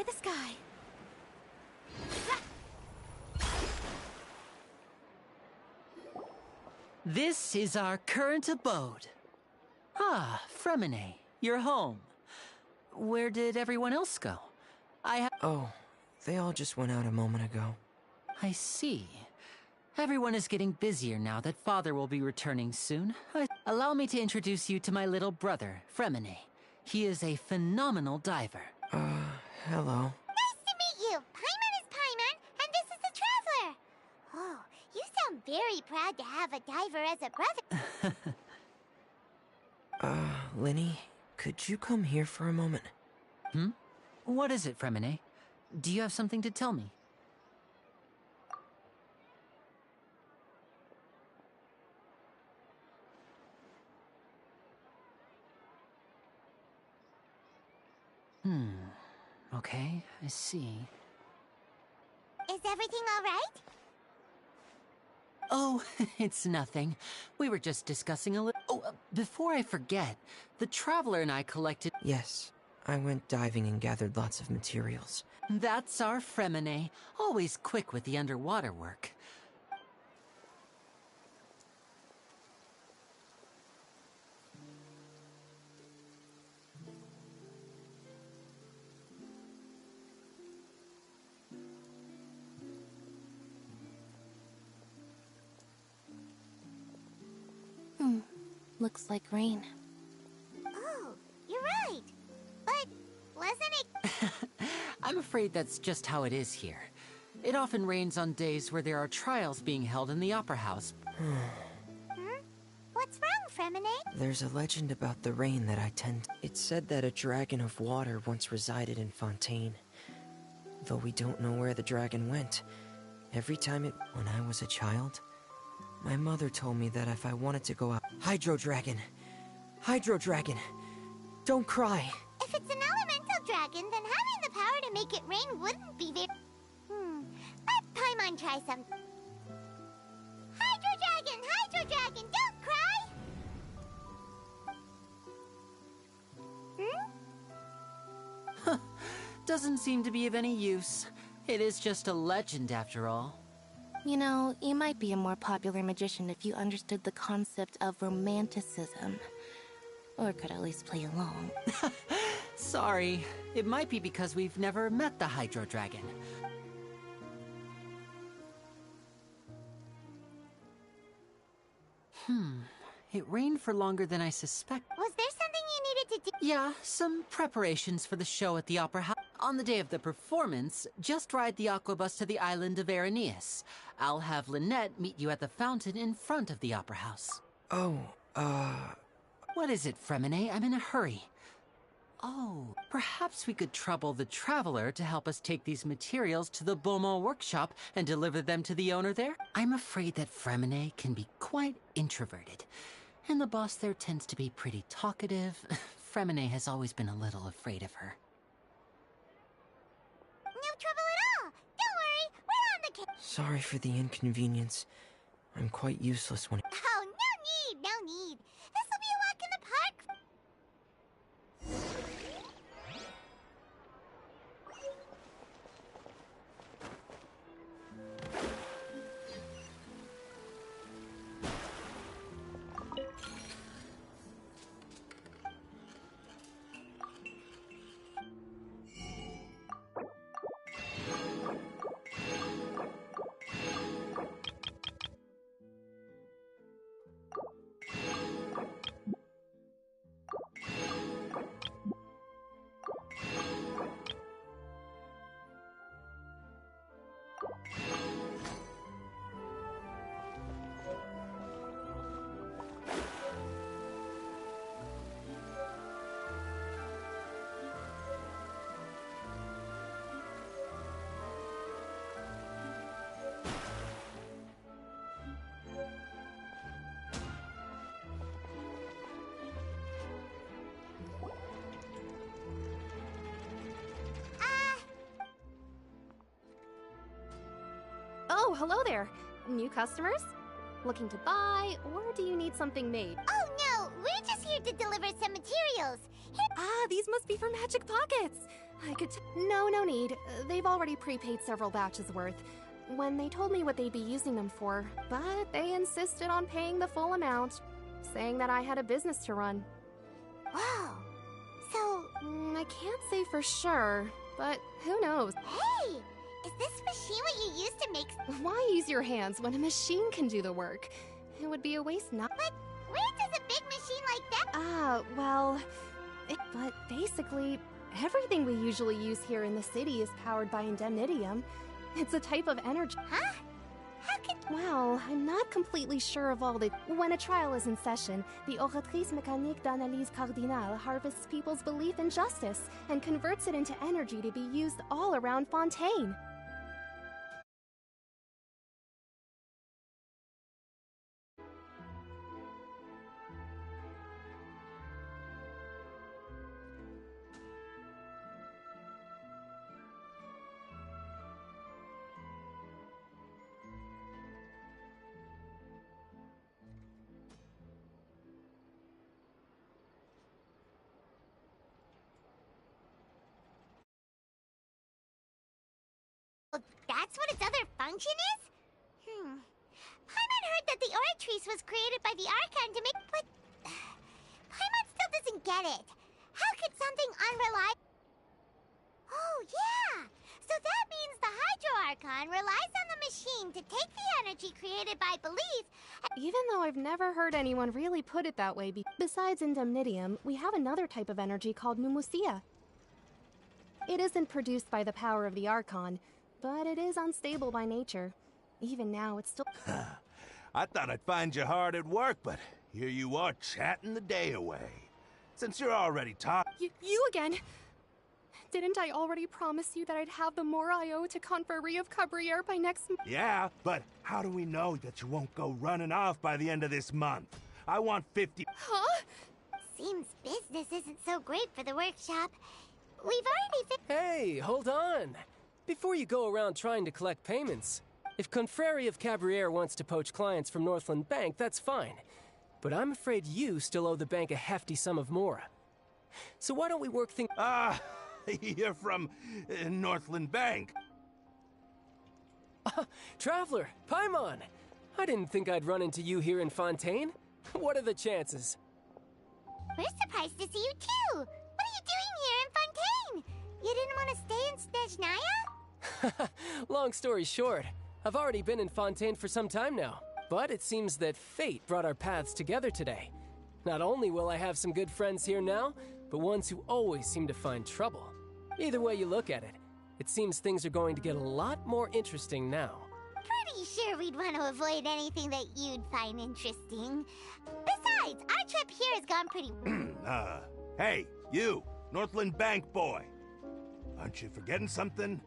the sky. This is our current abode. Ah, Fremine, you're home. Where did everyone else go? Oh, they all just went out a moment ago. I see. Everyone is getting busier now that Father will be returning soon. Allow me to introduce you to my little brother, Fremine. He is a phenomenal diver. Hello. Nice to meet you. Paimon is Paimon, and this is the Traveler. Oh, you sound very proud to have a diver as a brother. Linny, could you come here for a moment? What is it, Fremine? Do you have something to tell me? Okay, I see. Is everything all right? Oh, it's nothing. We were just discussing a little... Oh, before I forget, the Traveler and I collected... Yes, I went diving and gathered lots of materials. That's our Fremine, always quick with the underwater work. Looks like rain. Oh, you're right. But wasn't it... I'm afraid that's just how it is here. It often rains on days where there are trials being held in the Opera House. What's wrong, Fremine? There's a legend about the rain that I tend... It said that a dragon of water once resided in Fontaine. Though we don't know where the dragon went. Every time When I was a child, my mother told me that if I wanted to go out... Hydro Dragon! Hydro Dragon! Don't cry! If it's an elemental dragon, then having the power to make it rain wouldn't be very... Let Paimon try some. Hydro Dragon, don't cry! Doesn't seem to be of any use. It is just a legend after all. You know, you might be a more popular magician if you understood the concept of romanticism. Or could at least play along. Sorry. It might be because we've never met the Hydro Dragon. It rained for longer than I suspect. Was there something you needed to do? Yeah, some preparations for the show at the Opera House. On the day of the performance, just ride the aquabus to the island of Araneus. I'll have Lynette meet you at the fountain in front of the Opera House. Oh, What is it, Fremine? I'm in a hurry. Oh, perhaps we could trouble the Traveler to help us take these materials to the Beaumont workshop and deliver them to the owner there? I'm afraid that Fremine can be quite introverted, and the boss there tends to be pretty talkative. Fremine has always been a little afraid of her. No trouble at all! Don't worry, we're on the case! sorry for the inconvenience. I'm quite useless when... Oh, no need! This'll be a walk in the park! Oh, hello there. New customers? Looking to buy, or do you need something made? Oh no, we're just here to deliver some materials. Ah, these must be for Magic Pockets. I could no need. They've already prepaid several batches worth. When they told me what they'd be using them for, but they insisted on paying the full amount, saying that I had a business to run. Whoa. So... I can't say for sure, but who knows? Hey! Is this machine what you use to make... Why use your hands when a machine can do the work? It would be a waste not... But where does a big machine like that... well... But basically, everything we usually use here in the city is powered by indemnitium. It's a type of energy... Huh? How could... Well, I'm not completely sure of all the... When a trial is in session, the Oratrice Mécanique d'Analyse Cardinale harvests people's belief in justice and converts it into energy to be used all around Fontaine. That's what its other function is? Paimon heard that the Oratrice was created by the Archon to make... But... Paimon still doesn't get it. How could something unreliable... Oh, yeah! So that means the Hydro Archon relies on the machine to take the energy created by belief... Even though I've never heard anyone really put it that way, besides indemnitium, we have another type of energy called pneumosia. It isn't produced by the power of the Archon, but it is unstable by nature. Even now, it's still... I thought I'd find you hard at work, but here you are chatting the day away. Since you're already talking... You again? Didn't I already promise you that I'd have the more I owe to Confrérie of Cabriere by next... Yeah, but how do we know that you won't go running off by the end of this month? I want 50... Huh? Seems business isn't so great for the workshop. We've already... Hey, hold on! Before you go around trying to collect payments, if Confrérie of Cabriere wants to poach clients from Northland Bank, that's fine. But I'm afraid you still owe the bank a hefty sum of mora. So why don't we work things... You're from Northland Bank. Traveler, Paimon! I didn't think I'd run into you here in Fontaine. What are the chances? We're surprised to see you too! What are you doing here in Fontaine? You didn't want to stay in Snezhnaya? Long story short, I've already been in Fontaine for some time now, but it seems that fate brought our paths together today. Not only will I have some good friends here now, but ones who always seem to find trouble. Either way you look at it, it seems things are going to get a lot more interesting now. Pretty sure we'd want to avoid anything that you'd find interesting. Besides, our trip here has gone pretty... Hey, you, Northland Bank boy. Aren't you forgetting something?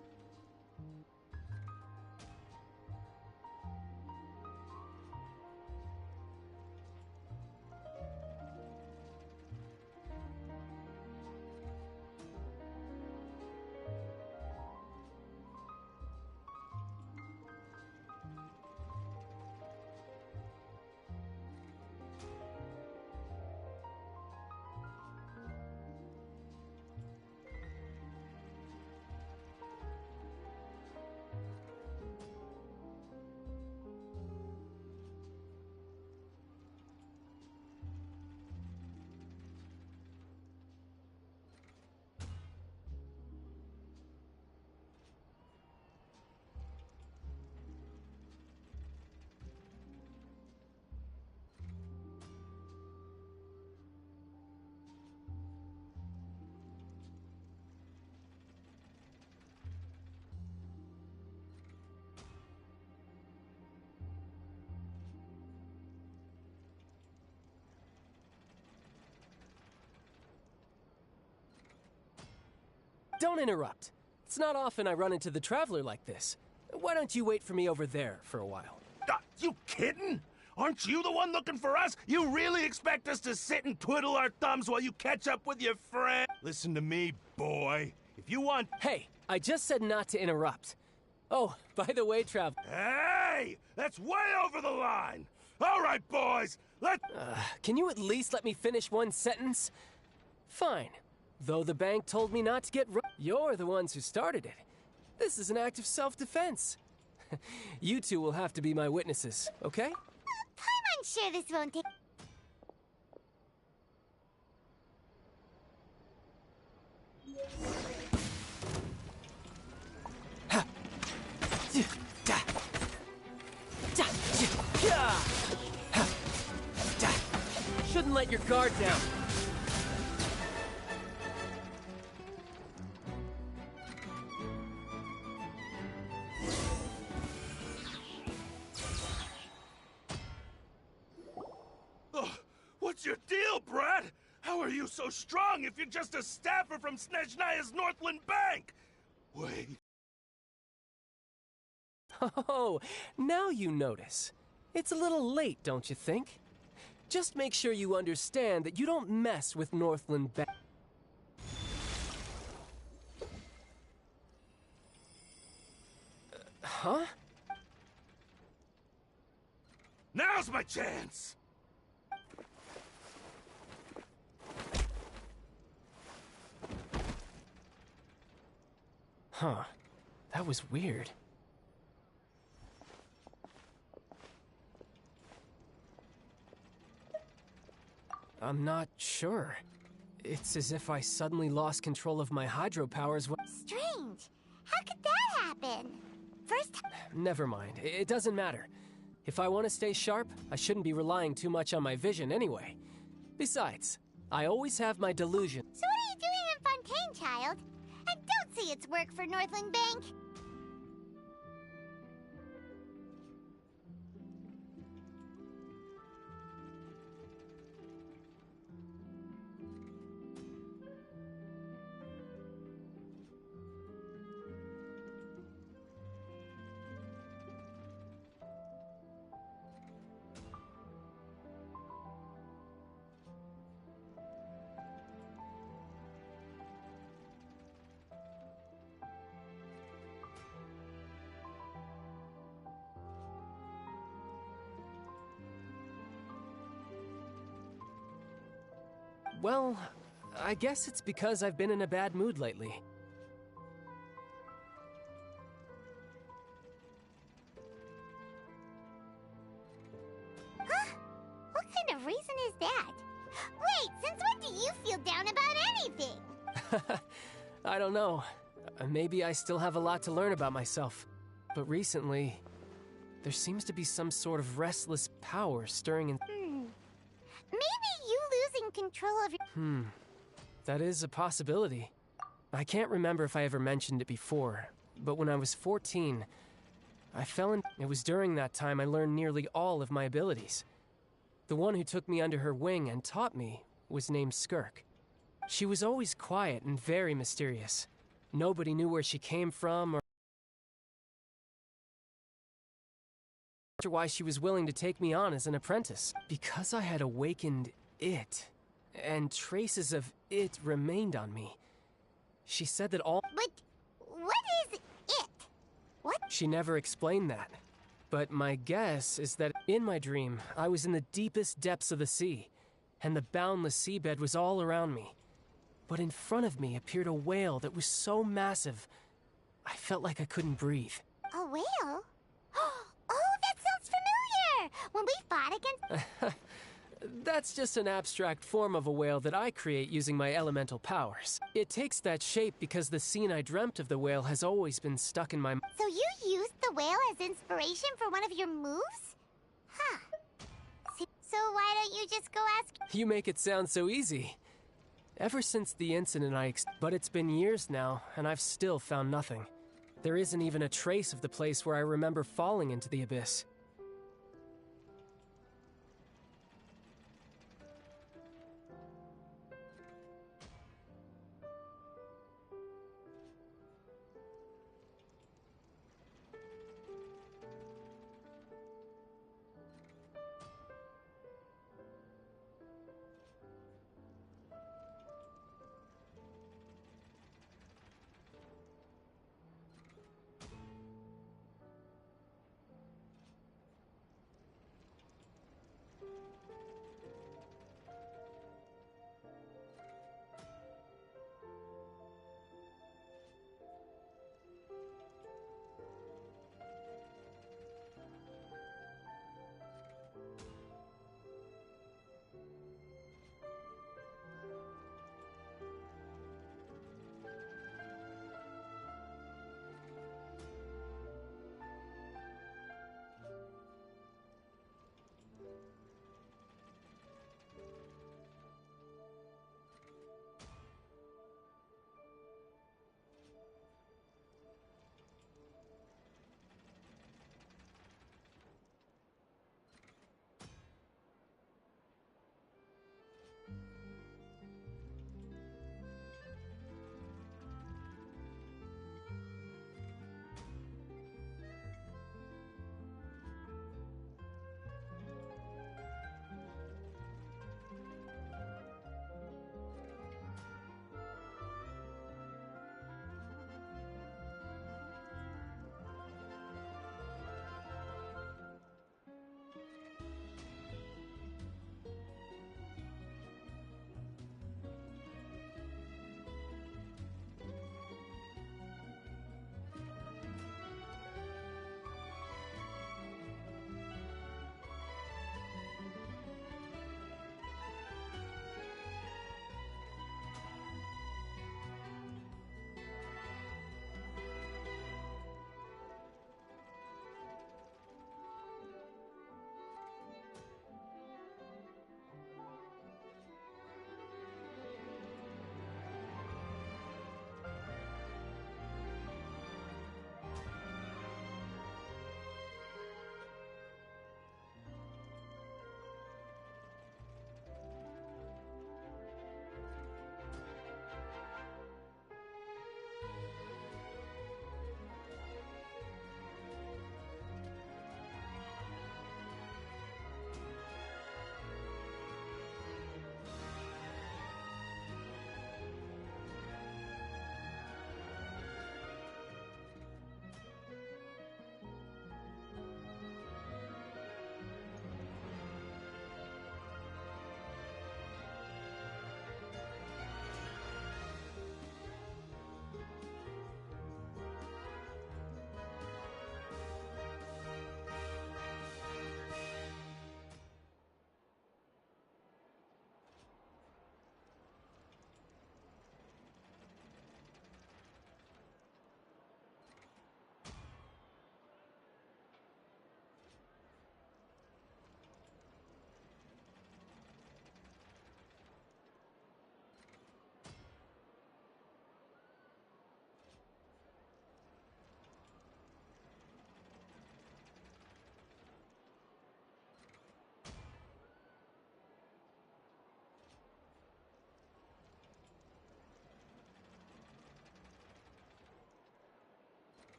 Don't interrupt. It's not often I run into the Traveler like this. Why don't you wait for me over there for a while? You kidding? Aren't you the one looking for us? You really expect us to sit and twiddle our thumbs while you catch up with your friend? Listen to me, boy. If you want... Hey, I just said not to interrupt. Oh, by the way, Traveler... Hey! That's way over the line! All right, boys, let's... Can you at least let me finish one sentence? Fine. Though the bank told me not to get you're the ones who started it. This is an act of self-defense. You two will have to be my witnesses, okay? I'm unsure this won't take... Shouldn't let your guard down. Ugh, what's your deal, Brad? How are you so strong if you're just a staffer from Snezhnaya's Northland Bank? Wait. Oh, now you notice. It's a little late, don't you think? Just make sure you understand that you don't mess with Northland Bank. Huh? Now's my chance! Huh. That was weird. I'm not sure. It's as if I suddenly lost control of my hydropowers. Strange. How could that happen? First... Never mind. It doesn't matter. If I want to stay sharp, I shouldn't be relying too much on my vision anyway. Besides, I always have my delusion. So what are you doing in Fontaine, child? And don't say it's work for Northland Bank. Well, I guess it's because I've been in a bad mood lately. Huh? What kind of reason is that? Wait, since when do you feel down about anything? I don't know. Maybe I still have a lot to learn about myself. But recently, there seems to be some sort of restless power stirring in... Maybe you losing control of your... That is a possibility. I can't remember if I ever mentioned it before, but when I was 14, I fell in... It was during that time I learned nearly all of my abilities. The one who took me under her wing and taught me was named Skirk. She was always quiet and very mysterious. Nobody knew where she came from or why she was willing to take me on as an apprentice. Because I had awakened it, and traces of it remained on me. She said that all... But what is it? What? She never explained that. But my guess is that in my dream, I was in the deepest depths of the sea, and the boundless seabed was all around me. But in front of me appeared a whale that was so massive, I felt like I couldn't breathe. A whale? Oh, that sounds familiar! When we fought against... That's just an abstract form of a whale that I create using my elemental powers. It takes that shape because the scene I dreamt of the whale has always been stuck in my mind. So you used the whale as inspiration for one of your moves? Huh. So why don't you just go ask... You make it sound so easy. Ever since the incident but it's been years now, and I've still found nothing. There isn't even a trace of the place where I remember falling into the abyss.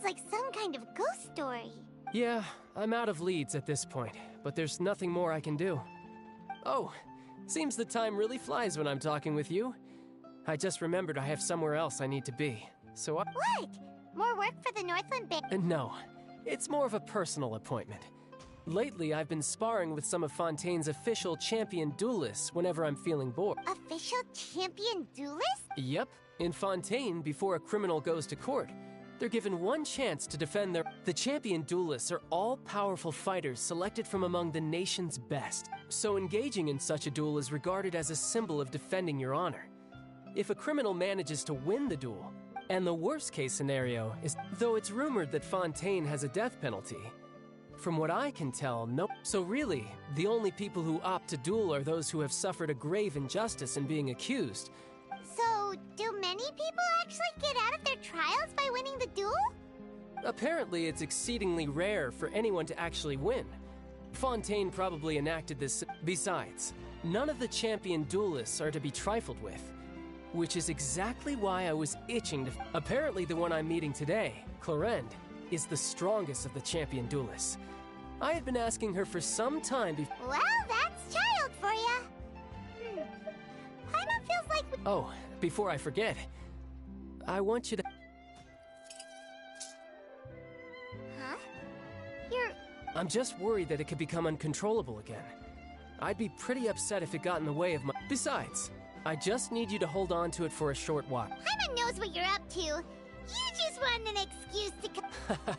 like some kind of ghost story. Yeah, I'm out of leads at this point, but there's nothing more I can do. Oh, seems the time really flies when I'm talking with you. I just remembered I have somewhere else I need to be, so What? More work for the Northland Bank? No, it's more of a personal appointment. Lately, I've been sparring with some of Fontaine's official champion duelists whenever I'm feeling bored. Official champion duelist? Yep. In Fontaine, before a criminal goes to court, they're given one chance to defend their... The champion duelists are all-powerful fighters selected from among the nation's best. So engaging in such a duel is regarded as a symbol of defending your honor. If a criminal manages to win the duel, and the worst-case scenario is... Though it's rumored that Fontaine has a death penalty, from what I can tell, no. So really, the only people who opt to duel are those who have suffered a grave injustice in being accused. So, do many people actually get out of their trials by winning the duel? Apparently, it's exceedingly rare for anyone to actually win. Fontaine probably enacted this. Besides, none of the champion duelists are to be trifled with, which is exactly why I was itching to... Apparently, the one I'm meeting today, Clorinde, is the strongest of the champion duelists. I had been asking her for some time before... Well, that's child for ya! Paimon feels like... Oh, before I forget, I want you to... Huh? You're... I'm just worried that it could become uncontrollable again. I'd be pretty upset if it got in the way of my... Besides, I just need you to hold on to it for a short while. Paimon knows what you're up to. You just want an excuse to...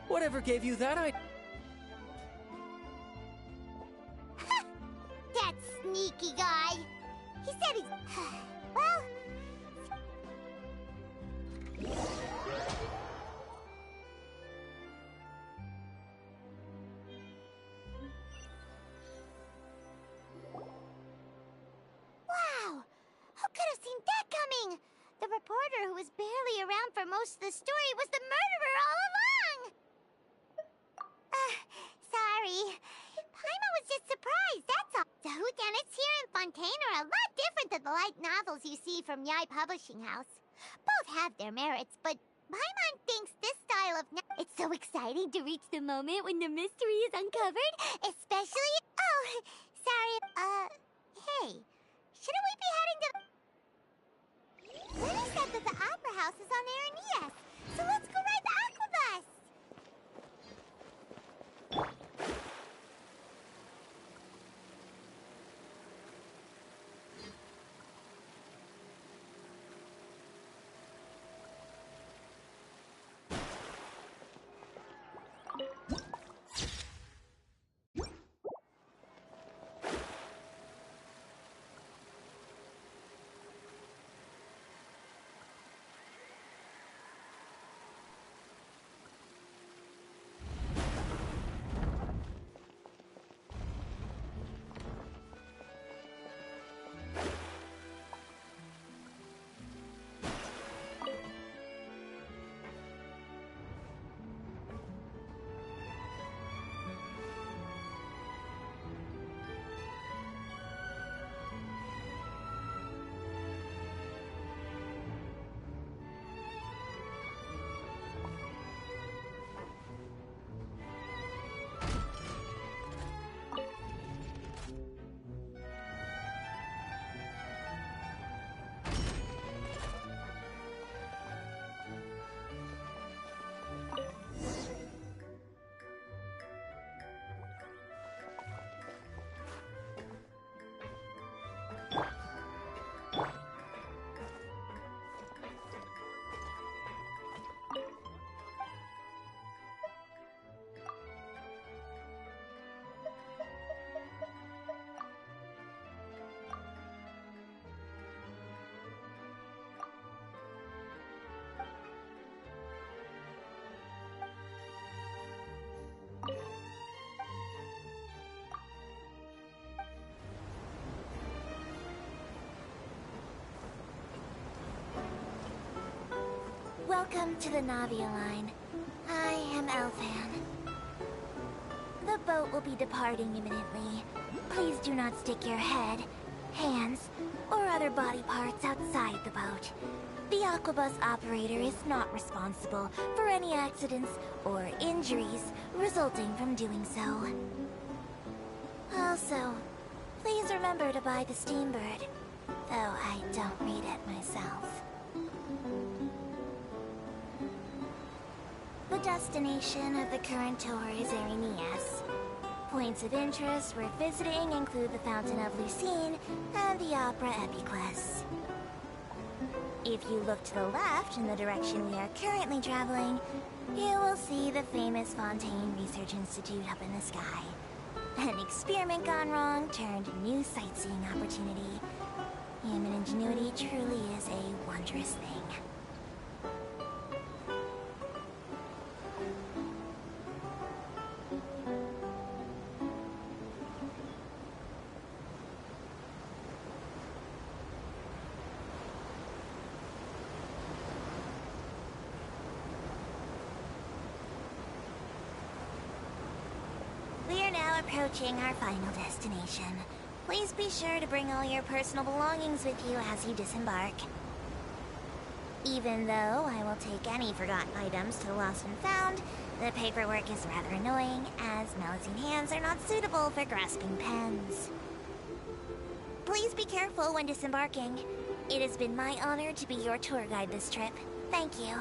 Whatever gave you that idea? That sneaky guy. He said he's... well... Wow! Who could have seen that coming? The reporter who was barely around for most of the story was the murderer all along! Sorry. Paimon was just surprised, that's all. The whodunits here in Fontaine are a lot different than the light novels you see from Yai Publishing House. Both have their merits, but Paimon thinks this style of... It's so exciting to reach the moment when the mystery is uncovered, especially... Oh, sorry, hey, shouldn't we be heading to... Lily said that the Opera House is on Aranias, so let's go ride the Aquabus! Welcome to the Navia line. I am Elfan. The boat will be departing imminently. Please do not stick your head, hands, or other body parts outside the boat. The Aquabus operator is not responsible for any accidents or injuries resulting from doing so. Also, please remember to buy the Steambird, though I don't read it myself. The destination of the current tour is Erinias. Points of interest worth visiting include the Fountain of Lucine and the Opera Epiclese. If you look to the left in the direction we are currently traveling, you will see the famous Fontaine Research Institute up in the sky. An experiment gone wrong turned new sightseeing opportunity. Human ingenuity truly is a wondrous thing. We are now approaching our final destination. Please be sure to bring all your personal belongings with you as you disembark. Even though I will take any forgotten items to the lost and found, the paperwork is rather annoying, as Melusine hands are not suitable for grasping pens. Please be careful when disembarking. It has been my honor to be your tour guide this trip. Thank you.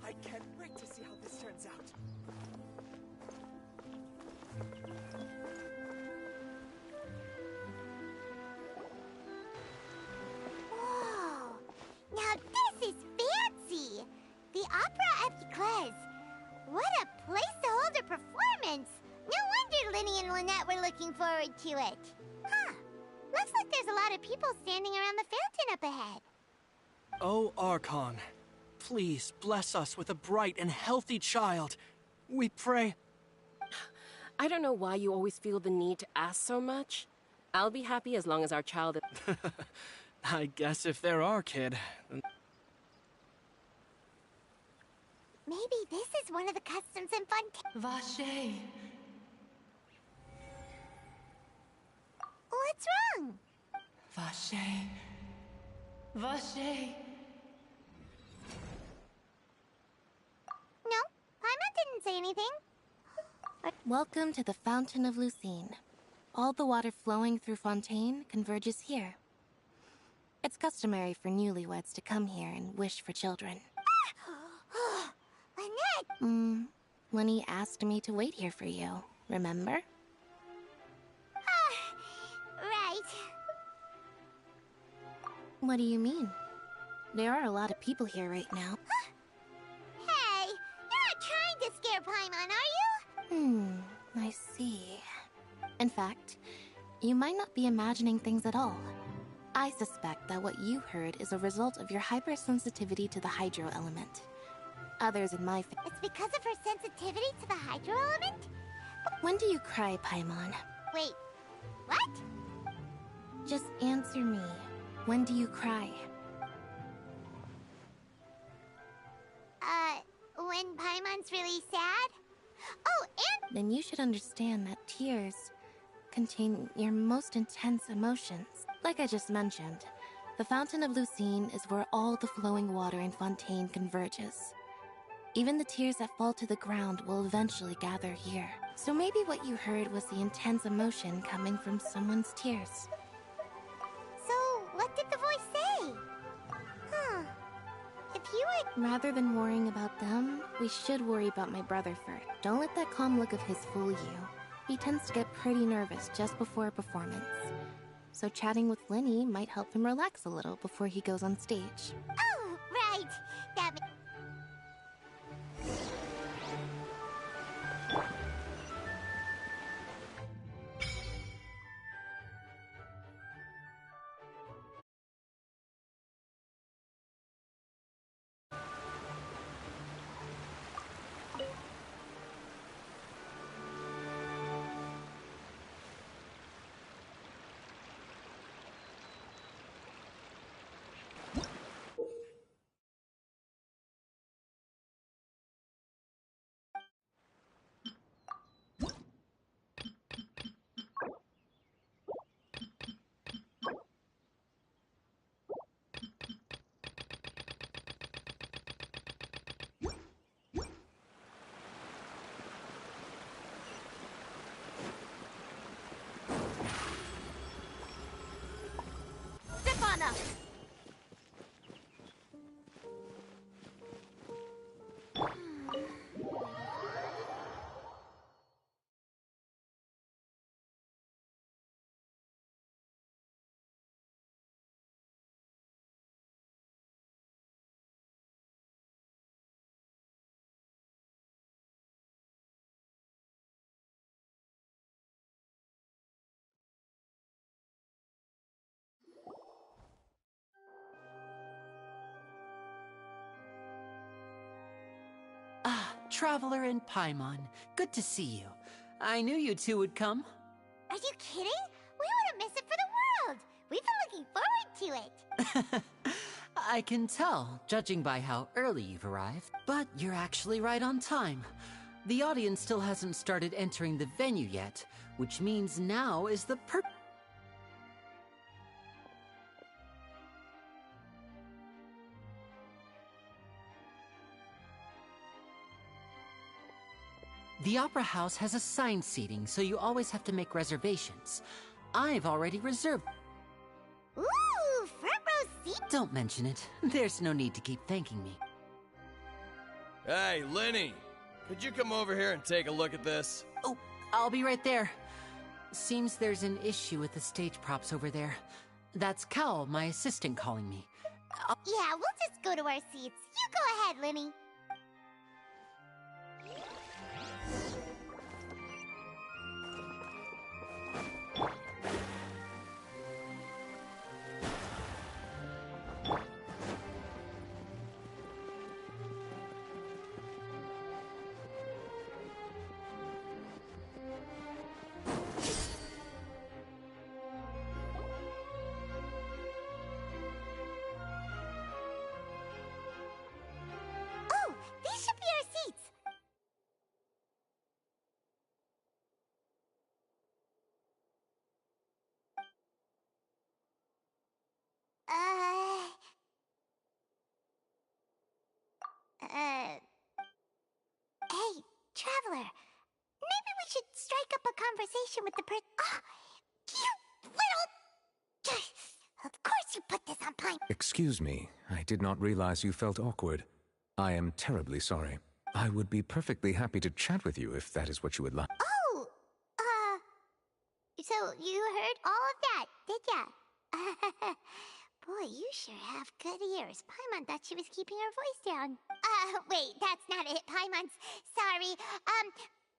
I can't wait to see how this turns out. Whoa! Now this is fancy! The Opera Epiclese. What a place to hold a performance! No wonder Linny and Lynette were looking forward to it. Huh. Looks like there's a lot of people standing around the fountain up ahead. Oh, Archon, please bless us with a bright and healthy child. We pray. I don't know why you always feel the need to ask so much. I'll be happy as long as our child is... I guess if they're our kid. Maybe this is one of the customs in Fontaine. Vache. What's wrong? Vache. Vache. No, Paimon didn't say anything. Welcome to the Fountain of Lucine. All the water flowing through Fontaine converges here. It's customary for newlyweds to come here and wish for children. Lynette! Lenny asked me to wait here for you, remember? Right. What do you mean? There are a lot of people here right now. Hey, you're not trying to scare Paimon, are you? I see. In fact, you might not be imagining things at all. I suspect that what you heard is a result of your hypersensitivity to the hydro element. Others in my It's because of her sensitivity to the hydro element? When do you cry, Paimon? Wait, what? Just answer me. When do you cry? When Paimon's really sad? Oh, and... Then you should understand that tears contain your most intense emotions. Like I just mentioned, the Fountain of Lucine is where all the flowing water in Fontaine converges. Even the tears that fall to the ground will eventually gather here. So maybe what you heard was the intense emotion coming from someone's tears. So, what did the voice say? Huh. If you were... Rather than worrying about them, we should worry about my brother first. Don't let that calm look of his fool you. He tends to get pretty nervous just before a performance. So chatting with Linny might help him relax a little before he goes on stage. Oh, right. That Stefana! Ah, Traveler and Paimon. Good to see you. I knew you two would come. Are you kidding? We wouldn't miss it for the world. We've been looking forward to it. I can tell, judging by how early you've arrived. But you're actually right on time. The audience still hasn't started entering the venue yet, which means now is the The Opera House has assigned seating, so you always have to make reservations. I've already reserved. Ooh, front row seat. Don't mention it. There's no need to keep thanking me. Hey, Linny! Could you come over here and take a look at this? Oh, I'll be right there. Seems there's an issue with the stage props over there. That's Cal, my assistant, calling me. Yeah, we'll just go to our seats. You go ahead, Linny. Oh, these should be our seats. Hey, Traveler. Maybe we should strike up a conversation with the you little... Of course you put this on Pine. Excuse me, I did not realize you felt awkward. I am terribly sorry. I would be perfectly happy to chat with you if that is what you would like. Oh, so you heard all of that, did ya? Boy, you sure have good ears. Paimon thought she was keeping her voice down. Wait, that's not it. Paimon's... Sorry.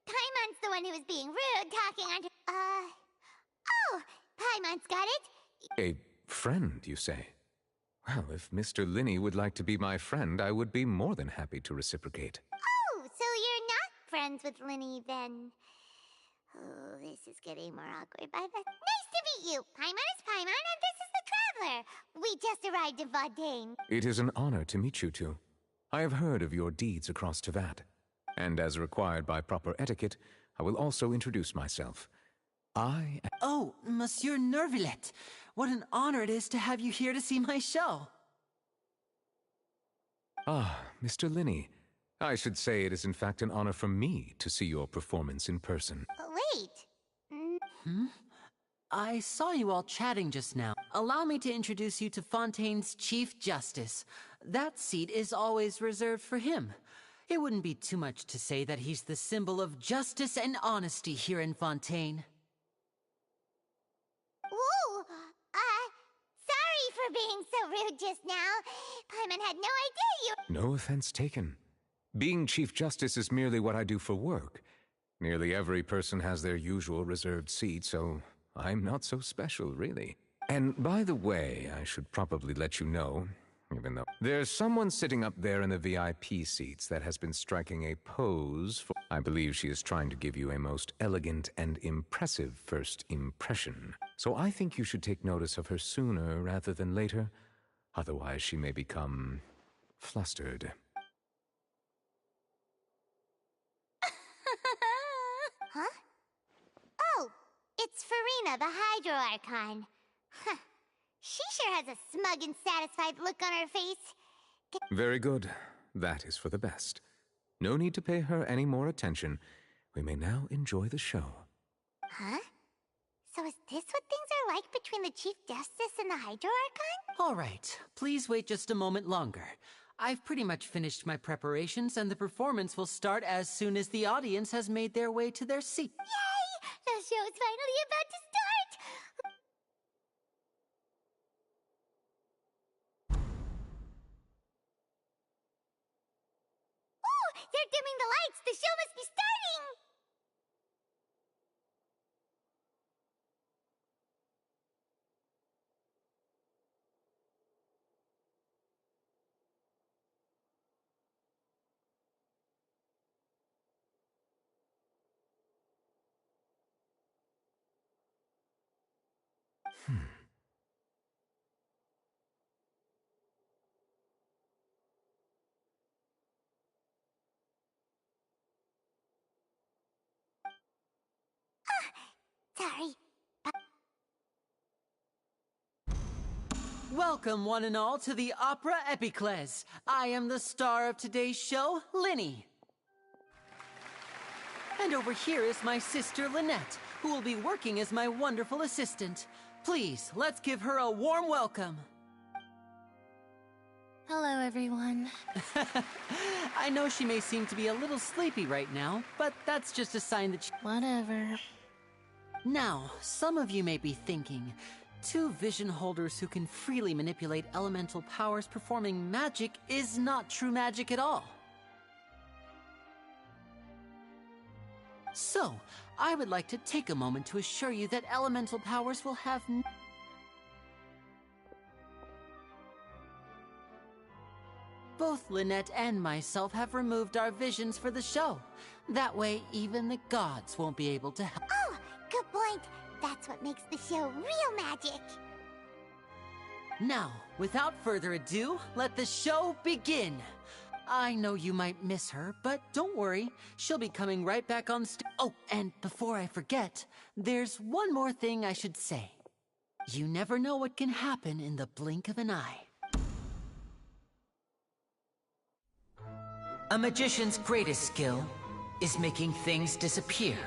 Paimon's the one who was being rude, talking under... Oh! Paimon's got it. A friend, you say? Well, if Mr. Linney would like to be my friend, I would be more than happy to reciprocate. Oh, so you're not friends with Linny, then. Oh, this is getting more awkward by the... Nice to meet you! Paimon is Paimon, and this is the Traveler. We just arrived in Vaudain. It is an honor to meet you two. I have heard of your deeds across Tevat, and as required by proper etiquette, I will also introduce myself. Oh, Monsieur Nervillet. What an honor it is to have you here to see my show. Ah, Mr. Linney. I should say it is in fact an honor for me to see your performance in person. Wait. I saw you all chatting just now. Allow me to introduce you to Fontaine's Chief Justice. That seat is always reserved for him. It wouldn't be too much to say that he's the symbol of justice and honesty here in Fontaine. Whoa! Sorry for being so rude just now. Paimon had no idea you... No offense taken. Being Chief Justice is merely what I do for work. Nearly every person has their usual reserved seat, so I'm not so special, really. And by the way, I should probably let you know, even though there's someone sitting up there in the VIP seats that has been striking a pose for... I believe she is trying to give you a most elegant and impressive first impression. So I think you should take notice of her sooner rather than later. Otherwise she may become... flustered. Huh? Oh, it's Farina, the Hydro Archon. Huh. She sure has a smug and satisfied look on her face. Very good. That is for the best. No need to pay her any more attention. We may now enjoy the show. Huh? So is this what things are like between the Chief Justice and the Hydro Archon? All right, please wait just a moment longer. I've pretty much finished my preparations, and the performance will start as soon as the audience has made their way to their seat. Yay! The show's finally about to start! Oh! They're dimming the lights! The show must be starting! Sorry. Welcome, one and all, to the Opera Epiclese. I am the star of today's show, Linny. And over here is my sister, Lynette, who will be working as my wonderful assistant. Please, let's give her a warm welcome. Hello, everyone. I know she may seem to be a little sleepy right now, but that's just a sign that Whatever. Now, some of you may be thinking, two vision holders who can freely manipulate elemental powers performing magic is not true magic at all. So, I would like to take a moment to assure you that elemental powers will have Both Lynette and myself have removed our visions for the show. That way, even the gods won't be able to help. Oh, good point. That's what makes the show real magic. Now, without further ado, let the show begin. I know you might miss her, but don't worry. She'll be coming right back on stage. Oh, and before I forget, there's one more thing I should say. You never know what can happen in the blink of an eye. A magician's greatest skill is making things disappear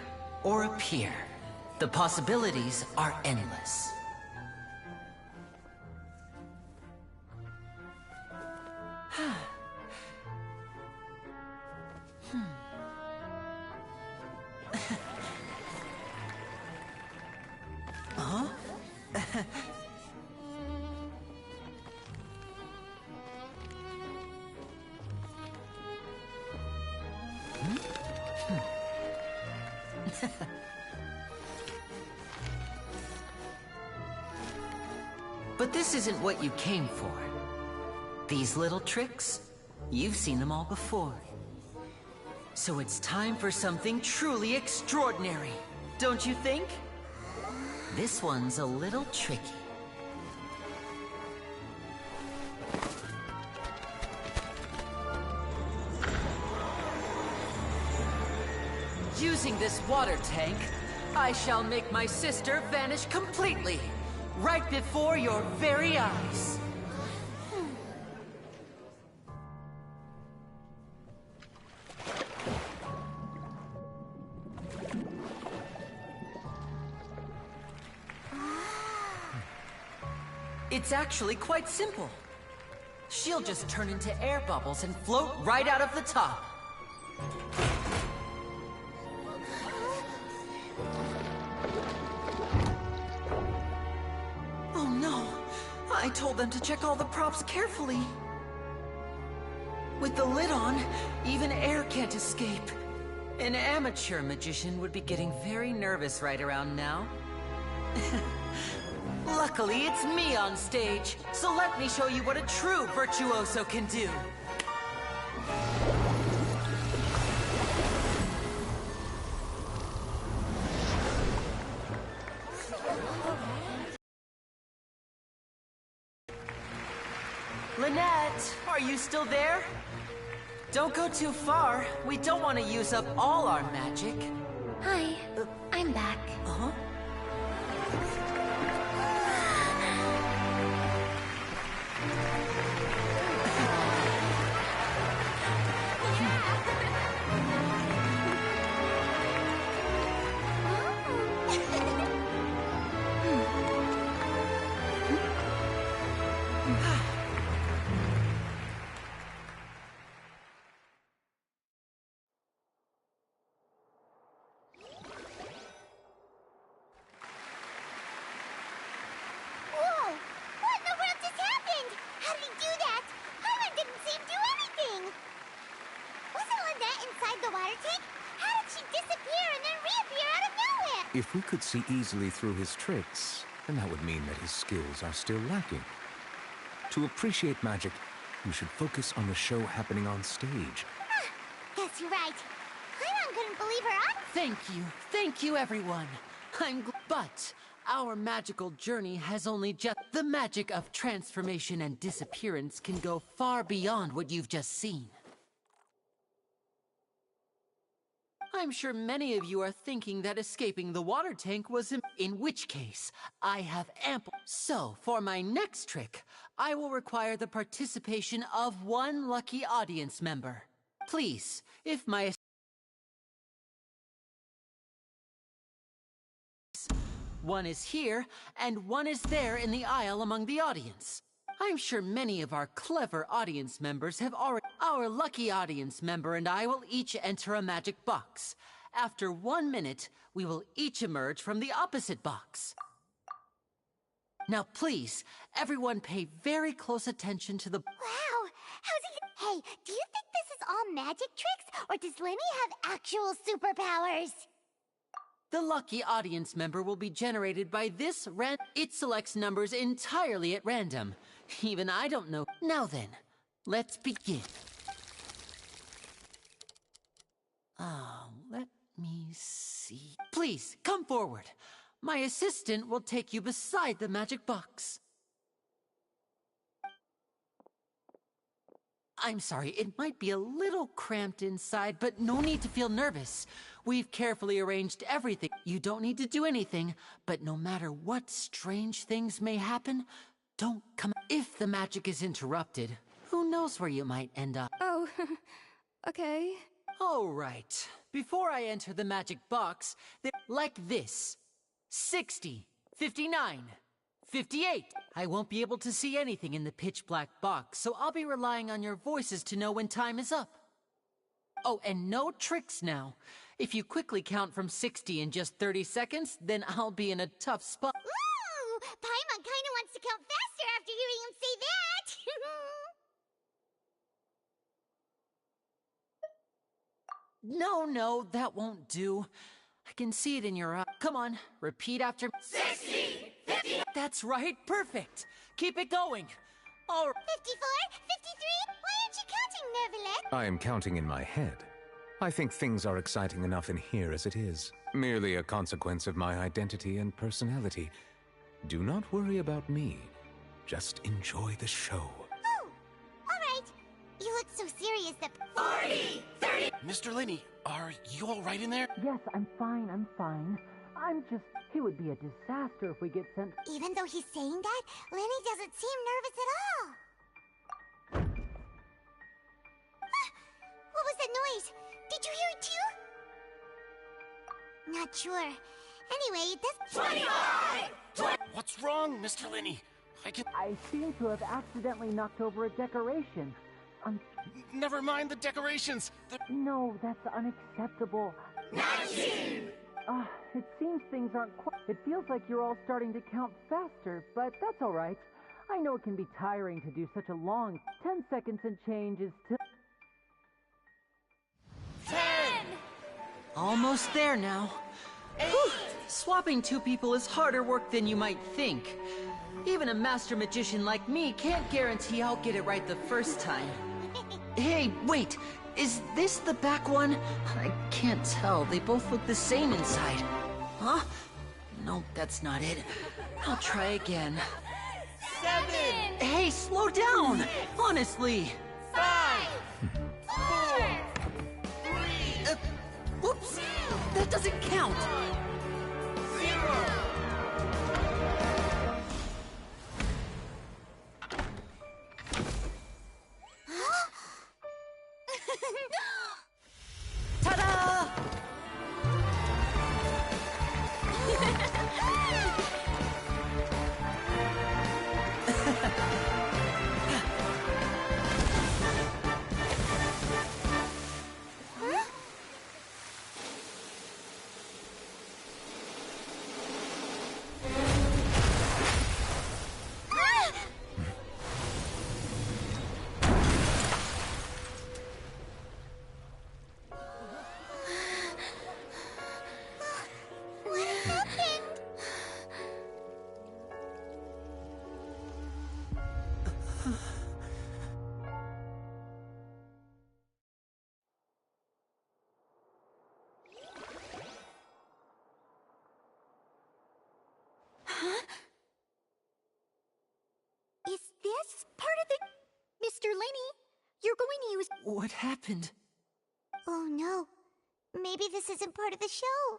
or appear. The possibilities are endless. Huh? But this isn't what you came for. These little tricks, you've seen them all before. So it's time for something truly extraordinary, don't you think? This one's a little tricky. Using this water tank, I shall make my sister vanish completely, right before your very eyes. It's actually quite simple. She'll just turn into air bubbles and float right out of the top. Oh no! I told them to check all the props carefully. With the lid on, even air can't escape. An amateur magician would be getting very nervous right around now. Luckily, it's me on stage, so let me show you what a true virtuoso can do. Lynette, are you still there? Don't go too far. We don't want to use up all our magic. Hi, I'm back. Uh-huh. Whoa! What in the world just happened? How did he do that? Herman didn't see him do anything! Wasn't Lynette inside the water tank? How did she disappear and then reappear out of nowhere? If we could see easily through his tricks, then that would mean that his skills are still lacking. To appreciate magic, you should focus on the show happening on stage. Guess you're right. Paimon couldn't believe her eyes. Thank you, everyone. But our magical journey has only just... The magic of transformation and disappearance can go far beyond what you've just seen. I'm sure many of you are thinking that escaping the water tank was in which case, I have ample... So, for my next trick, I will require the participation of one lucky audience member. Please, if my... One is here, and one is there in the aisle among the audience. I'm sure many of our clever audience members have already... Our lucky audience member and I will each enter a magic box. After 1 minute, we will each emerge from the opposite box. Now please, everyone pay very close attention to the... Wow! How's he... Hey, do you think this is all magic tricks, or does Lenny have actual superpowers? The lucky audience member will be generated by this It selects numbers entirely at random. Even I don't know. Now then, let's begin. Let me see. Please, come forward. My assistant will take you beside the magic box. I'm sorry, it might be a little cramped inside, but no need to feel nervous. We've carefully arranged everything. You don't need to do anything, but no matter what strange things may happen, don't come. If the magic is interrupted, who knows where you might end up? Oh, okay. All right. Before I enter the magic box, like this. 60, 59, 58. I won't be able to see anything in the pitch black box, so I'll be relying on your voices to know when time is up. Oh, and no tricks now. If you quickly count from 60 in just 30 seconds, then I'll be in a tough spot. Ooh! Paimon kinda wants to count faster after hearing him say that! No, that won't do. I can see it in your eye. Come on, repeat after 60, 50. That's right, perfect. Keep it going. All right. 54, 53. Why aren't you counting, Nervalet? I am counting in my head. I think things are exciting enough in here as it is. Merely a consequence of my identity and personality. Do not worry about me. Just enjoy the show. Oh, all right. You look so serious that... 40, 30. Mr. Linney, are you all right in there? Yes, I'm fine, I'm just... It would be a disaster if we get sent... Even though he's saying that, Lenny doesn't seem nervous at all. What was that noise? Did you hear it too? Not sure. Anyway, that's... 25! What's wrong, Mr. Linney? I seem to have accidentally knocked over a decoration. Never mind the decorations. No, that's unacceptable. 19! It seems things aren't quite... It feels like you're all starting to count faster, but that's all right. I know it can be tiring to do such a long... 10 seconds and change is still... 10! Almost there now. Whew. Swapping two people is harder work than you might think. Even a master magician like me can't guarantee I'll get it right the first time. Hey, wait! Is this the back one? I can't tell. They both look the same inside. Huh? No, that's not it. I'll try again. 7! Hey, slow down! Honestly! 5! 4! 3! Whoops! That doesn't count! 0! Ta-da! What happened? Huh? Is this part of the... Mr. Linney, you're going to use... What happened? Oh no. Maybe this isn't part of the show.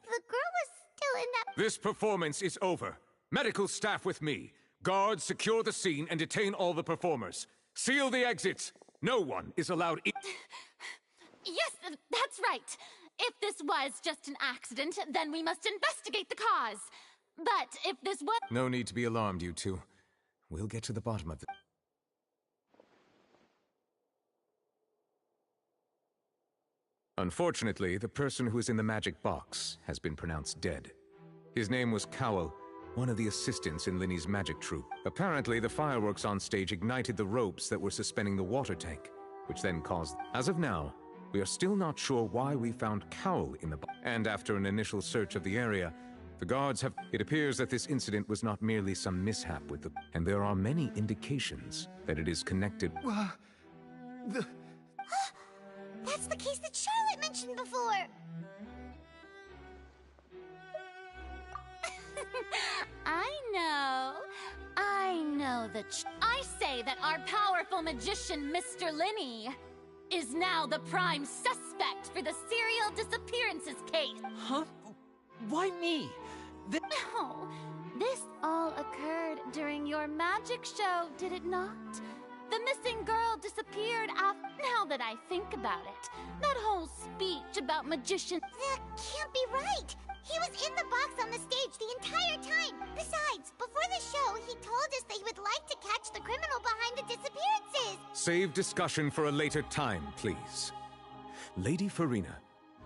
The girl was still in that... This performance is over. Medical staff with me. Guards, secure the scene and detain all the performers. Seal the exits. No one is allowed in... Yes, that's right. If this was just an accident, then we must investigate the cause. But if this was... No need to be alarmed, you two. We'll get to the bottom of it. Unfortunately, the person who is in the magic box has been pronounced dead. His name was Cowell, one of the assistants in Linny's magic troupe. Apparently, the fireworks on stage ignited the ropes that were suspending the water tank, which then caused... As of now, we are still not sure why we found Cowell in the box. And after an initial search of the area, the guards have... It appears that this incident was not merely some mishap with the... And there are many indications that it is connected... That's the case that Charlotte mentioned before! I know that I say that our powerful magician, Mr. Linney, is now the prime suspect for the serial disappearances case. Huh? Why me? No, this all occurred during your magic show, did it not? The missing girl disappeared after... Now that I think about it, that whole speech about magicians... That can't be right! He was in the box on the stage the entire time! Besides, before the show, he told us that he would like to catch the criminal behind the disappearances! Save discussion for a later time, please. Lady Farina,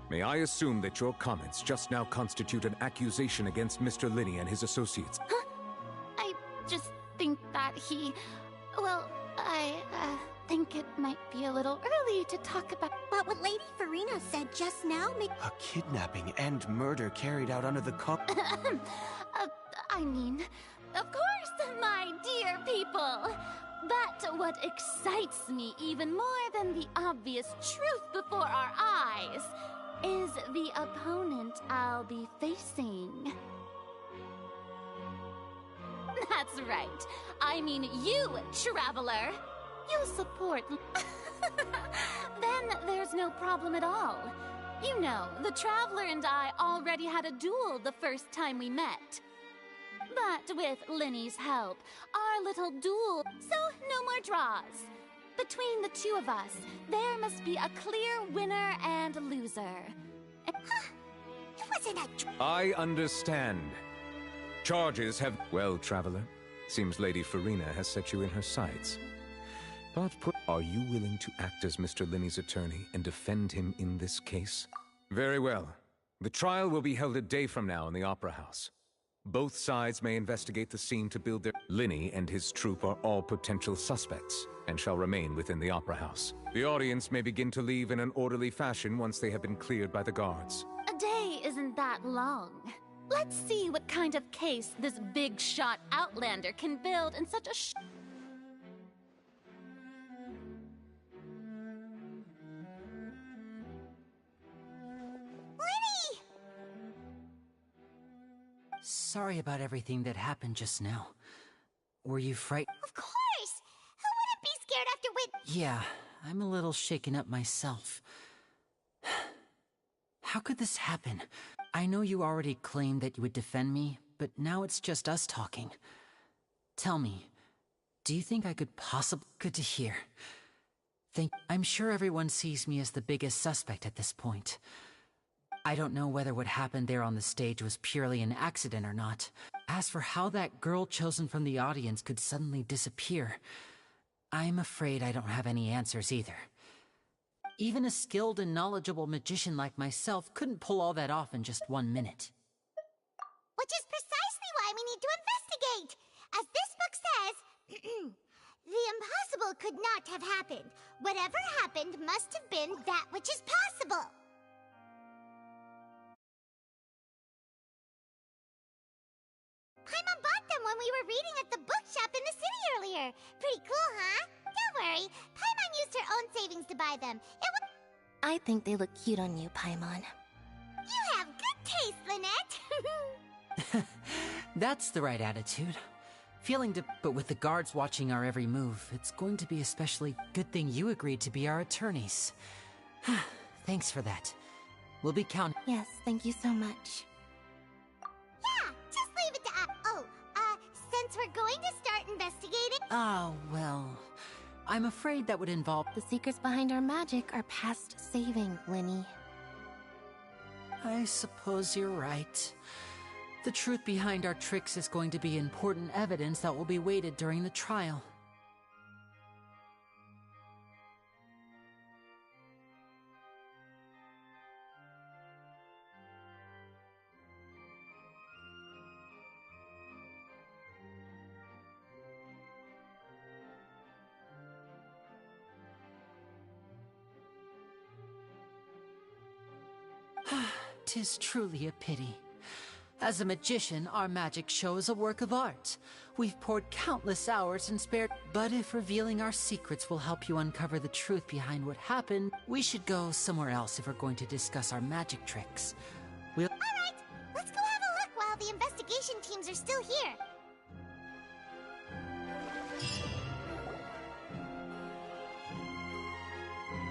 may I assume that your comments just now constitute an accusation against Mr. Linney and his associates? Huh? I just think that he... Well, think it might be a little early to talk about... But what Lady Farina said just now makes... A kidnapping and murder carried out under the I mean, of course, my dear people. But what excites me even more than the obvious truth before our eyes is the opponent I'll be facing. That's right. I mean you, Traveler. You support... Then there's no problem at all. You know, the Traveler and I already had a duel the first time we met. But with Linny's help, our little duel... So, no more draws. Between the two of us, there must be a clear winner and loser. It wasn't a... I understand. Charges have... Well, Traveler, seems Lady Farina has set you in her sights. But are you willing to act as Mr. Linny's attorney and defend him in this case? Very well. The trial will be held a day from now in the Opera House. Both sides may investigate the scene to build their... Linny and his troupe are all potential suspects and shall remain within the Opera House. The audience may begin to leave in an orderly fashion once they have been cleared by the guards. A day isn't that long. Let's see what kind of case this big-shot outlander can build in such a Linny! Sorry about everything that happened just now. Were you frightened? Of course! Who wouldn't be scared after Yeah, I'm a little shaken up myself. How could this happen? I know you already claimed that you would defend me, but now it's just us talking. Tell me, do you think I could possibly... Good to hear. I'm sure everyone sees me as the biggest suspect at this point. I don't know whether what happened there on the stage was purely an accident or not. As for how that girl chosen from the audience could suddenly disappear, I'm afraid I don't have any answers either. Even a skilled and knowledgeable magician like myself couldn't pull all that off in just 1 minute. Which is precisely why we need to investigate! As this book says, the impossible could not have happened. Whatever happened must have been that which is possible. Paimon bought them when we were reading at the bookshop in the city earlier. Pretty cool, huh? Don't worry, Paimon used her own savings to buy them. I think they look cute on you, Paimon. You have good taste, Lynette! That's the right attitude. But with the guards watching our every move, it's going to be especially good thing you agreed to be our attorneys. Thanks for that. We'll be counting. Yes, thank you so much. Yeah, just leave it to us. Since we're going to start investigating... Oh, well... I'm afraid that would involve... The secrets behind our magic are past saving, Linny. I suppose you're right. The truth behind our tricks is going to be important evidence that will be weighted during the trial. Tis truly a pity. As a magician, our magic show is a work of art. We've poured countless hours and spared... But if revealing our secrets will help you uncover the truth behind what happened, we should go somewhere else if we're going to discuss our magic tricks. We'll... Alright, let's go have a look while the investigation teams are still here.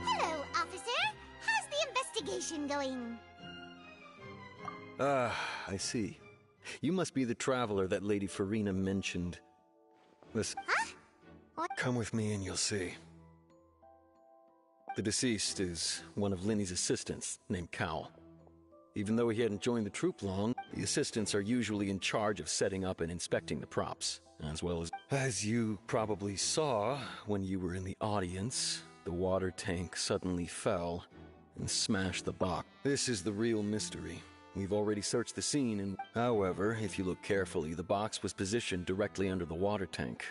Hello, officer. How's the investigation going? I see. You must be the traveler that Lady Farina mentioned. Listen. Huh? What? Come with me and you'll see. The deceased is one of Linny's assistants, named Cal. Even though he hadn't joined the troupe long, the assistants are usually in charge of setting up and inspecting the props, as well as... As you probably saw when you were in the audience, the water tank suddenly fell and smashed the box. This is the real mystery. We've already searched the scene and... However, if you look carefully, the box was positioned directly under the water tank.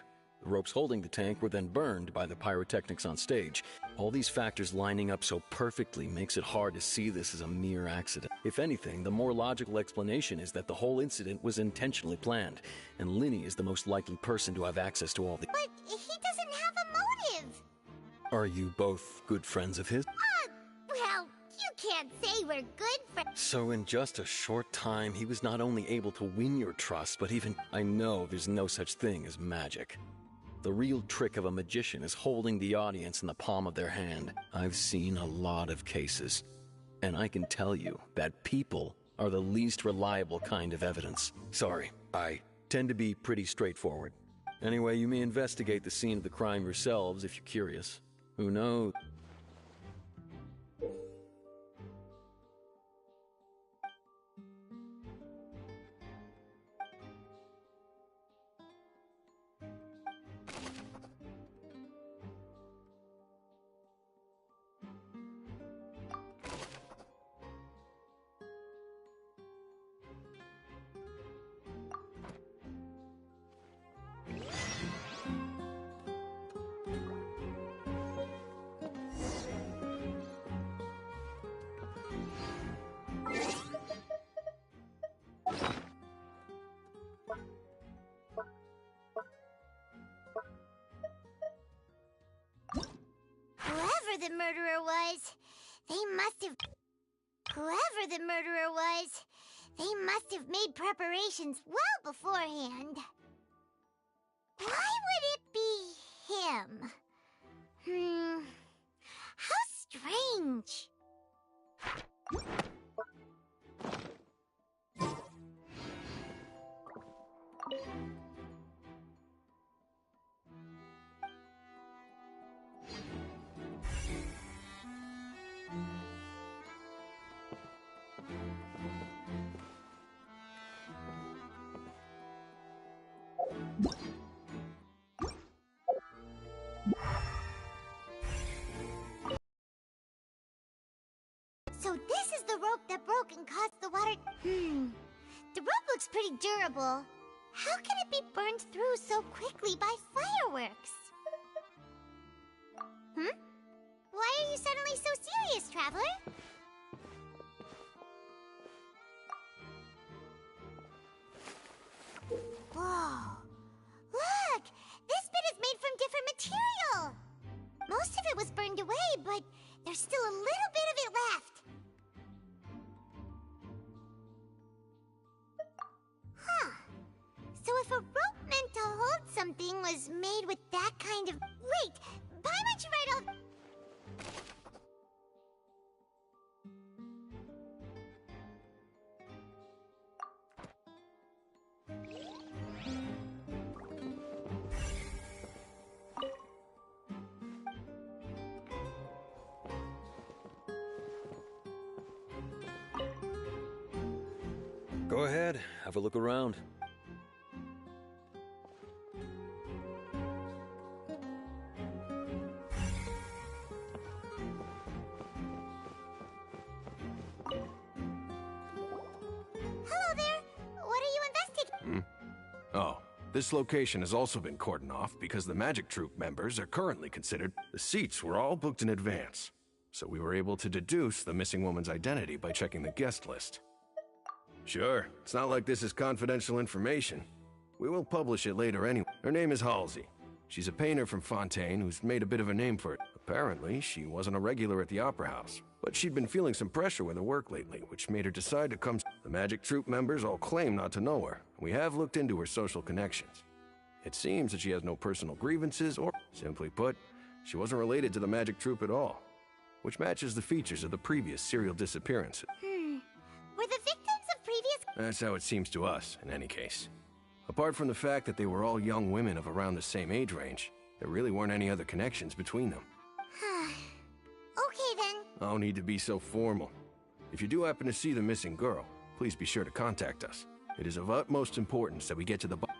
The ropes holding the tank were then burned by the pyrotechnics on stage. All these factors lining up so perfectly makes it hard to see this as a mere accident. If anything, the more logical explanation is that the whole incident was intentionally planned, and Linny is the most likely person to have access to all the— But he doesn't have a motive! Are you both good friends of his? Well, you can't say we're good friends. So in just a short time, he was not only able to win your trust, but even— I know there's no such thing as magic. The real trick of a magician is holding the audience in the palm of their hand. I've seen a lot of cases, and I can tell you that people are the least reliable kind of evidence. Sorry, I tend to be pretty straightforward. Anyway, you may investigate the scene of the crime yourselves if you're curious. Who knows? Whoever the murderer was, they must have made preparations well beforehand. Why would it be him? How strange. So this is the rope that broke and caused the water... The rope looks pretty durable. How can it be burned through so quickly by fireworks? Why are you suddenly so serious, Traveler? Whoa. Look! This bit is made from different material! Most of it was burned away, but there's still a little bit of it left. So if a rope meant to hold something was made with that kind of... Wait! But I want you right all... Go ahead, have a look around. Hello there! What are you investigating? Oh, this location has also been cordoned off because the Magic Troupe members are currently considered. The seats were all booked in advance, so we were able to deduce the missing woman's identity by checking the guest list. Sure, it's not like this is confidential information. We will publish it later anyway. Her name is Halsey. She's a painter from Fontaine who's made a bit of a name for it. Apparently, she wasn't a regular at the Opera House, but she'd been feeling some pressure with her work lately, which made her decide to come. The Magic Troupe members all claim not to know her. We have looked into her social connections. It seems that she has no personal grievances or, simply put, she wasn't related to the Magic Troupe at all, which matches the features of the previous serial disappearances. Were the victims of previous... That's how it seems to us, in any case. Apart from the fact that they were all young women of around the same age range, there really weren't any other connections between them. Okay then. No need to be so formal. If you do happen to see the missing girl, please be sure to contact us. It is of utmost importance that we get to the bottom.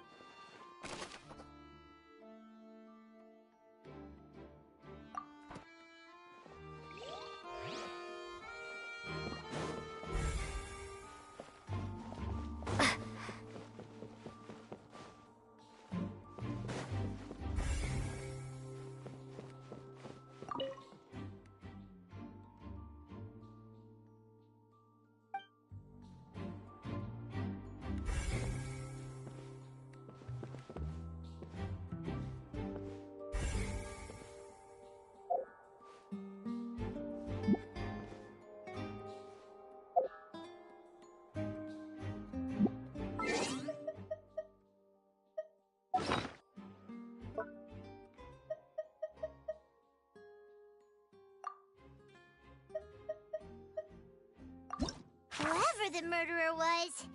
Whoever the murderer was,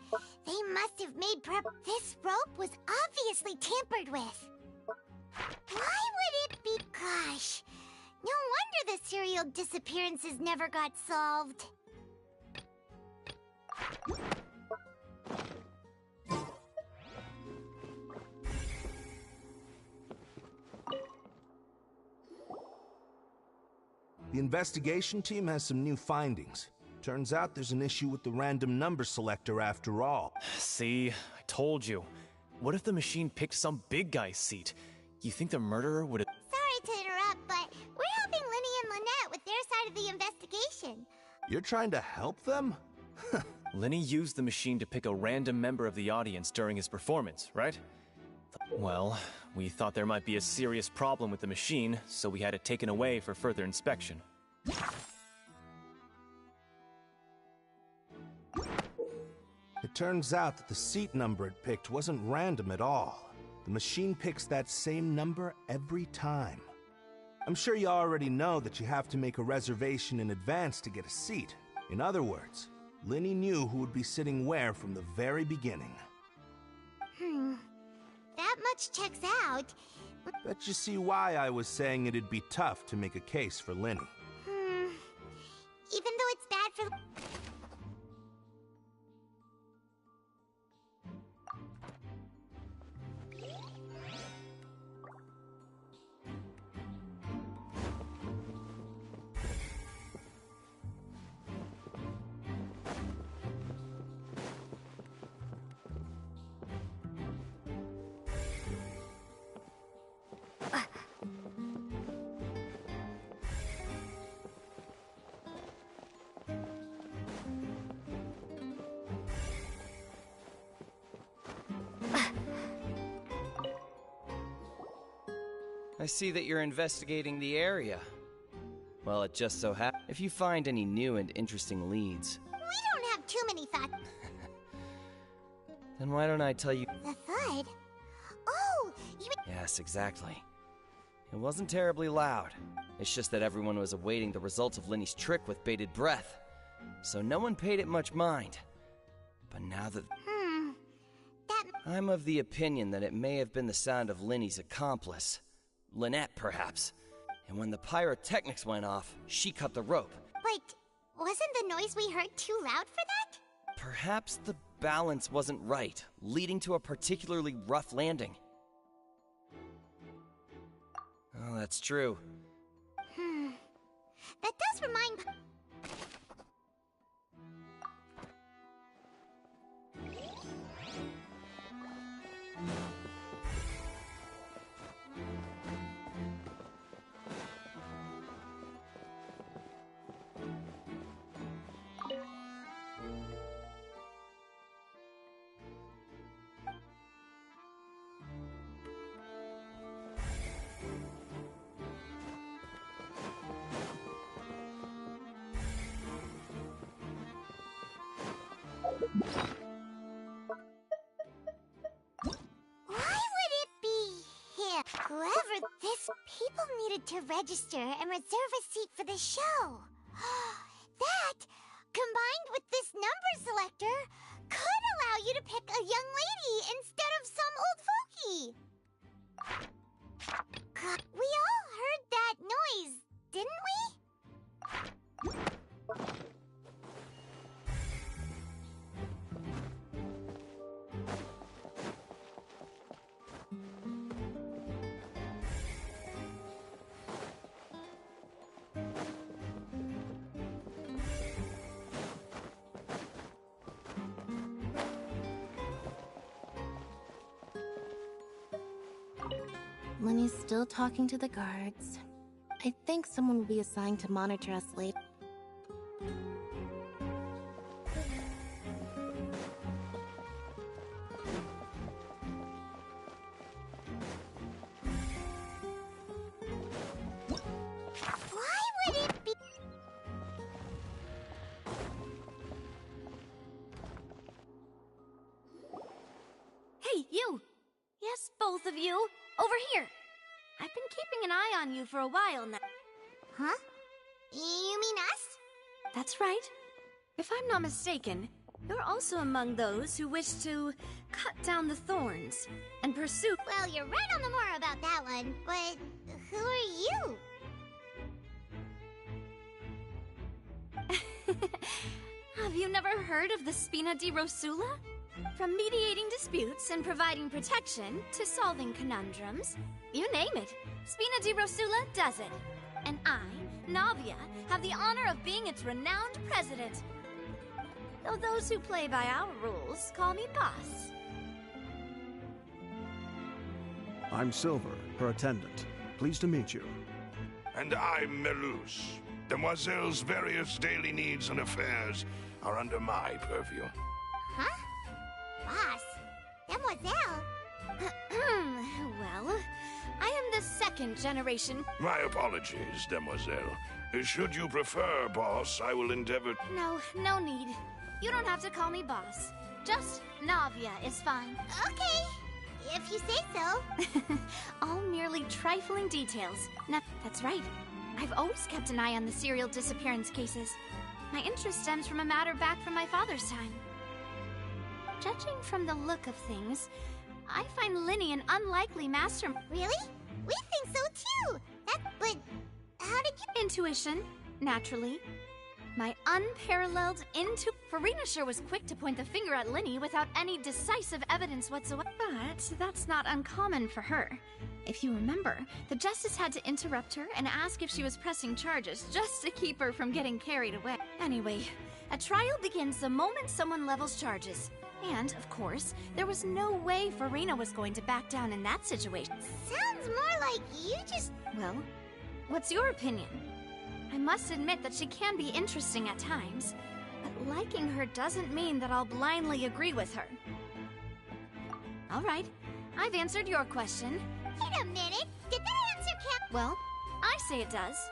they must have made prep. This rope was obviously tampered with. Why would it be? Gosh, no wonder the serial disappearances never got solved. The investigation team has some new findings. Turns out there's an issue with the random number selector after all. See, I told you. What if the machine picked some big guy's seat? You think the murderer would have... Sorry to interrupt, but we're helping Linny and Lynette with their side of the investigation. You're trying to help them? Linny used the machine to pick a random member of the audience during his performance, right? Well, we thought there might be a serious problem with the machine, so we had it taken away for further inspection. It turns out that the seat number it picked wasn't random at all. The machine picks that same number every time. I'm sure you already know that you have to make a reservation in advance to get a seat. In other words, Linny knew who would be sitting where from the very beginning. That much checks out. Bet you see why I was saying it'd be tough to make a case for Linny. Even though it's bad for... I see that you're investigating the area. Well, it just so happens. If you find any new and interesting leads, We don't have too many thoughts. then why don't I tell you? The thud? Oh, you... Yes, exactly. It wasn't terribly loud. It's just that everyone was awaiting the results of Linny's trick with bated breath. So no one paid it much mind. But now that... I'm of the opinion that it may have been the sound of Linny's accomplice. Lynette, perhaps. And when the pyrotechnics went off, she cut the rope. But wasn't the noise we heard too loud for that? Perhaps the balance wasn't right, leading to a particularly rough landing. Oh, that's true. That does remind... Whoever this... People needed to register and reserve a seat for the show. That, combined with this number selector, could allow you to pick a young lady instead of some old fogey. We all heard that noise, didn't we? Linny's still talking to the guards. I think someone will be assigned to monitor us later. Why would it be... Hey, you! Yes, both of you! Over here! I've been keeping an eye on you for a while now. Huh? You mean us? That's right. If I'm not mistaken, you're also among those who wish to cut down the thorns and pursue— Well, you're right on the more about that one, but who are you? Have you never heard of the Spina di Rosula? From mediating disputes and providing protection to solving conundrums, you name it, Spina di Rosula does it. And I, Navia, have the honor of being its renowned president. Though those who play by our rules call me boss. I'm Silver, her attendant. Pleased to meet you. And I'm Melus. Demoiselle's various daily needs and affairs are under my purview. Huh? Boss? Demoiselle? Well, I am the second generation. My apologies, Demoiselle. Should you prefer, boss, I will endeavor— No need. You don't have to call me boss. Just Navia is fine. Okay, if you say so. All merely trifling details. No, that's right. I've always kept an eye on the serial disappearance cases. My interest stems from a matter back from my father's time. Judging from the look of things, I find Lyney an unlikely master— Really? We think so too! But how did you— Intuition, naturally. My unparalleled Farina sure was quick to point the finger at Lyney without any decisive evidence whatsoever. But that's not uncommon for her. If you remember, the Justice had to interrupt her and ask if she was pressing charges just to keep her from getting carried away. Anyway, a trial begins the moment someone levels charges. And, of course, there was no way Farina was going to back down in that situation. Sounds more like you just— Well, what's your opinion? I must admit that she can be interesting at times, but liking her doesn't mean that I'll blindly agree with her. All right, I've answered your question. Wait a minute, did that answer count? Well, I say it does.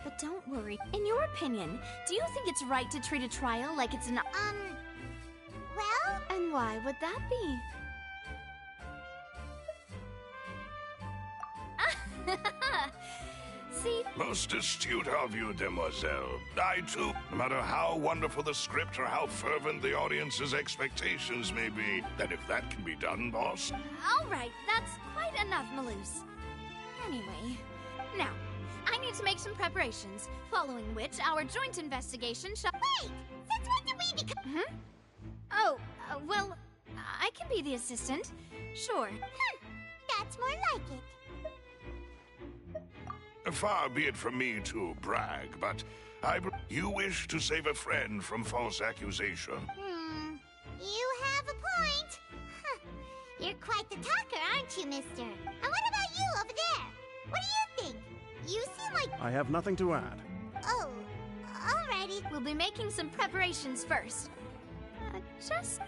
But don't worry, in your opinion, do you think it's right to treat a trial like it's an— Well? And why would that be? See? Most astute of you, Demoiselle. I, too, no matter how wonderful the script or how fervent the audience's expectations may be, that if that can be done, boss— All right, that's quite enough, Melus. Anyway, now, I need to make some preparations, following which our joint investigation shall— Wait! Since when did we become— Oh, well, I can be the assistant. Sure. That's more like it. Far be it from me to brag, but you wish to save a friend from false accusation. You have a point. You're quite the talker, aren't you, mister? And what about you over there? What do you think? You seem like— I have nothing to add. Oh, alrighty. We'll be making some preparations first. Just—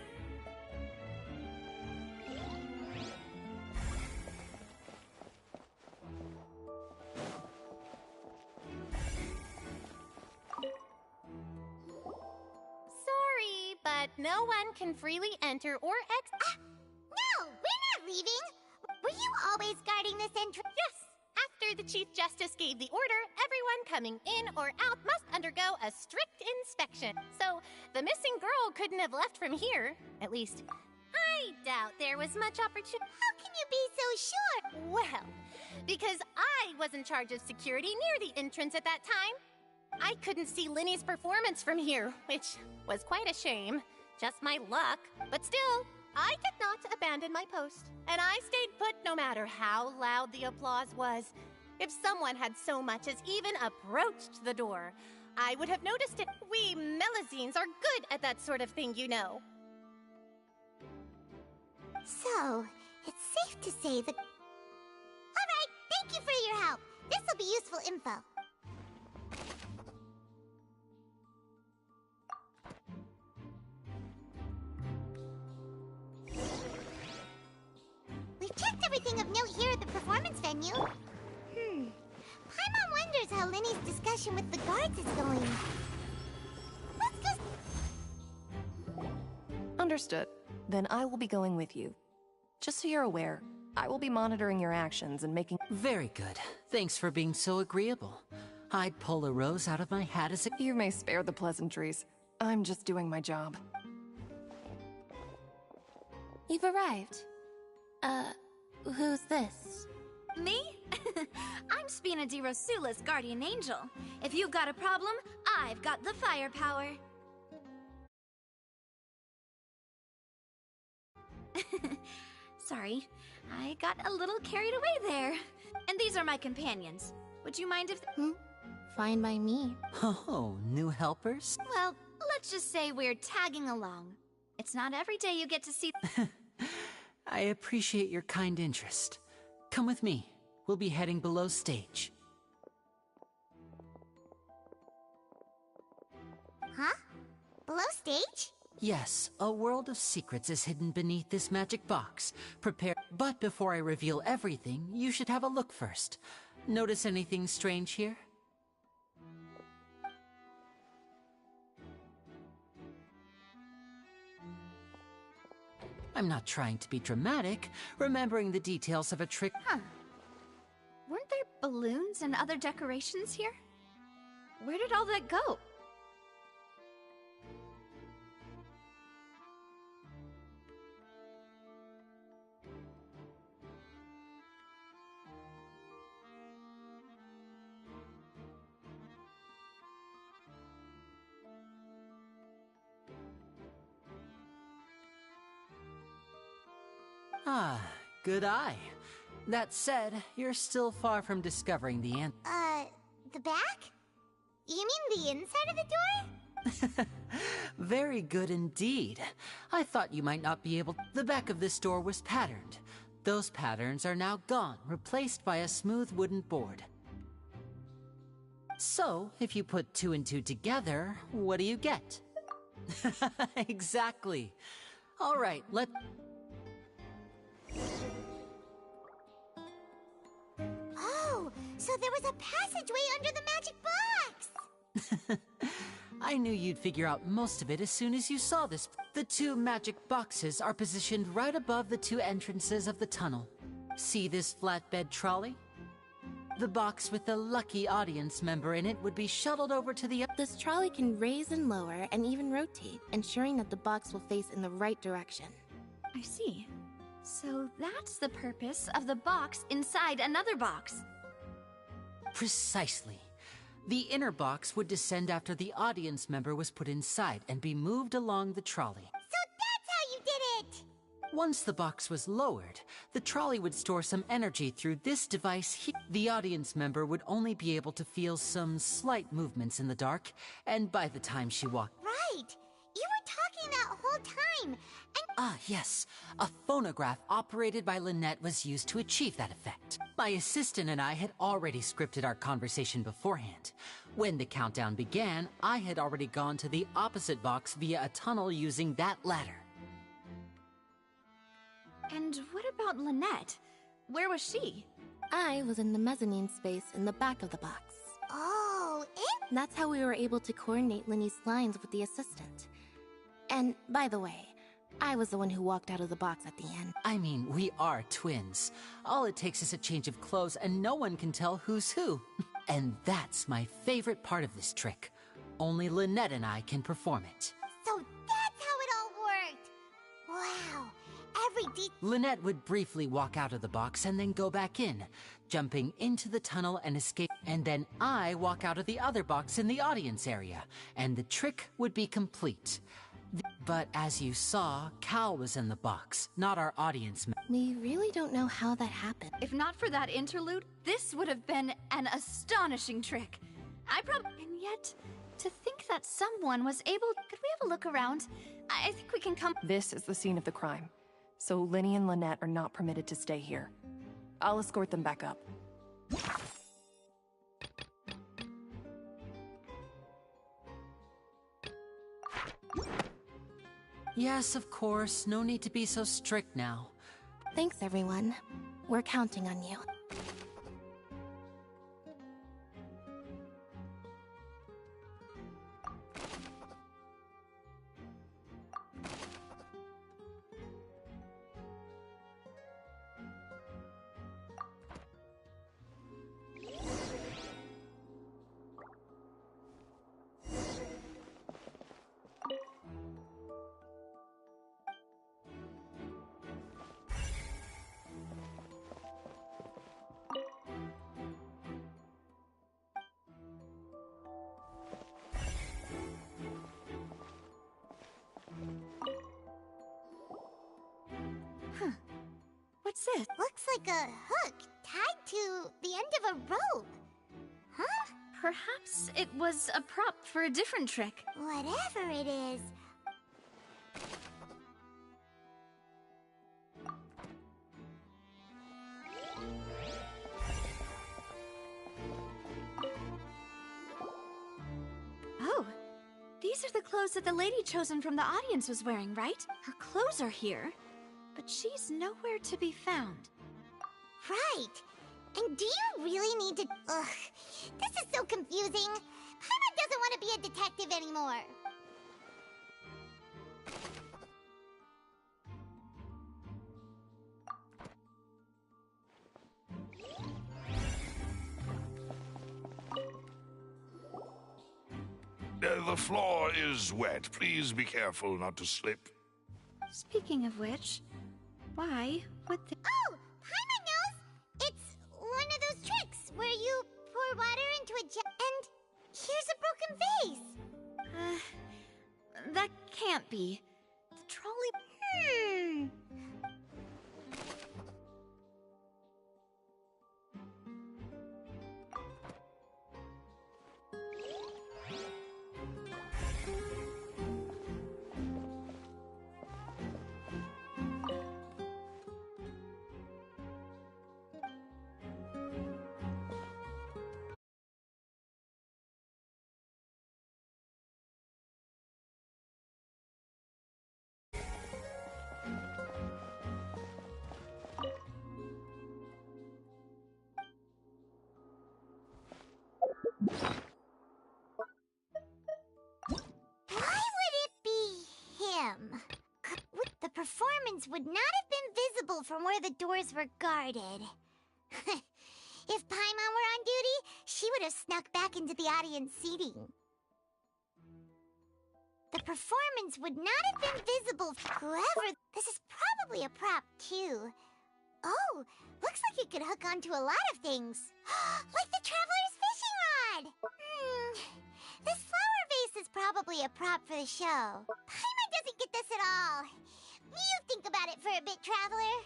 Sorry, but no one can freely enter or exit. No, we're not leaving. Were you always guarding this entrance? Yes. After the Chief Justice gave the order, everyone coming in or out must undergo a strict inspection. So, the missing girl couldn't have left from here. At least, I doubt there was much opportunity. How can you be so sure? Well, because I was in charge of security near the entrance at that time. I couldn't see Lyney's performance from here, which was quite a shame. Just my luck. But still, I did not abandon my post. And I stayed put no matter how loud the applause was. If someone had so much as even approached the door, I would have noticed it. We Melazines are good at that sort of thing, you know. So, it's safe to say that— Alright, thank you for your help. This'll be useful info. We've checked everything of note here at the performance venue. Paimon wonders how Lyney's discussion with the guards is going. Let's go— Understood. Then I will be going with you. Just so you're aware, I will be monitoring your actions and making— Very good. Thanks for being so agreeable. I'd pull a rose out of my hat as a— You may spare the pleasantries. I'm just doing my job. You've arrived. Who's this? Me? I'm Spina di Rosula's guardian angel. If you've got a problem, I've got the firepower. Sorry, I got a little carried away there. And these are my companions. Would you mind if... Fine by me. Oh, new helpers? Well, let's just say we're tagging along. It's not every day you get to see... I appreciate your kind interest. Come with me. We'll be heading below stage. Huh? Below stage? Yes, a world of secrets is hidden beneath this magic box. Prepare. But before I reveal everything, you should have a look first. Notice anything strange here? I'm not trying to be dramatic, remembering the details of a trick. Huh. Weren't there balloons and other decorations here? Where did all that go? Ah, good eye. That said, you're still far from discovering the answer. The back? You mean the inside of the door? Very good indeed. I thought you might not be able... The back of this door was patterned. Those patterns are now gone, replaced by a smooth wooden board. So, if you put 2 and 2 together, what do you get? Exactly. All right, Oh, so there was a passageway under the magic box! I knew you'd figure out most of it as soon as you saw this. The 2 magic boxes are positioned right above the 2 entrances of the tunnel. See this flatbed trolley? The box with the lucky audience member in it would be shuttled over to the... This trolley can raise and lower and even rotate, ensuring that the box will face in the right direction. I see. So that's the purpose of the box inside another box. Precisely. The inner box would descend after the audience member was put inside and be moved along the trolley. So that's how you did it! Once the box was lowered, the trolley would store some energy through this device here. The audience member would only be able to feel some slight movements in the dark, and by the time she walked... Right! You were talking that whole time, and... Ah, yes. A phonograph operated by Lynette was used to achieve that effect. My assistant and I had already scripted our conversation beforehand. When the countdown began, I had already gone to the opposite box via a tunnel using that ladder. And what about Lynette? Where was she? I was in the mezzanine space in the back of the box. Oh, That's how we were able to coordinate Linny's lines with the assistant. And, by the way, I was the one who walked out of the box at the end. I mean, we are twins. All it takes is a change of clothes and no one can tell who's who. And that's my favorite part of this trick. Only Lynette and I can perform it. So that's how it all worked! Wow, Lynette would briefly walk out of the box and then go back in, jumping into the tunnel and escape. And then I walk out of the other box in the audience area, and the trick would be complete. But as you saw, Cal was in the box, not our audience member. We really don't know how that happened. If not for that interlude, this would have been an astonishing trick. And yet, to think that someone was able... Could we have a look around? I think we can come... This is the scene of the crime, so Linny and Lynette are not permitted to stay here. I'll escort them back up. Yes, of course. No need to be so strict now. Thanks, everyone. We're counting on you. Sis. Looks like a hook tied to the end of a rope. Huh? Perhaps it was a prop for a different trick. Whatever it is. Oh, these are the clothes that the lady chosen from the audience was wearing, right? Her clothes are here, but she's nowhere to be found. Right. And do you really need to... Ugh, this is so confusing. Paimon doesn't want to be a detective anymore. The floor is wet. Please be careful not to slip. Speaking of which, why would they... Oh, Paimon knows! It's one of those tricks where you pour water into a jar and here's a broken vase. That can't be. The trolley... Why would it be him? The performance would not have been visible from where the doors were guarded. If Paimon were on duty, she would have snuck back into the audience seating. The performance would not have been visible. Whoever... This is probably a prop, too. Oh, looks like it could hook onto a lot of things. Like the Traveler's fishing rod! This flower vase is probably a prop for the show. Paimon doesn't get this at all. You think about it for a bit, Traveler.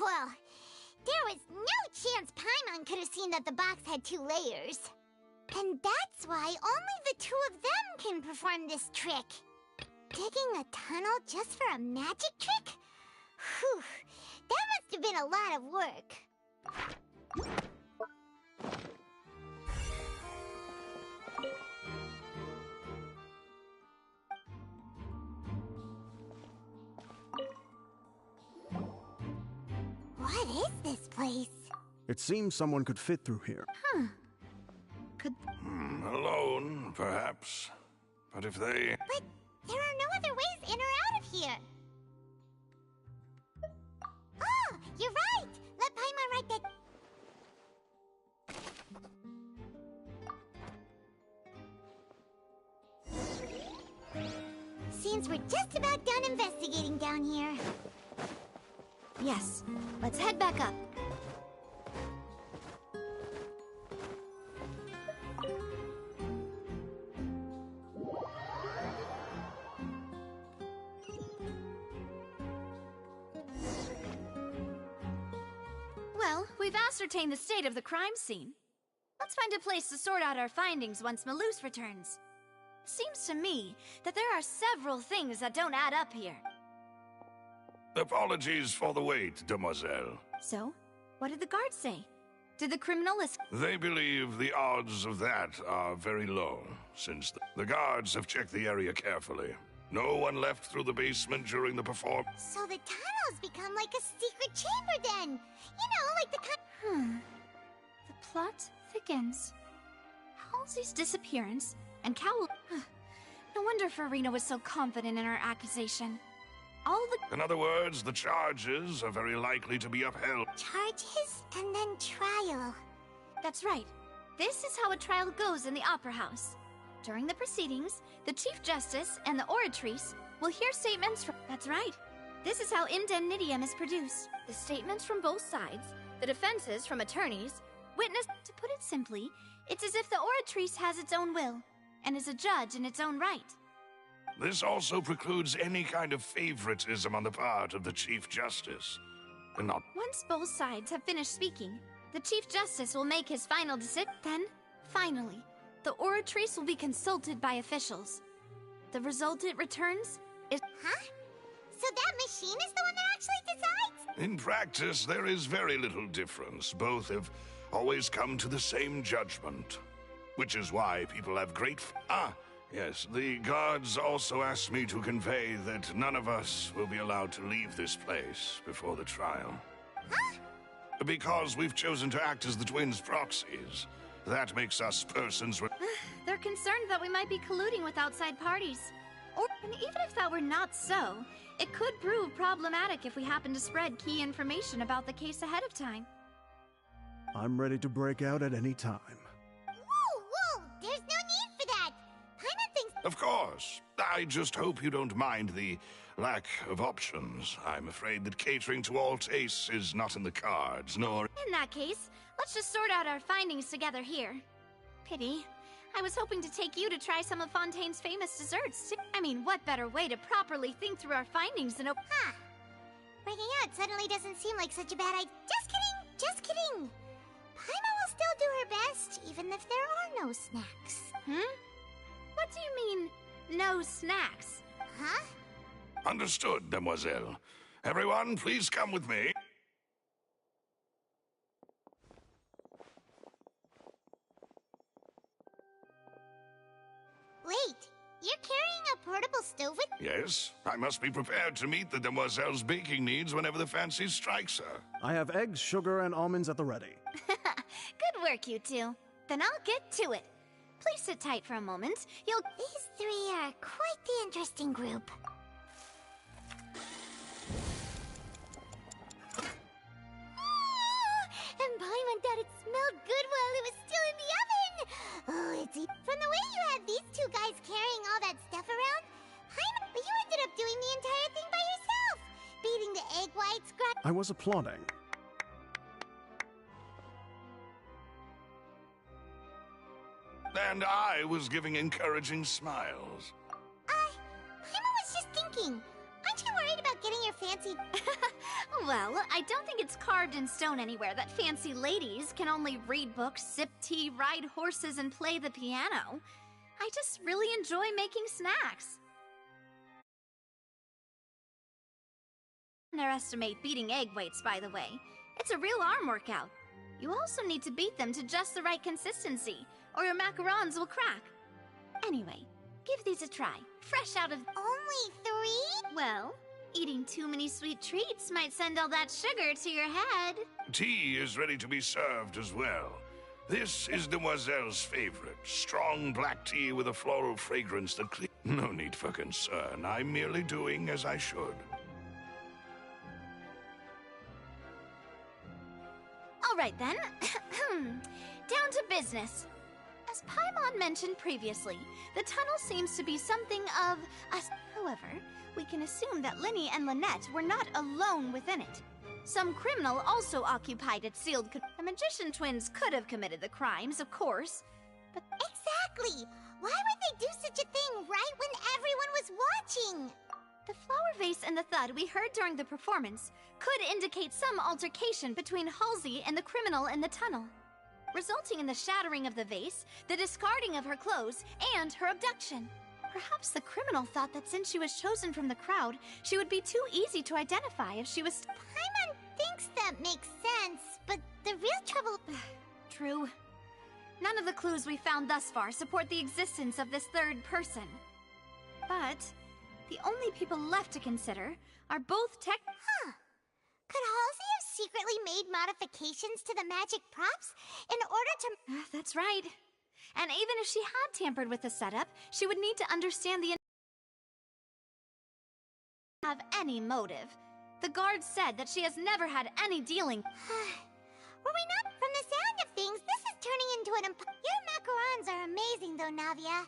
Well, there was no chance Paimon could have seen that the box had 2 layers. And that's why only the 2 of them can perform this trick. Digging a tunnel just for a magic trick? Whew, that must have been a lot of work. What is this place? It seems someone could fit through here. Huh. Alone, perhaps. But if they... But there are no other ways in or out of here. Oh, you're right! Let Paimon write that... Seems we're just about done investigating down here. Yes, let's head back up. Well, we've ascertained the state of the crime scene. Let's find a place to sort out our findings once Malus returns. Seems to me that there are several things that don't add up here. Apologies for the wait, demoiselle. So, what did the guards say? Did the criminal They believe the odds of that are very low, since the guards have checked the area carefully. No one left through the basement during the performance. So the tunnels become like a secret chamber then! You know, like the The plot thickens. Halsey's disappearance, and Cowell... No wonder Farina was so confident in her accusation. In other words, the charges are very likely to be upheld. Charges and then trial. That's right. This is how a trial goes in the Opera House. During the proceedings, the Chief Justice and the Oratrice will hear statements from... That's right. This is how indemnitium is produced. The statements from both sides, the defenses from attorneys, witness... To put it simply, it's as if the Oratrice has its own will, and is a judge in its own right. This also precludes any kind of favoritism on the part of the Chief Justice. and not... Once both sides have finished speaking, the Chief Justice will make his final decision. Then, finally, the Oratrice will be consulted by officials. The result it returns is... Huh? So that machine is the one that actually decides? In practice, there is very little difference. Both have always come to the same judgment. Which is why people have great... Yes, the guards also asked me to convey that none of us will be allowed to leave this place before the trial. Huh? Because we've chosen to act as the twins' proxies. That makes us persons... They're concerned that we might be colluding with outside parties. And even if that were not so, it could prove problematic if we happen to spread key information about the case ahead of time. I'm ready to break out at any time. Whoa! There's no need for that! Paimon thinks... Of course. I just hope you don't mind the lack of options. I'm afraid that catering to all tastes is not in the cards, nor... In that case, let's just sort out our findings together here. Pity. I was hoping to take you to try some of Fontaine's famous desserts. I mean, what better way to properly think through our findings than Huh. Breaking out suddenly doesn't seem like such a bad idea. Just kidding! Paimon will still do her best, even if there are no snacks. What do you mean, no snacks? Huh? Understood, demoiselle. Everyone, please come with me. Wait, you're carrying a portable stove with... Yes, I must be prepared to meet the demoiselle's baking needs whenever the fancy strikes her. I have eggs, sugar, and almonds at the ready. Good work, you two. Then I'll get to it. Please sit tight for a moment. These three are quite the interesting group. And Paimon thought it smelled good while it was still in the oven! Oh, it's... From the way you had these two guys carrying all that stuff around, Paimon, you ended up doing the entire thing by yourself! Beating the egg whites, I was applauding. And I was giving encouraging smiles. Paimon was just thinking. Aren't you worried about getting your fancy... Well, I don't think it's carved in stone anywhere that fancy ladies can only read books, sip tea, ride horses, and play the piano. I just really enjoy making snacks. Underestimate beating egg whites, by the way. It's a real arm workout. You also need to beat them to just the right consistency, or your macarons will crack. Anyway, give these a try. Fresh out of... Only 3? Well, eating too many sweet treats might send all that sugar to your head. Tea is ready to be served as well. This is Demoiselle's favorite. Strong black tea with a floral fragrance that No need for concern. I'm merely doing as I should. All right, then. Down to business. As Paimon mentioned previously, the tunnel seems to be something of a... However, we can assume that Linny and Lynette were not alone within it. Some criminal also occupied its sealed... The magician twins could have committed the crimes, of course, but... Exactly! Why would they do such a thing right when everyone was watching? The flower vase and the thud we heard during the performance could indicate some altercation between Halsey and the criminal in the tunnel, resulting in the shattering of the vase, the discarding of her clothes, and her abduction. Perhaps the criminal thought that since she was chosen from the crowd, she would be too easy to identify if she was... Paimon thinks that makes sense, but the real trouble... True. None of the clues we found thus far support the existence of this third person. But the only people left to consider are both tech... Huh. Could Halsey have secretly made modifications to the magic props in order to... That's right. And even if she had tampered with the setup, she would need to understand the... have any motive. The guard said that she has never had any dealing... Were we not... From the sound of things, this is turning into an... Your macarons are amazing, though, Navia.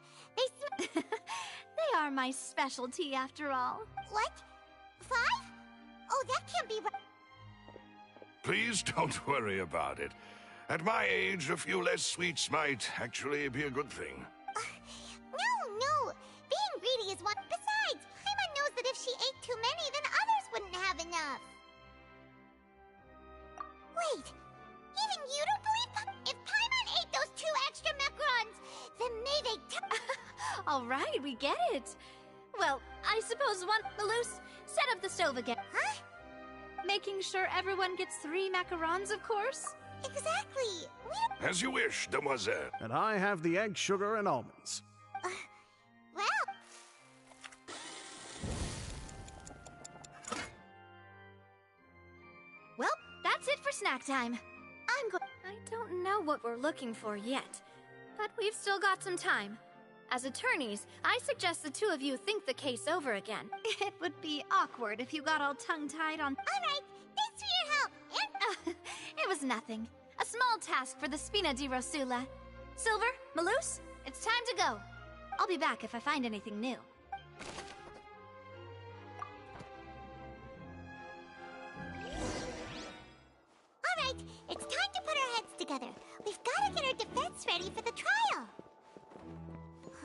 They are my specialty, after all. What? 5? Oh, that can't be right. Please don't worry about it. At my age, a few less sweets might actually be a good thing. No. Being greedy is one... Besides, Paimon knows that if she ate too many, then others wouldn't have enough. Wait, even you don't believe If Paimon ate those 2 extra macarons, then maybe All right, we get it. Well, I suppose Malus, set up the stove again. Huh? Making sure everyone gets 3 macarons, of course. Exactly. As you wish, demoiselle. And I have the egg, sugar, and almonds. Well... Well, that's it for snack time. I don't know what we're looking for yet, but we've still got some time. As attorneys, I suggest the 2 of you think the case over again. It would be awkward if you got all tongue-tied on... Alright, thanks for your help, and... It was nothing. A small task for the Spina di Rosula. Silver, Malus, it's time to go. I'll be back if I find anything new. Alright, it's time to put our heads together. We've got to get our defense ready for the trial.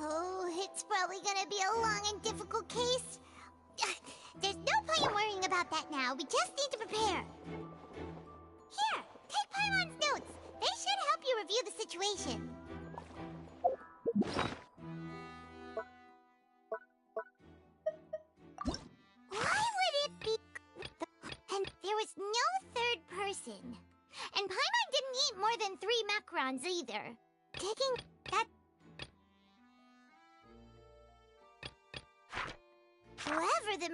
Oh, it's probably gonna be a long and difficult case. There's no point in worrying about that now. We just need to prepare. Here, take Paimon's notes. They should help you review the situation. Why would it be... And there was no third person. And Paimon didn't eat more than 3 macarons either. Taking that... Whoever the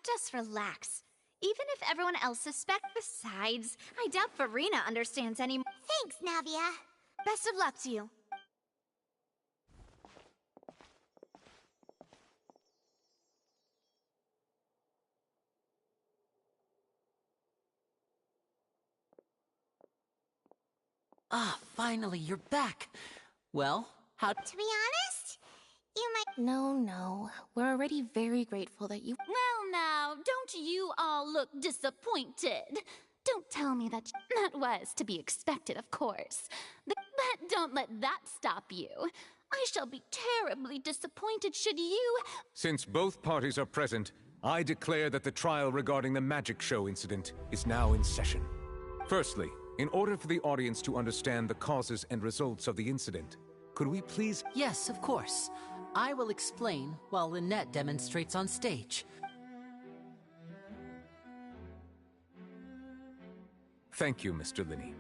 Just relax. Even if everyone else suspects, besides, I doubt Farina understands any. Thanks, Navia. Best of luck to you. Ah, finally, you're back. Well, how... To be honest, you might... No. We're already very grateful that you... Well now, don't you all look disappointed? Don't tell me that was to be expected, of course. But don't let that stop you. I shall be terribly disappointed should you... Since both parties are present, I declare that the trial regarding the magic show incident is now in session. Firstly, in order for the audience to understand the causes and results of the incident, could we please... Yes, of course. I will explain while Lynette demonstrates on stage. Thank you, Mr. Linney.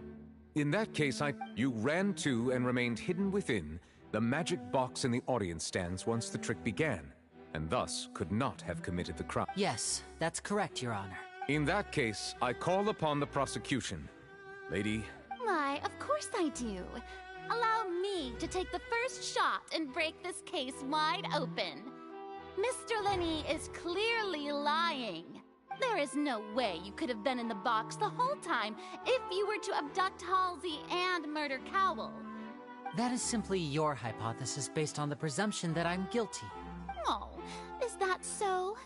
In that case, you ran to and remained hidden within the magic box in the audience stands once the trick began, and thus could not have committed the crime. Yes, that's correct, Your Honor. In that case, I call upon the prosecution. Lady... Why, of course I do. Allow me to take the first shot and break this case wide open. Mr. Linney is clearly lying. There is no way you could have been in the box the whole time if you were to abduct Halsey and murder Cowell. That is simply your hypothesis based on the presumption that I'm guilty. Oh, is that so?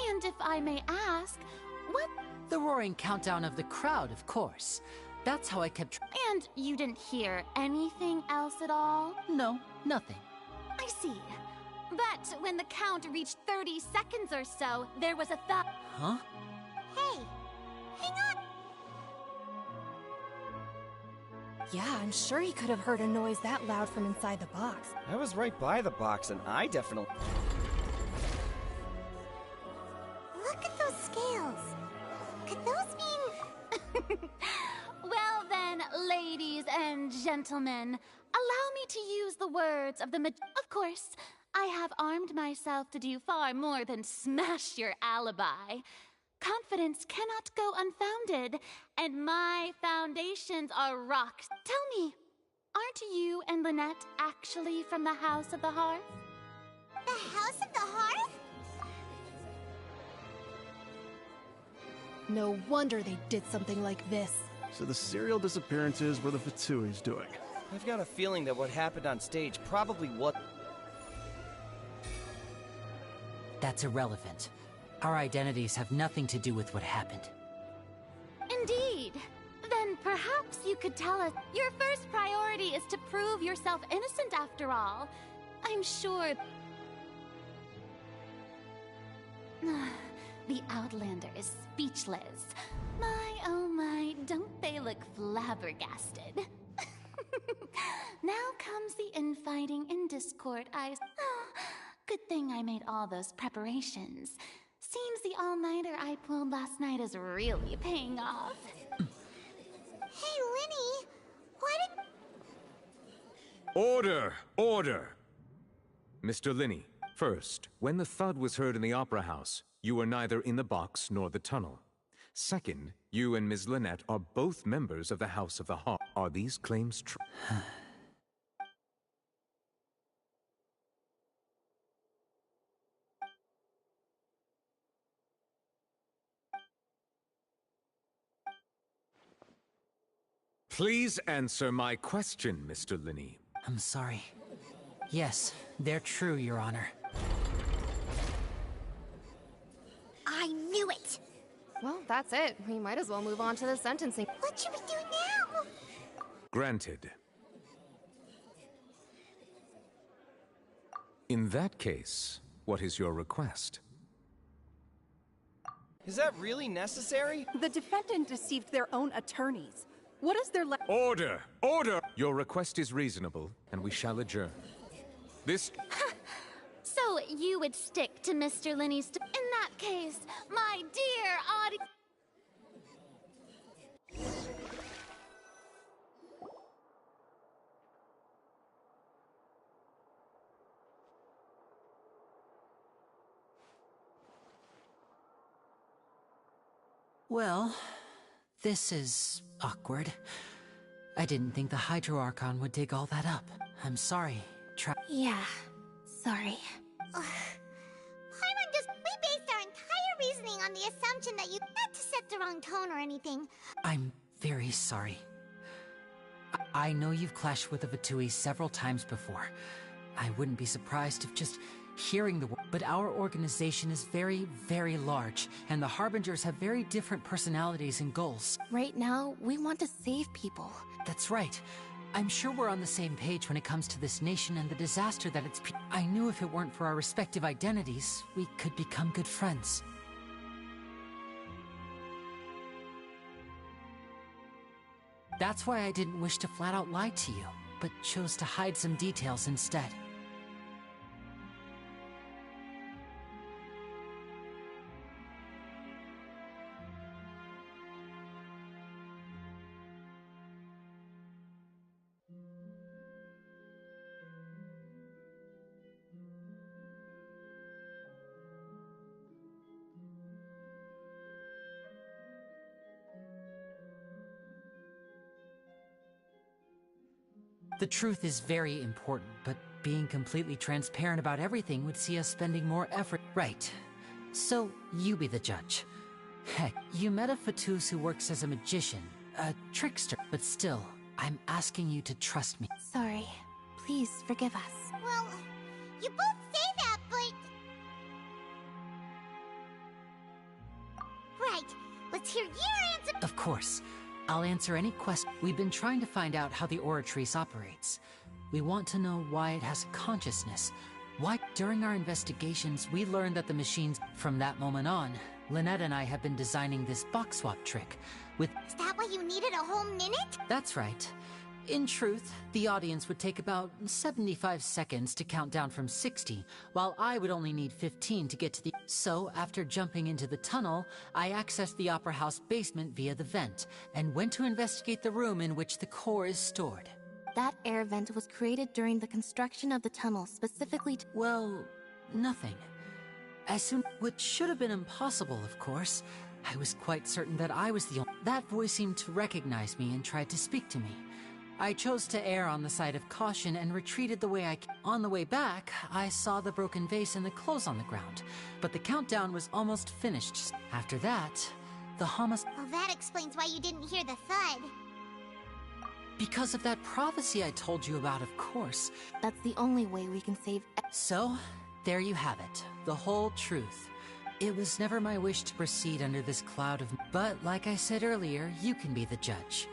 And if I may ask, what... The roaring countdown of the crowd, of course. That's how I kept... And you didn't hear anything else at all? No, nothing. I see. But when the count reached 30 seconds or so, there was a thought... Huh? Hey, hang on! Yeah, I'm sure he could have heard a noise that loud from inside the box. I was right by the box, and I definitely... Look at those scales. Could those mean... Well then, ladies and gentlemen, allow me to use the words of the Of course, I have armed myself to do far more than smash your alibi. Confidence cannot go unfounded, and my foundations are rock. Tell me, aren't you and Lynette actually from the House of the Hearth? The House of the Hearth? No wonder they did something like this. So the serial disappearances were the Fatui's doing. I've got a feeling that what happened on stage probably what... That's irrelevant. Our identities have nothing to do with what happened. Indeed. Then perhaps you could tell us your first priority is to prove yourself innocent after all. I'm sure... The Outlander is speechless. My, oh my, don't they look flabbergasted? Now comes the infighting and discord. Good thing I made all those preparations. Seems the all-nighter I pulled last night is really paying off. Hey, Linny! Why did... Order! Order! Mr. Linney, first, when the thud was heard in the Opera House, you were neither in the box nor the tunnel. Second, you and Ms. Lynette are both members of the House of the Heart. Are these claims true? Please answer my question, Mr. Linney. I'm sorry. Yes, they're true, Your Honor. I knew it! Well, that's it. We might as well move on to the sentencing. What should we do now? Granted. In that case, what is your request? Is that really necessary? The defendant deceived their own attorneys. What is their Order! Order! Your request is reasonable, and we shall adjourn. This... So you would stick to Mr. Linney's... In that case, my dear audience... Well, this is awkward. I didn't think the Hydro Archon would dig all that up. I'm sorry. Yeah, sorry. Paimon just... We based our entire reasoning on the assumption that you... Not to set the wrong tone or anything. I'm very sorry. I know you've clashed with the Fatui several times before. I wouldn't be surprised if just hearing the word... But our organization is very, very large, and the Harbingers have very different personalities and goals. Right now, we want to save people. That's right. I'm sure we're on the same page when it comes to this nation and the disaster that it's... I knew if it weren't for our respective identities, we could become good friends. That's why I didn't wish to flat out lie to you, but chose to hide some details instead. The truth is very important, but being completely transparent about everything would see us spending more effort. Right. So, you be the judge. Heck, you met a Fatus who works as a magician, a trickster, but still, I'm asking you to trust me. Sorry. Please forgive us. Well, you both say that, but... Right. Let's hear your answer. Of course. I'll answer any question. We've been trying to find out how the Oratrice operates. We want to know why it has a consciousness. Why, during our investigations, we learned that the machines... From that moment on, Lynette and I have been designing this box swap trick with... Is that why you needed a whole minute? That's right. In truth, the audience would take about 75 seconds to count down from 60, while I would only need 15 to get to the... So, after jumping into the tunnel, I accessed the Opera House basement via the vent, and went to investigate the room in which the core is stored. That air vent was created during the construction of the tunnel specifically to— Well, nothing. Which should have been impossible, of course. I was quite certain that I was the only— That voice seemed to recognize me and tried to speak to me. I chose to err on the side of caution and retreated the way I can. On the way back, I saw the broken vase and the clothes on the ground, but the countdown was almost finished. After that, the homicide— Well, that explains why you didn't hear the thud. Because of that prophecy I told you about, of course. That's the only way we can save— So, there you have it. The whole truth. It was never my wish to proceed under this cloud of— But, like I said earlier, you can be the judge.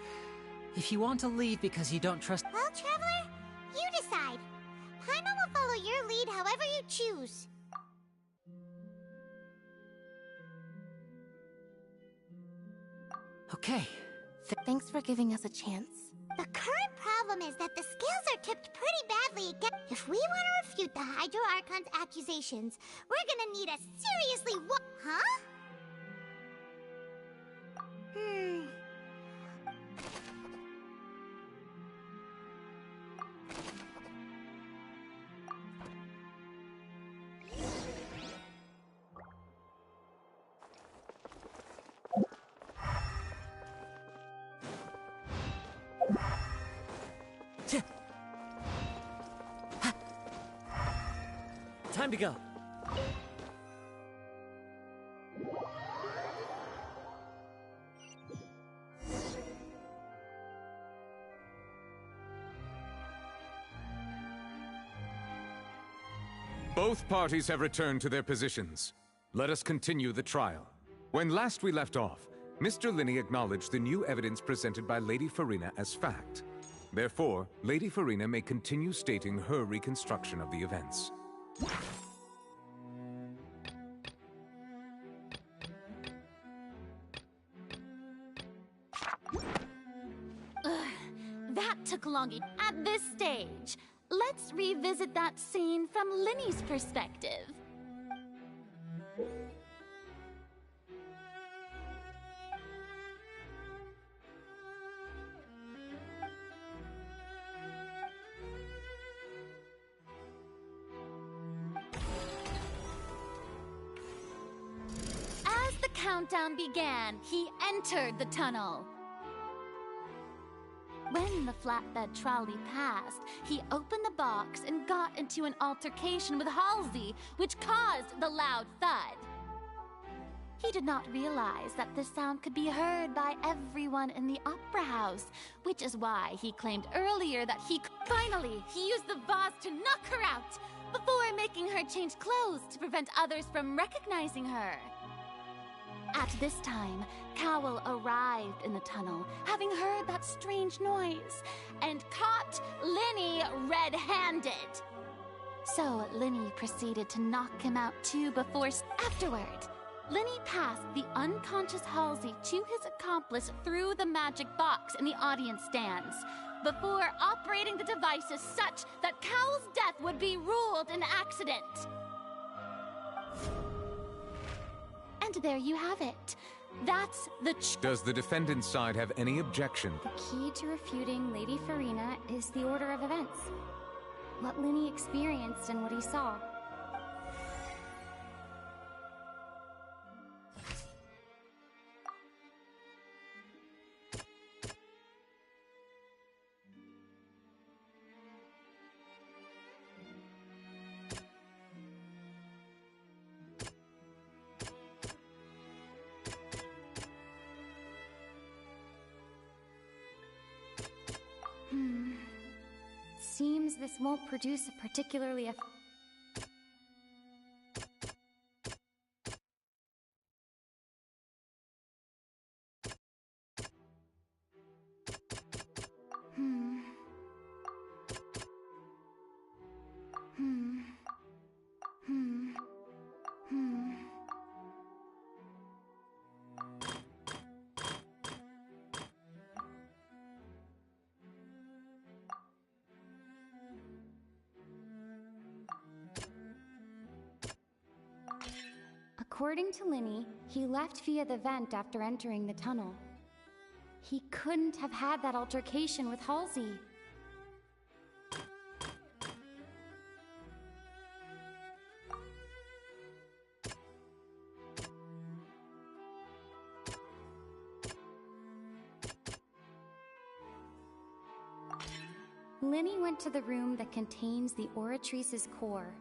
If you want to leave because you don't trust— Well, Traveler, you decide. Paimon will follow your lead however you choose. Okay. Thanks for giving us a chance. The current problem is that the scales are tipped pretty badly again. If we want to refute the Hydro Archon's accusations, we're gonna need a seriously Huh? Time to go. Both parties have returned to their positions. Let us continue the trial. When last we left off, Mr. Linney acknowledged the new evidence presented by Lady Farina as fact. Therefore, Lady Farina may continue stating her reconstruction of the events. That took long. At this stage, let's revisit that scene from Linney's perspective. As the countdown began, he entered the tunnel. When the flatbed trolley passed, he opened the box and got into an altercation with Halsey, which caused the loud thud. He did not realize that this sound could be heard by everyone in the opera house, which is why he claimed earlier that Finally, he used the vase to knock her out, before making her change clothes to prevent others from recognizing her. At this time, Cowell arrived in the tunnel, having heard that strange noise, and caught Linney red-handed. So Linney proceeded to knock him out too before— Afterward, Linney passed the unconscious Halsey to his accomplice through the magic box in the audience stands, before operating the devices such that Cowell's death would be ruled an accident. And there you have it. That's the Does the defendant's side have any objection? The key to refuting Lady Farina is the order of events. What Linney experienced and what he saw. Seems this won't produce a particularly According to Linney, he left via the vent after entering the tunnel. He couldn't have had that altercation with Halsey. Linny went to the room that contains the Oratrice's core.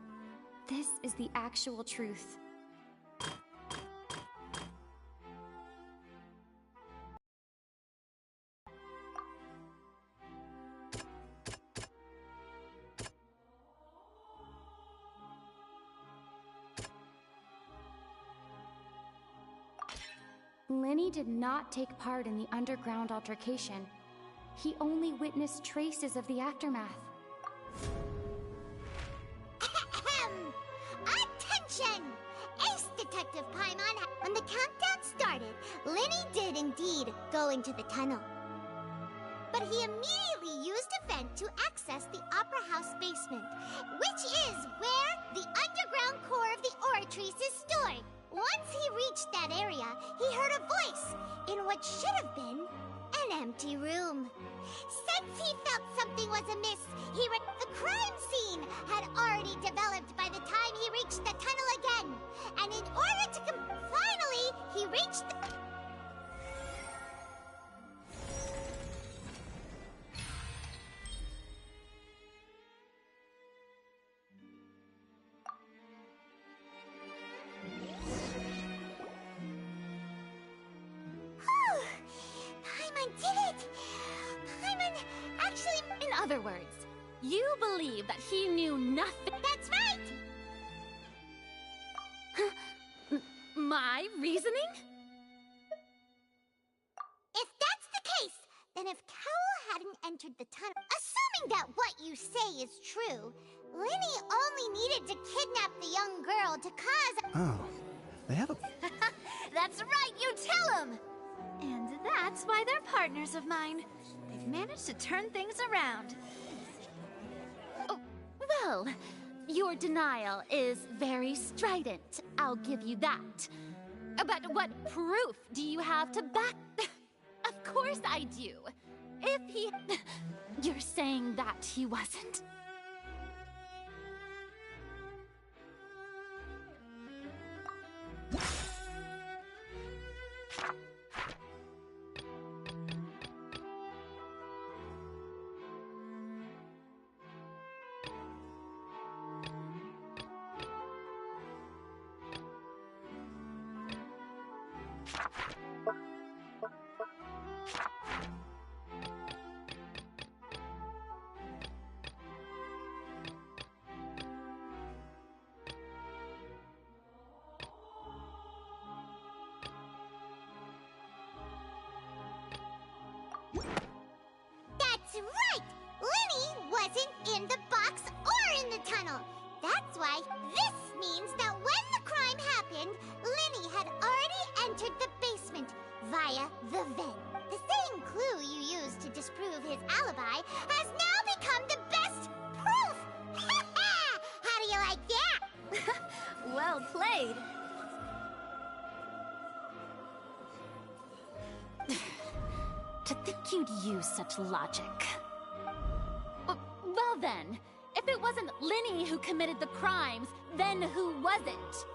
This is the actual truth. Linny did not take part in the underground altercation. He only witnessed traces of the aftermath. Attention! Ace Detective Paimon, when the countdown started, Linny did indeed go into the tunnel. But he immediately used a vent to access the Opera House basement, which is where the underground core of the Oratrice is stored. Once he reached that area, he heard a voice in what should have been an empty room. Since he felt something was amiss, the crime scene had already developed by the time he reached the tunnel again. And in order to finally, he reached the... Paimon did it! Paimon actually... In other words, you believe that he knew nothing. That's right! My reasoning? If that's the case, then if Cowell hadn't entered the tunnel, assuming that what you say is true, Linny only needed to kidnap the young girl to cause... Oh, they have a... That's right, you tell him! And that's why they're partners of mine. They've managed to turn things around. Oh, well, your denial is very strident. I'll give you that. But what proof do you have to back... Of course I do. If he... You're saying that he wasn't. That's right! Linny wasn't in the box or in the tunnel. That's why this means that when the crime happened, Linny had already entered the basement via the vent. The same clue you used to disprove his alibi has now become the best proof! How do you like that? Well played. To think you'd use such logic. Well then, if it wasn't Linny who committed the crimes, then who was it?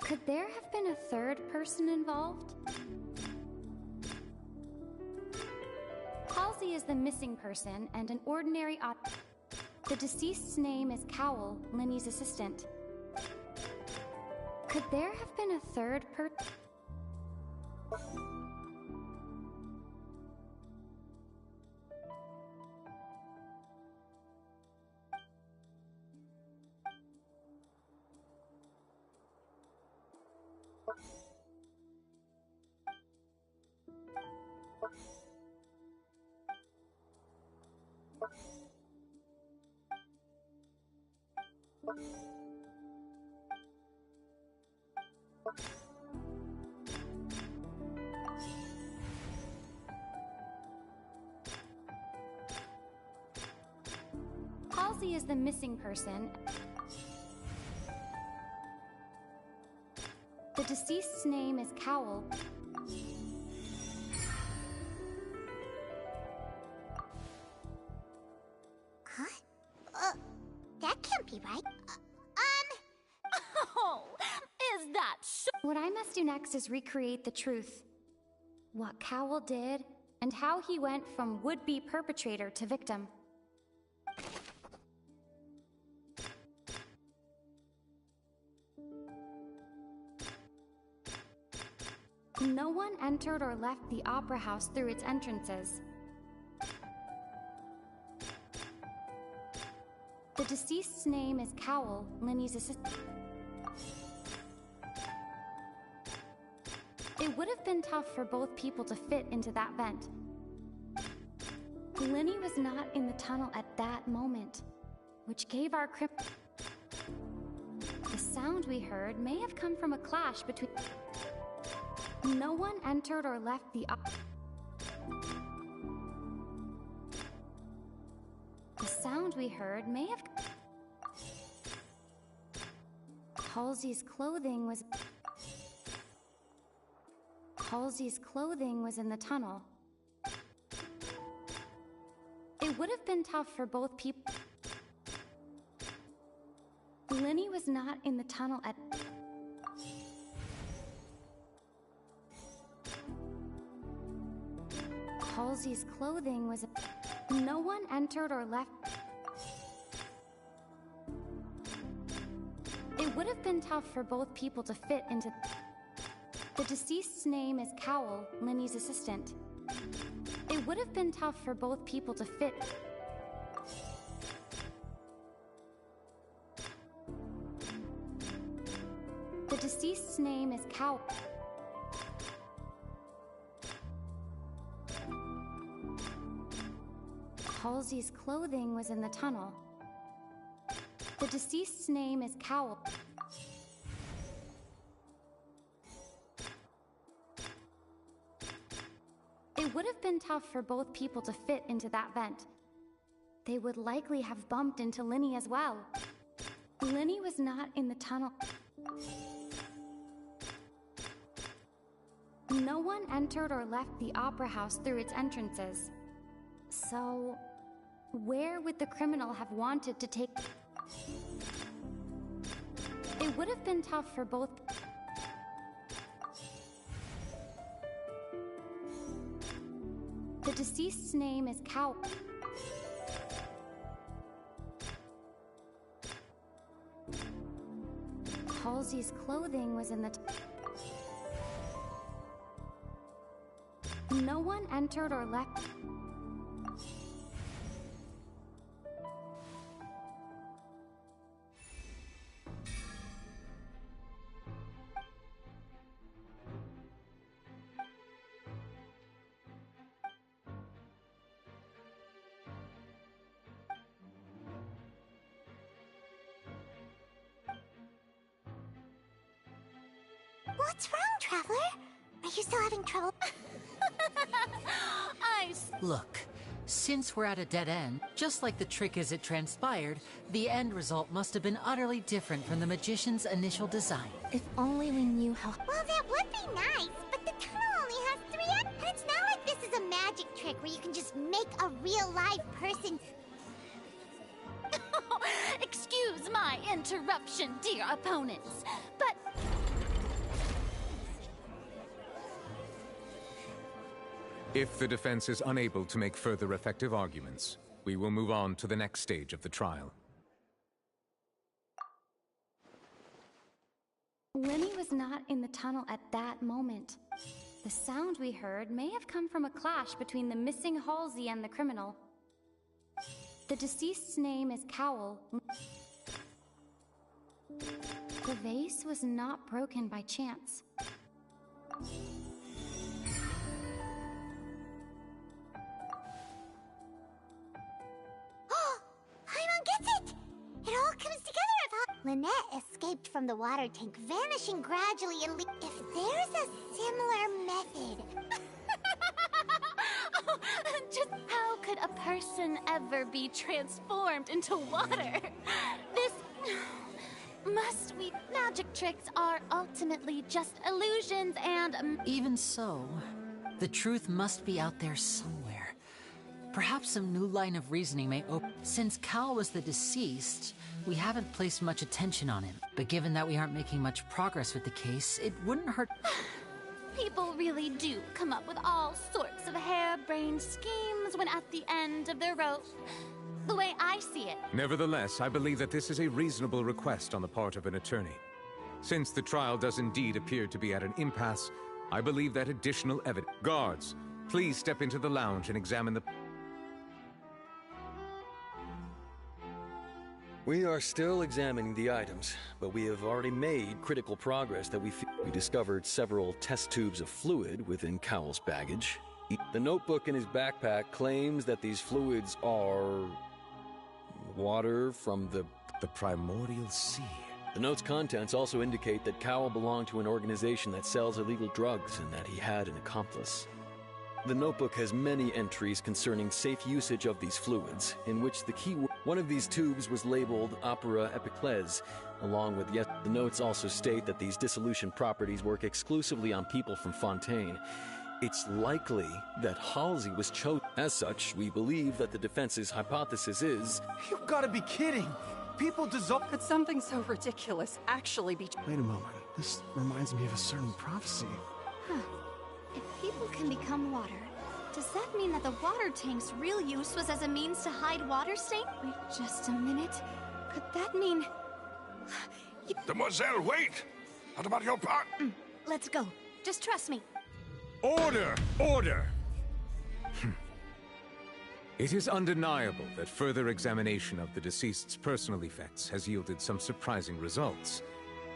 Could there have been a third person involved? Halsey is the missing person and an ordinary The deceased's name is Cowell, Linny's assistant. Could there have been a third Halsey is the missing person. The deceased's name is Cowell. Huh? That can't be right. Oh, is that so? What I must do next is recreate the truth. What Cowell did, and how he went from would-be perpetrator to victim. No one entered or left the opera house through its entrances. The deceased's name is Cowell, Linny's assistant. It would have been tough for both people to fit into that vent. Linny was not in the tunnel at that moment, which gave our The sound we heard may have come from a clash between... No one entered or left the sound we heard may have... Halsey's clothing was in the tunnel. It would have been tough for both people. Linny was not in the tunnel at... Halsey's clothing was... No one entered or left... It would have been tough for both people to fit into... The deceased's name is Cowell, Linny's assistant. It would have been tough for both people to fit... The deceased's name is Cowell. Halsey's clothing was in the tunnel. The deceased's name is Cowell. It would have been tough for both people to fit into that vent. They would likely have bumped into Linny as well. Linny was not in the tunnel. No one entered or left the opera house through its entrances. So, where would the criminal have wanted to take... It would have been tough for both... The deceased's name is Cowell. Halsey's clothing was in the... No one entered or left... What's wrong, Traveler? Are you still having trouble? Look, since we're at a dead end, just like the trick as it transpired, the end result must have been utterly different from the magician's initial design. If only we knew how... Well, that would be nice, but the tunnel only has 3 ends. And it's not like this is a magic trick where you can just make a real live person... Excuse my interruption, dear opponents, but... If the defense is unable to make further effective arguments, we will move on to the next stage of the trial. Linny was not in the tunnel at that moment. The sound we heard may have come from a clash between the missing Halsey and the criminal. The deceased's name is Cowell. The vase was not broken by chance. Paimon gets it! It all comes together if Lynette escaped from the water tank, vanishing gradually and if there's a similar method... Just how could a person ever be transformed into water? This... Magic tricks are ultimately just illusions and... Even so, the truth must be out there somewhere. Perhaps some new line of reasoning may open. Since Cal was the deceased, we haven't placed much attention on him. But given that we aren't making much progress with the case, it wouldn't hurt... People really do come up with all sorts of harebrained schemes when at the end of the rope. The way I see it. Nevertheless, I believe that this is a reasonable request on the part of an attorney. Since the trial does indeed appear to be at an impasse, I believe that additional evidence... Guards, please step into the lounge and examine the... We are still examining the items, but we have already made critical progress that we discovered several test tubes of fluid within Cowell's baggage. The notebook in his backpack claims that these fluids are... water from the primordial sea. The note's contents also indicate that Cowell belonged to an organization that sells illegal drugs and that he had an accomplice. The notebook has many entries concerning safe usage of these fluids, in which the keyword... One of these tubes was labeled Opera Epiclese, along with... The notes also state that these dissolution properties work exclusively on people from Fontaine. It's likely that Halsey was chosen. As such, we believe that the defense's hypothesis is... You've got to be kidding! People dissolve... Could something so ridiculous actually be... Wait a moment. This reminds me of a certain prophecy. Huh. If people can become water, does that mean that the water tank's real use was as a means to hide water stain? Wait just a minute. Could that mean... Demoiselle, wait! What about your part? Let's go. Just trust me. Order! Order! It is undeniable that further examination of the deceased's personal effects has yielded some surprising results.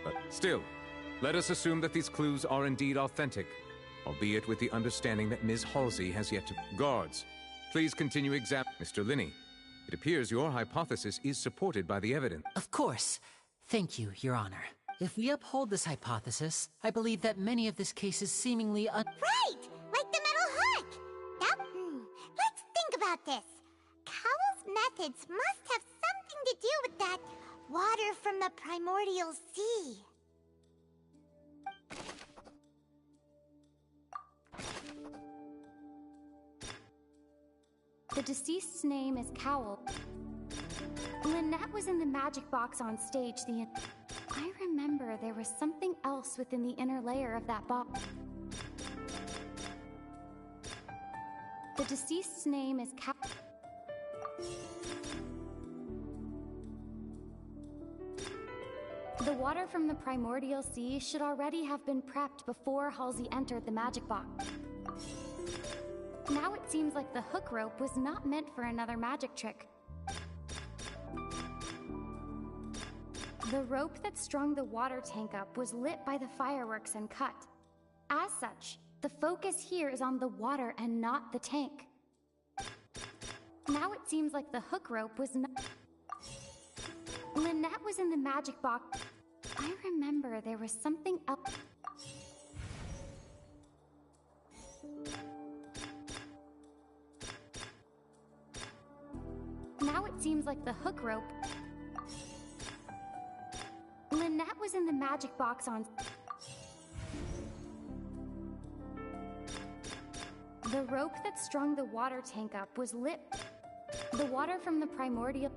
But still, let us assume that these clues are indeed authentic, albeit with the understanding that Ms. Halsey has yet to... Guards, please continue Mr. Linney, it appears your hypothesis is supported by the evidence. Of course. Thank you, Your Honor. If we uphold this hypothesis, I believe that many of this case is seemingly Right! Like the metal hook! Yep. Let's think about this. Cowell's methods must have something to do with that water from the primordial sea. The deceased's name is Cowell. Lynette was in the magic box on stage I remember there was something else within the inner layer of that box. The deceased's name is The water from the primordial sea should already have been prepped before Halsey entered the magic box. Now it seems like the hook rope was not meant for another magic trick. The rope that strung the water tank up was lit by the fireworks and cut. As such, the focus here is on the water and not the tank. Now it seems like the hook rope was not... Lynette was in the magic box. I remember there was something else... Now it seems like the hook rope... Lynette was in the magic box on... The rope that strung the water tank up was lit... The water from the primordial...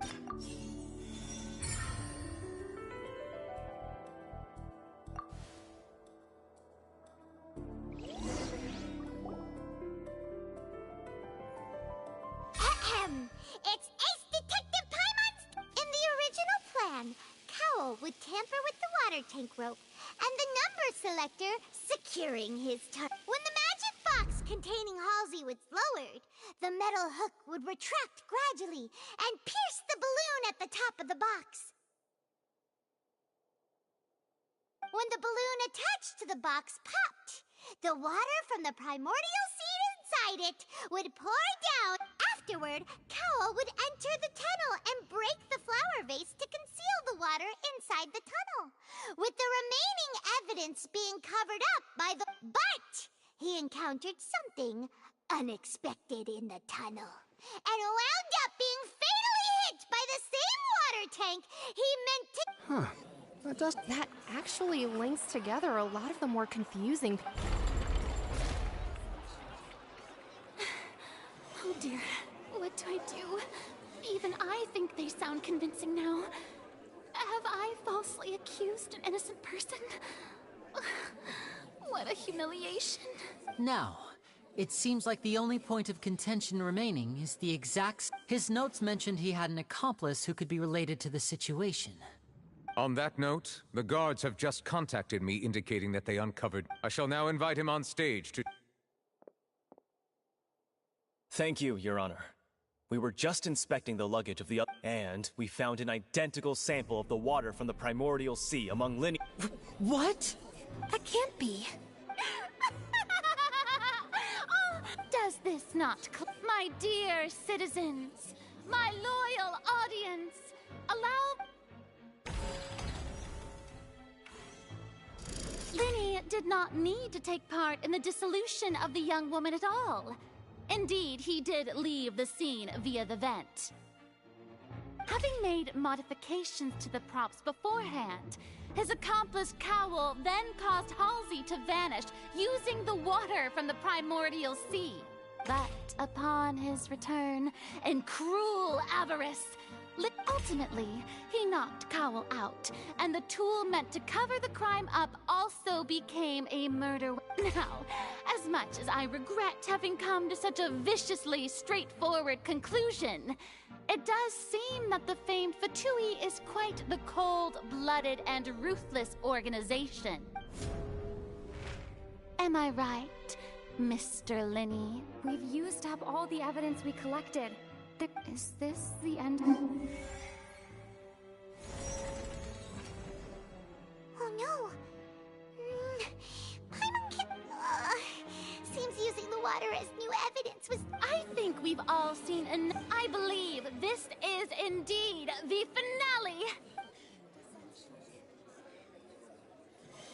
It's Ace Detective Paimon's... In the original plan, Cowell would tamper with the water tank rope and the number selector securing his target. When the magic box containing Halsey was lowered, the metal hook would retract gradually and pierce the balloon at the top of the box. When the balloon attached to the box popped, the water from the primordial seed inside it would pour down. Afterward, Cowell would enter the tunnel and break the flower vase to conceal the water water inside the tunnel, with the remaining evidence being covered up by the... But he encountered something unexpected in the tunnel, and wound up being fatally hit by the same water tank he meant to... Huh. That actually links together a lot of the more confusing... Oh dear, what do I do? Even I think they sound convincing now. Have I falsely accused an innocent person? What a humiliation. Now, it seems like the only point of contention remaining is the exact... His notes mentioned he had an accomplice who could be related to the situation. On that note, the guards have just contacted me indicating that they uncovered... I shall now invite him on stage to... Thank you, Your Honor. We were just inspecting the luggage of the other, and we found an identical sample of the water from the primordial sea among Linny... What? That can't be. Does this not... My dear citizens, my loyal audience, allow... Linny did not need to take part in the dissolution of the young woman at all. Indeed, he did leave the scene via the vent. Having made modifications to the props beforehand, his accomplice Cowell then caused Halsey to vanish using the water from the primordial sea. But upon his return, in cruel avarice, ultimately, he knocked Cowell out, and the tool meant to cover the crime up also became a murder. Now, as much as I regret having come to such a viciously straightforward conclusion, it does seem that the famed Fatui is quite the cold-blooded and ruthless organization. Am I right, Mr. Linny? We've used up all the evidence we collected. Is this the end? Oh no! Seems using the water as new evidence was... I think we've all seen enough. I believe this is indeed the finale!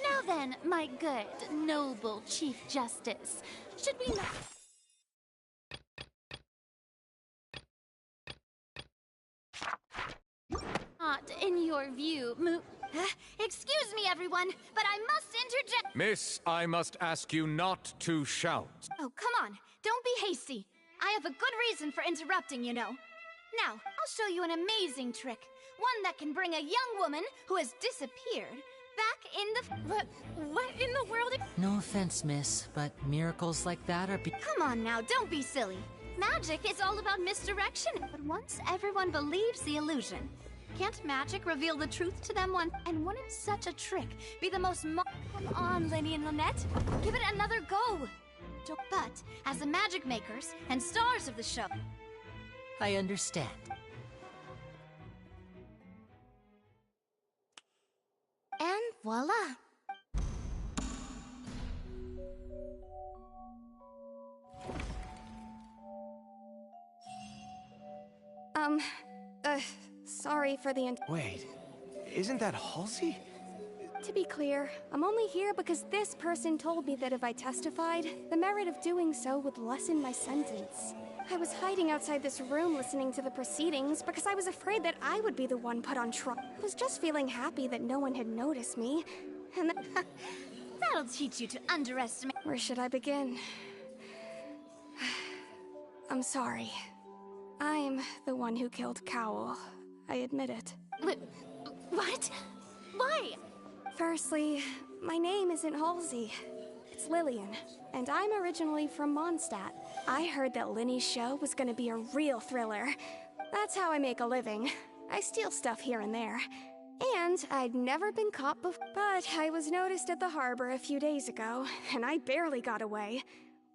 Now then, my good, noble Chief Justice, should we not... Not, in your view, excuse me, everyone, but I must interject. Miss, I must ask you not to shout. Oh, come on. Don't be hasty. I have a good reason for interrupting, you know. Now, I'll show you an amazing trick. One that can bring a young woman who has disappeared back in the... What in the world? No offense, miss, but miracles like that are... Come on now, don't be silly. Magic is all about misdirection. But once everyone believes the illusion, can't magic reveal the truth to them once? And wouldn't such a trick be the most Come on, Linny and Lynette. Give it another go. But, as the magic makers and stars of the show... I understand. And voila! Sorry for the... Wait, isn't that Halsey? To be clear, I'm only here because this person told me that if I testified, the merit of doing so would lessen my sentence. I was hiding outside this room listening to the proceedings because I was afraid that I would be the one put on trial. I was just feeling happy that no one had noticed me, and That'll teach you to underestimate... Where should I begin? I'm sorry. I'm the one who killed Cowell. I admit it. What? Why? Firstly, my name isn't Halsey. It's Lillian, and I'm originally from Mondstadt. I heard that Linny's show was gonna be a real thriller. That's how I make a living. I steal stuff here and there. And I'd never been caught before. But I was noticed at the harbor a few days ago, and I barely got away.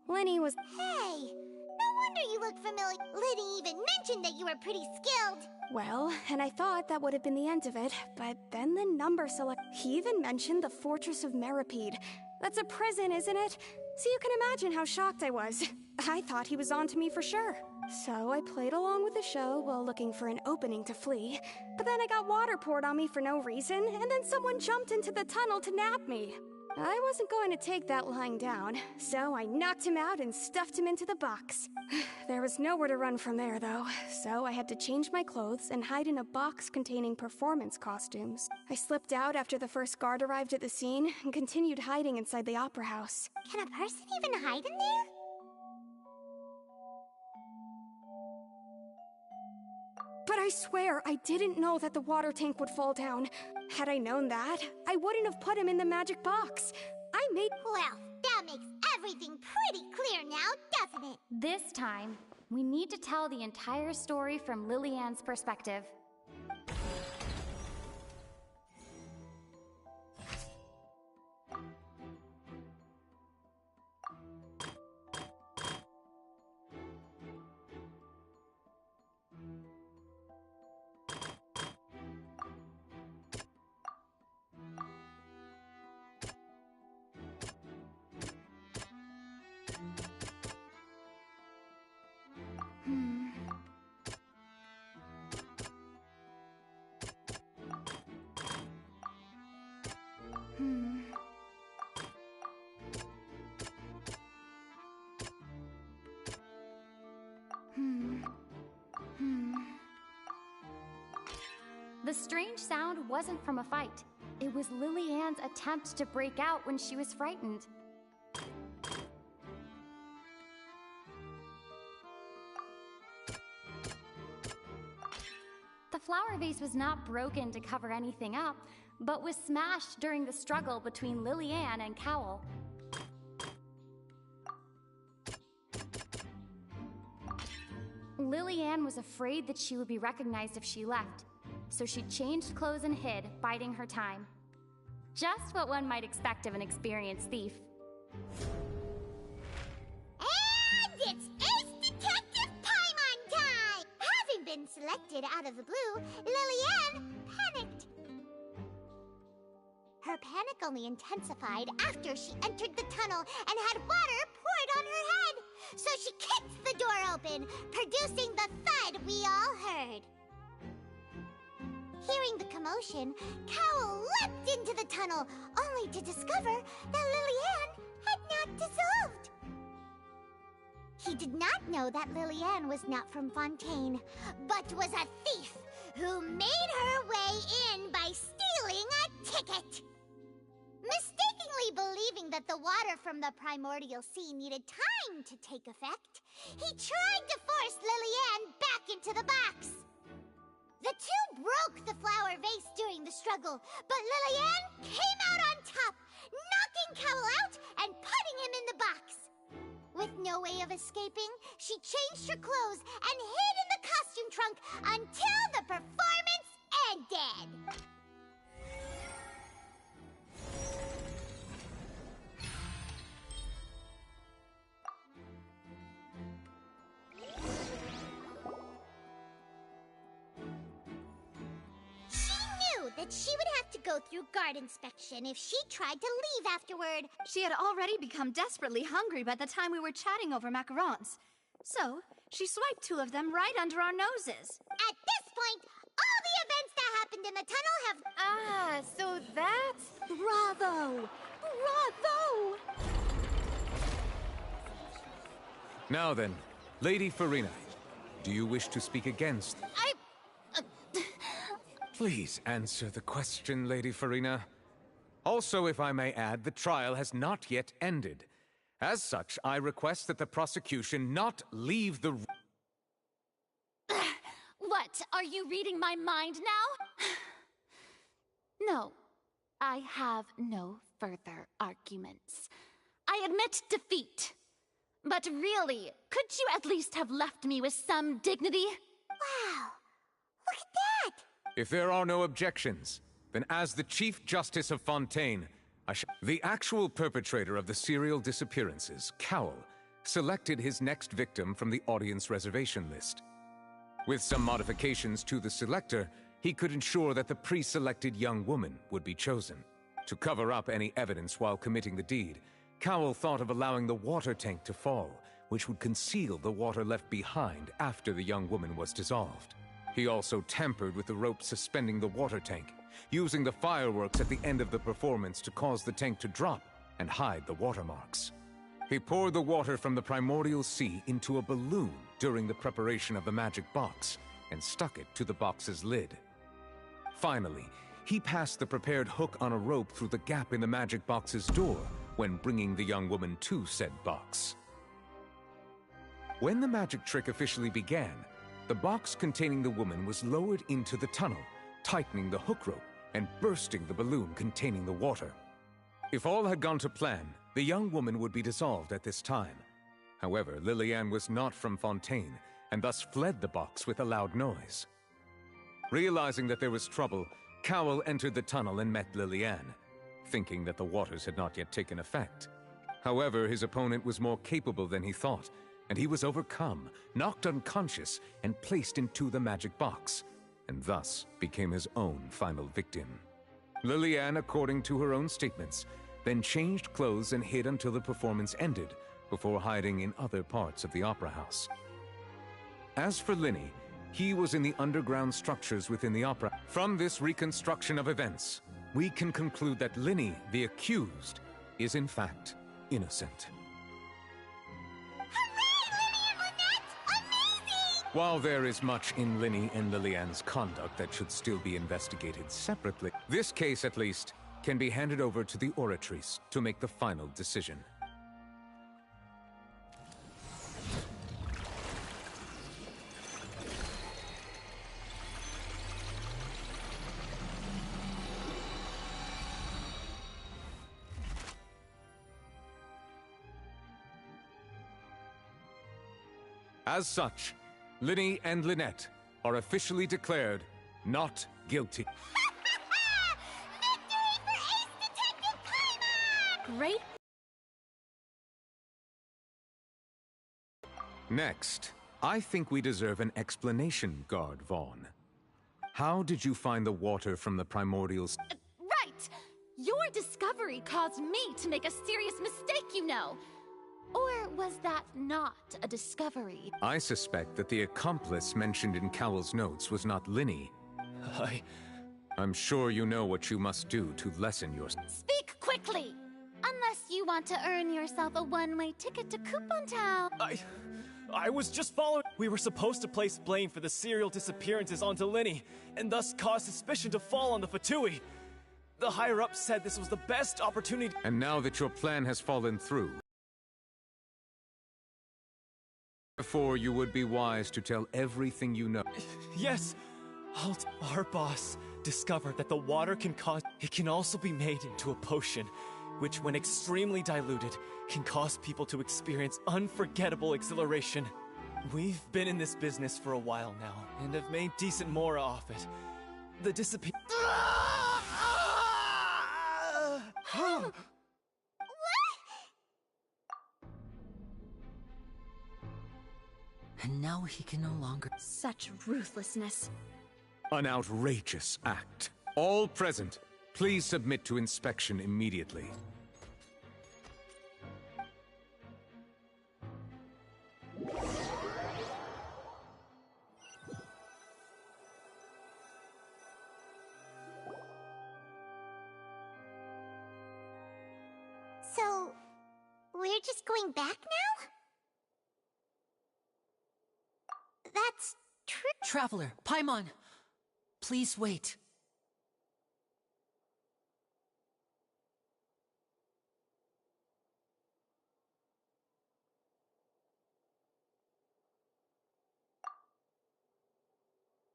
Linny was... Hey! No wonder you look familiar. Liddy even mentioned that you were pretty skilled. Well, and I thought that would have been the end of it, but then the number select... He even mentioned the Fortress of Meripede. That's a prison, isn't it? So you can imagine how shocked I was. I thought he was on to me for sure. So I played along with the show while looking for an opening to flee. But then I got water poured on me for no reason, and then someone jumped into the tunnel to nab me. I wasn't going to take that lying down, so I knocked him out and stuffed him into the box. There was nowhere to run from there, though, so I had to change my clothes and hide in a box containing performance costumes. I slipped out after the first guard arrived at the scene and continued hiding inside the opera house. Can a person even hide in there? But I swear, I didn't know that the water tank would fall down. Had I known that, I wouldn't have put him in the magic box. I made— Well, that makes everything pretty clear now, doesn't it? This time, we need to tell the entire story from Lillian's perspective. The strange sound wasn't from a fight. It was Lillian's attempt to break out when she was frightened. The flower vase was not broken to cover anything up, but was smashed during the struggle between Lillian and Cowell. Lillian was afraid that she would be recognized if she left, so she changed clothes and hid, biding her time. Just what one might expect of an experienced thief. And it's Ace Detective Paimon time! Having been selected out of the blue, Lillian panicked. Her panic only intensified after she entered the tunnel and had water poured on her head. So she kicked the door open, producing the thud we all heard. Hearing the commotion, Cowell leapt into the tunnel, only to discover that Lillian had not dissolved. He did not know that Lillian was not from Fontaine, but was a thief who made her way in by stealing a ticket. Mistakenly believing that the water from the primordial sea needed time to take effect, he tried to force Lillian back into the box. The two broke the flower vase during the struggle, but Lillian came out on top, knocking Cowell out and putting him in the box. With no way of escaping, she changed her clothes and hid in the costume trunk until the performance ended. That she would have to go through guard inspection if she tried to leave afterward. She had already become desperately hungry by the time we were chatting over macarons. So, she swiped 2 of them right under our noses. At this point, all the events that happened in the tunnel have... Ah, so that's... Bravo! Bravo! Now then, Lady Farina, do you wish to speak against? Please answer the question, Lady Farina. Also, if I may add, the trial has not yet ended. As such, I request that the prosecution not leave the... What? Are you reading my mind now? No, I have no further arguments. I admit defeat. But really, could you at least have left me with some dignity? Wow, look at that! If there are no objections, then as the Chief Justice of Fontaine, the actual perpetrator of the serial disappearances, Cowell, selected his next victim from the audience reservation list. With some modifications to the selector, he could ensure that the pre-selected young woman would be chosen. To cover up any evidence while committing the deed, Cowell thought of allowing the water tank to fall, which would conceal the water left behind after the young woman was dissolved. He also tampered with the rope suspending the water tank, using the fireworks at the end of the performance to cause the tank to drop and hide the watermarks. He poured the water from the primordial sea into a balloon during the preparation of the magic box and stuck it to the box's lid. Finally, he passed the prepared hook on a rope through the gap in the magic box's door when bringing the young woman to said box. When the magic trick officially began, the box containing the woman was lowered into the tunnel, tightening the hook rope and bursting the balloon containing the water. If all had gone to plan, the young woman would be dissolved at this time. However, Liliane was not from Fontaine, and thus fled the box with a loud noise. Realizing that there was trouble, Cowell entered the tunnel and met Liliane, thinking that the waters had not yet taken effect. However, his opponent was more capable than he thought, and he was overcome, knocked unconscious, and placed into the magic box, and thus became his own final victim. Liliane, according to her own statements, then changed clothes and hid until the performance ended, before hiding in other parts of the opera house. As for Linny, he was in the underground structures within the opera. From this reconstruction of events, we can conclude that Linny, the accused, is in fact innocent. While there is much in Linny and Liliane's conduct that should still be investigated separately, this case, at least, can be handed over to the Oratrice to make the final decision. As such, Linny and Lynette are officially declared not guilty. Great. Next, I think we deserve an explanation, Guard Vaughn. How did you find the water from the primordials? Right! Your discovery caused me to make a serious mistake, you know. Or was that not a discovery? I suspect that the accomplice mentioned in Cowell's notes was not Linny. I'm sure you know what you must do to lessen your... Speak quickly! Unless you want to earn yourself a one-way ticket to Coupon Town. I was just following. We were supposed to place blame for the serial disappearances onto Linny, and thus cause suspicion to fall on the Fatui. The higher-ups said this was the best opportunity. And now that your plan has fallen through, therefore you would be wise to tell everything you know. Yes, our boss discovered that the water can cause... It can also be made into a potion, which when extremely diluted, can cause people to experience unforgettable exhilaration. We've been in this business for a while now, and have made decent mora off it. The And now he can no longer... Such ruthlessness. An outrageous act. All present, please submit to inspection immediately. So, we're just going back now? That's true. Traveler, Paimon! Please wait.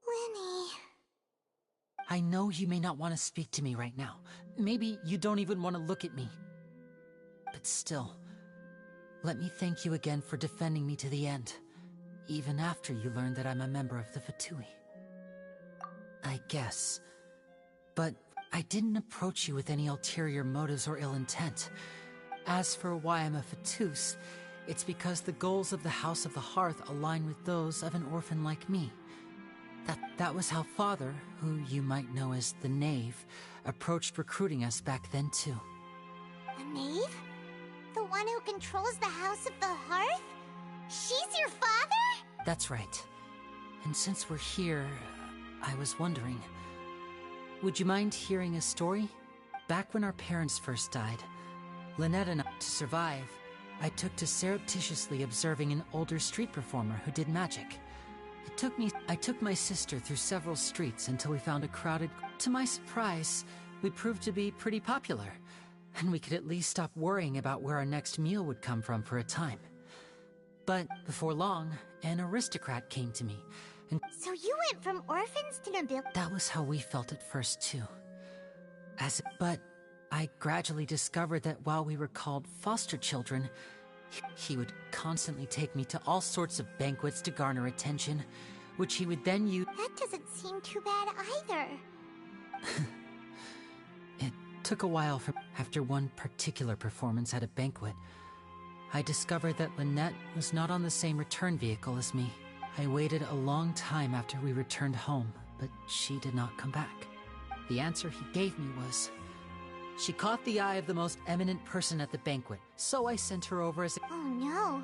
Linny... I know you may not want to speak to me right now. Maybe you don't even want to look at me. But still, let me thank you again for defending me to the end, even after you learned that I'm a member of the Fatui. I guess. But I didn't approach you with any ulterior motives or ill intent. As for why I'm a Fatus, it's because the goals of the House of the Hearth align with those of an orphan like me. That was how Father, who you might know as the Knave, approached recruiting us back then too. The Knave? The one who controls the House of the Hearth? She's your father? That's right. And since we're here, I was wondering, would you mind hearing a story? Back when our parents first died, Lynette and I, to survive, I took to surreptitiously observing an older street performer who did magic. I took my sister through several streets until we found a crowded... To my surprise, we proved to be pretty popular, and we could at least stop worrying about where our next meal would come from for a time. But before long, an aristocrat came to me, and... So you went from orphans to nobility? That was how we felt at first, too. But I gradually discovered that while we were called foster children, he would constantly take me to all sorts of banquets to garner attention, which he would then use... That doesn't seem too bad either. It took a while after one particular performance at a banquet, I discovered that Lynette was not on the same return vehicle as me. I waited a long time after we returned home, but she did not come back. The answer he gave me was... She caught the eye of the most eminent person at the banquet, so I sent her over as a... Oh no.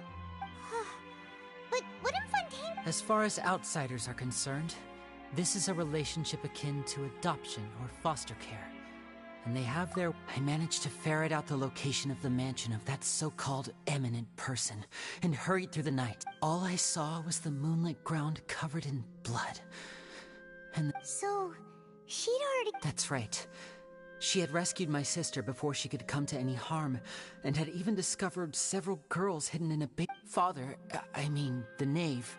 But wouldn't Fontaine... As far as outsiders are concerned, this is a relationship akin to adoption or foster care. And they have their... I managed to ferret out the location of the mansion of that so-called eminent person, and hurried through the night. All I saw was the moonlit ground covered in blood. And... So, she'd already... That's right. She had rescued my sister before she could come to any harm, and had even discovered several girls hidden in a big... Father, the knave,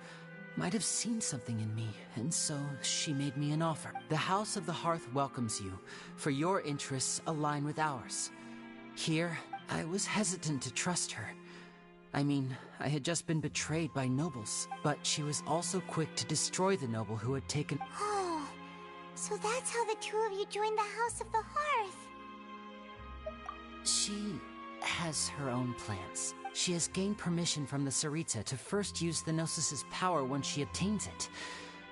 might have seen something in me, and so she made me an offer. The House of the Hearth welcomes you, for your interests align with ours. Here, I was hesitant to trust her. I had just been betrayed by nobles, but she was also quick to destroy the noble who had taken... Oh, so that's how the two of you joined the House of the Hearth. She has her own plans. She has gained permission from the Sarita to first use the Gnosis' power when she obtains it.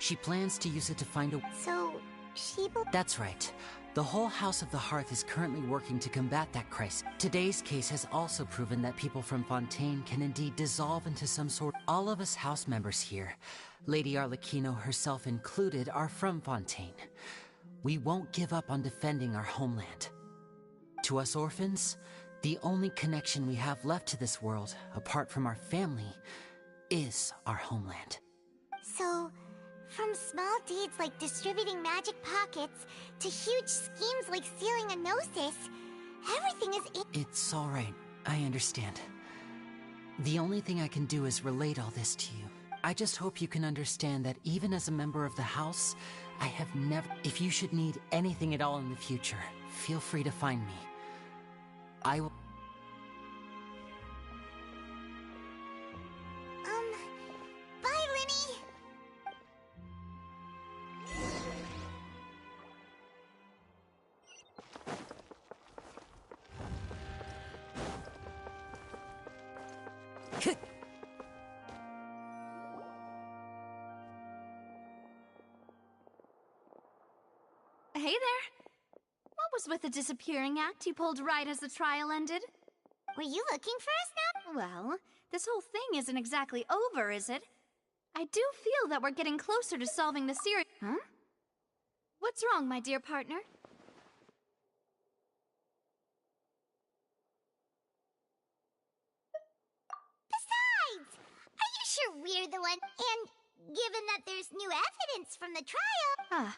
She plans to use it to find a... So, she... That's right. The whole House of the Hearth is currently working to combat that crisis. Today's case has also proven that people from Fontaine can indeed dissolve into some sort... All of us house members here, Lady Arlecchino herself included, are from Fontaine. We won't give up on defending our homeland. To us orphans, the only connection we have left to this world, apart from our family, is our homeland. So, from small deeds like distributing magic pockets to huge schemes like stealing a Gnosis, everything is It's all right. I understand. The only thing I can do is relate all this to you. I just hope you can understand that even as a member of the House, I have never... If you should need anything at all in the future, feel free to find me. I will... Bye, Linny! Hey there. What was with the disappearing act you pulled right as the trial ended? Were you looking for us now? Well, this whole thing isn't exactly over, is it? I do feel that we're getting closer to solving the series. Huh? What's wrong, my dear partner? Besides, are you sure we're the one? And given that there's new evidence from the trial... Ah,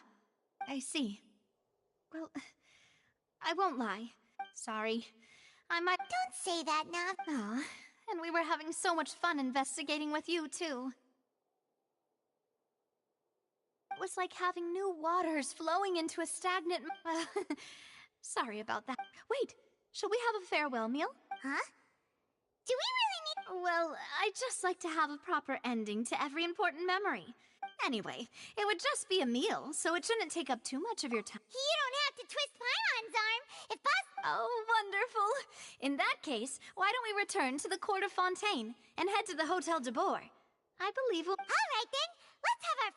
I see. Well, I won't lie. Sorry. I might... Don't say that now. Ah, and we were having so much fun investigating with you, too. It was like having new waters flowing into a stagnant... Sorry about that. Wait, shall we have a farewell meal? Huh? Do we really need... Well, I'd just like to have a proper ending to every important memory. Anyway, it would just be a meal, so it shouldn't take up too much of your time. You don't have to twist Paimon's arm, if possible. Oh, wonderful. In that case, why don't we return to the court of Fontaine and head to the Hotel de Boer? I believe we'll... All right, then. Let's have our...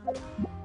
Bye.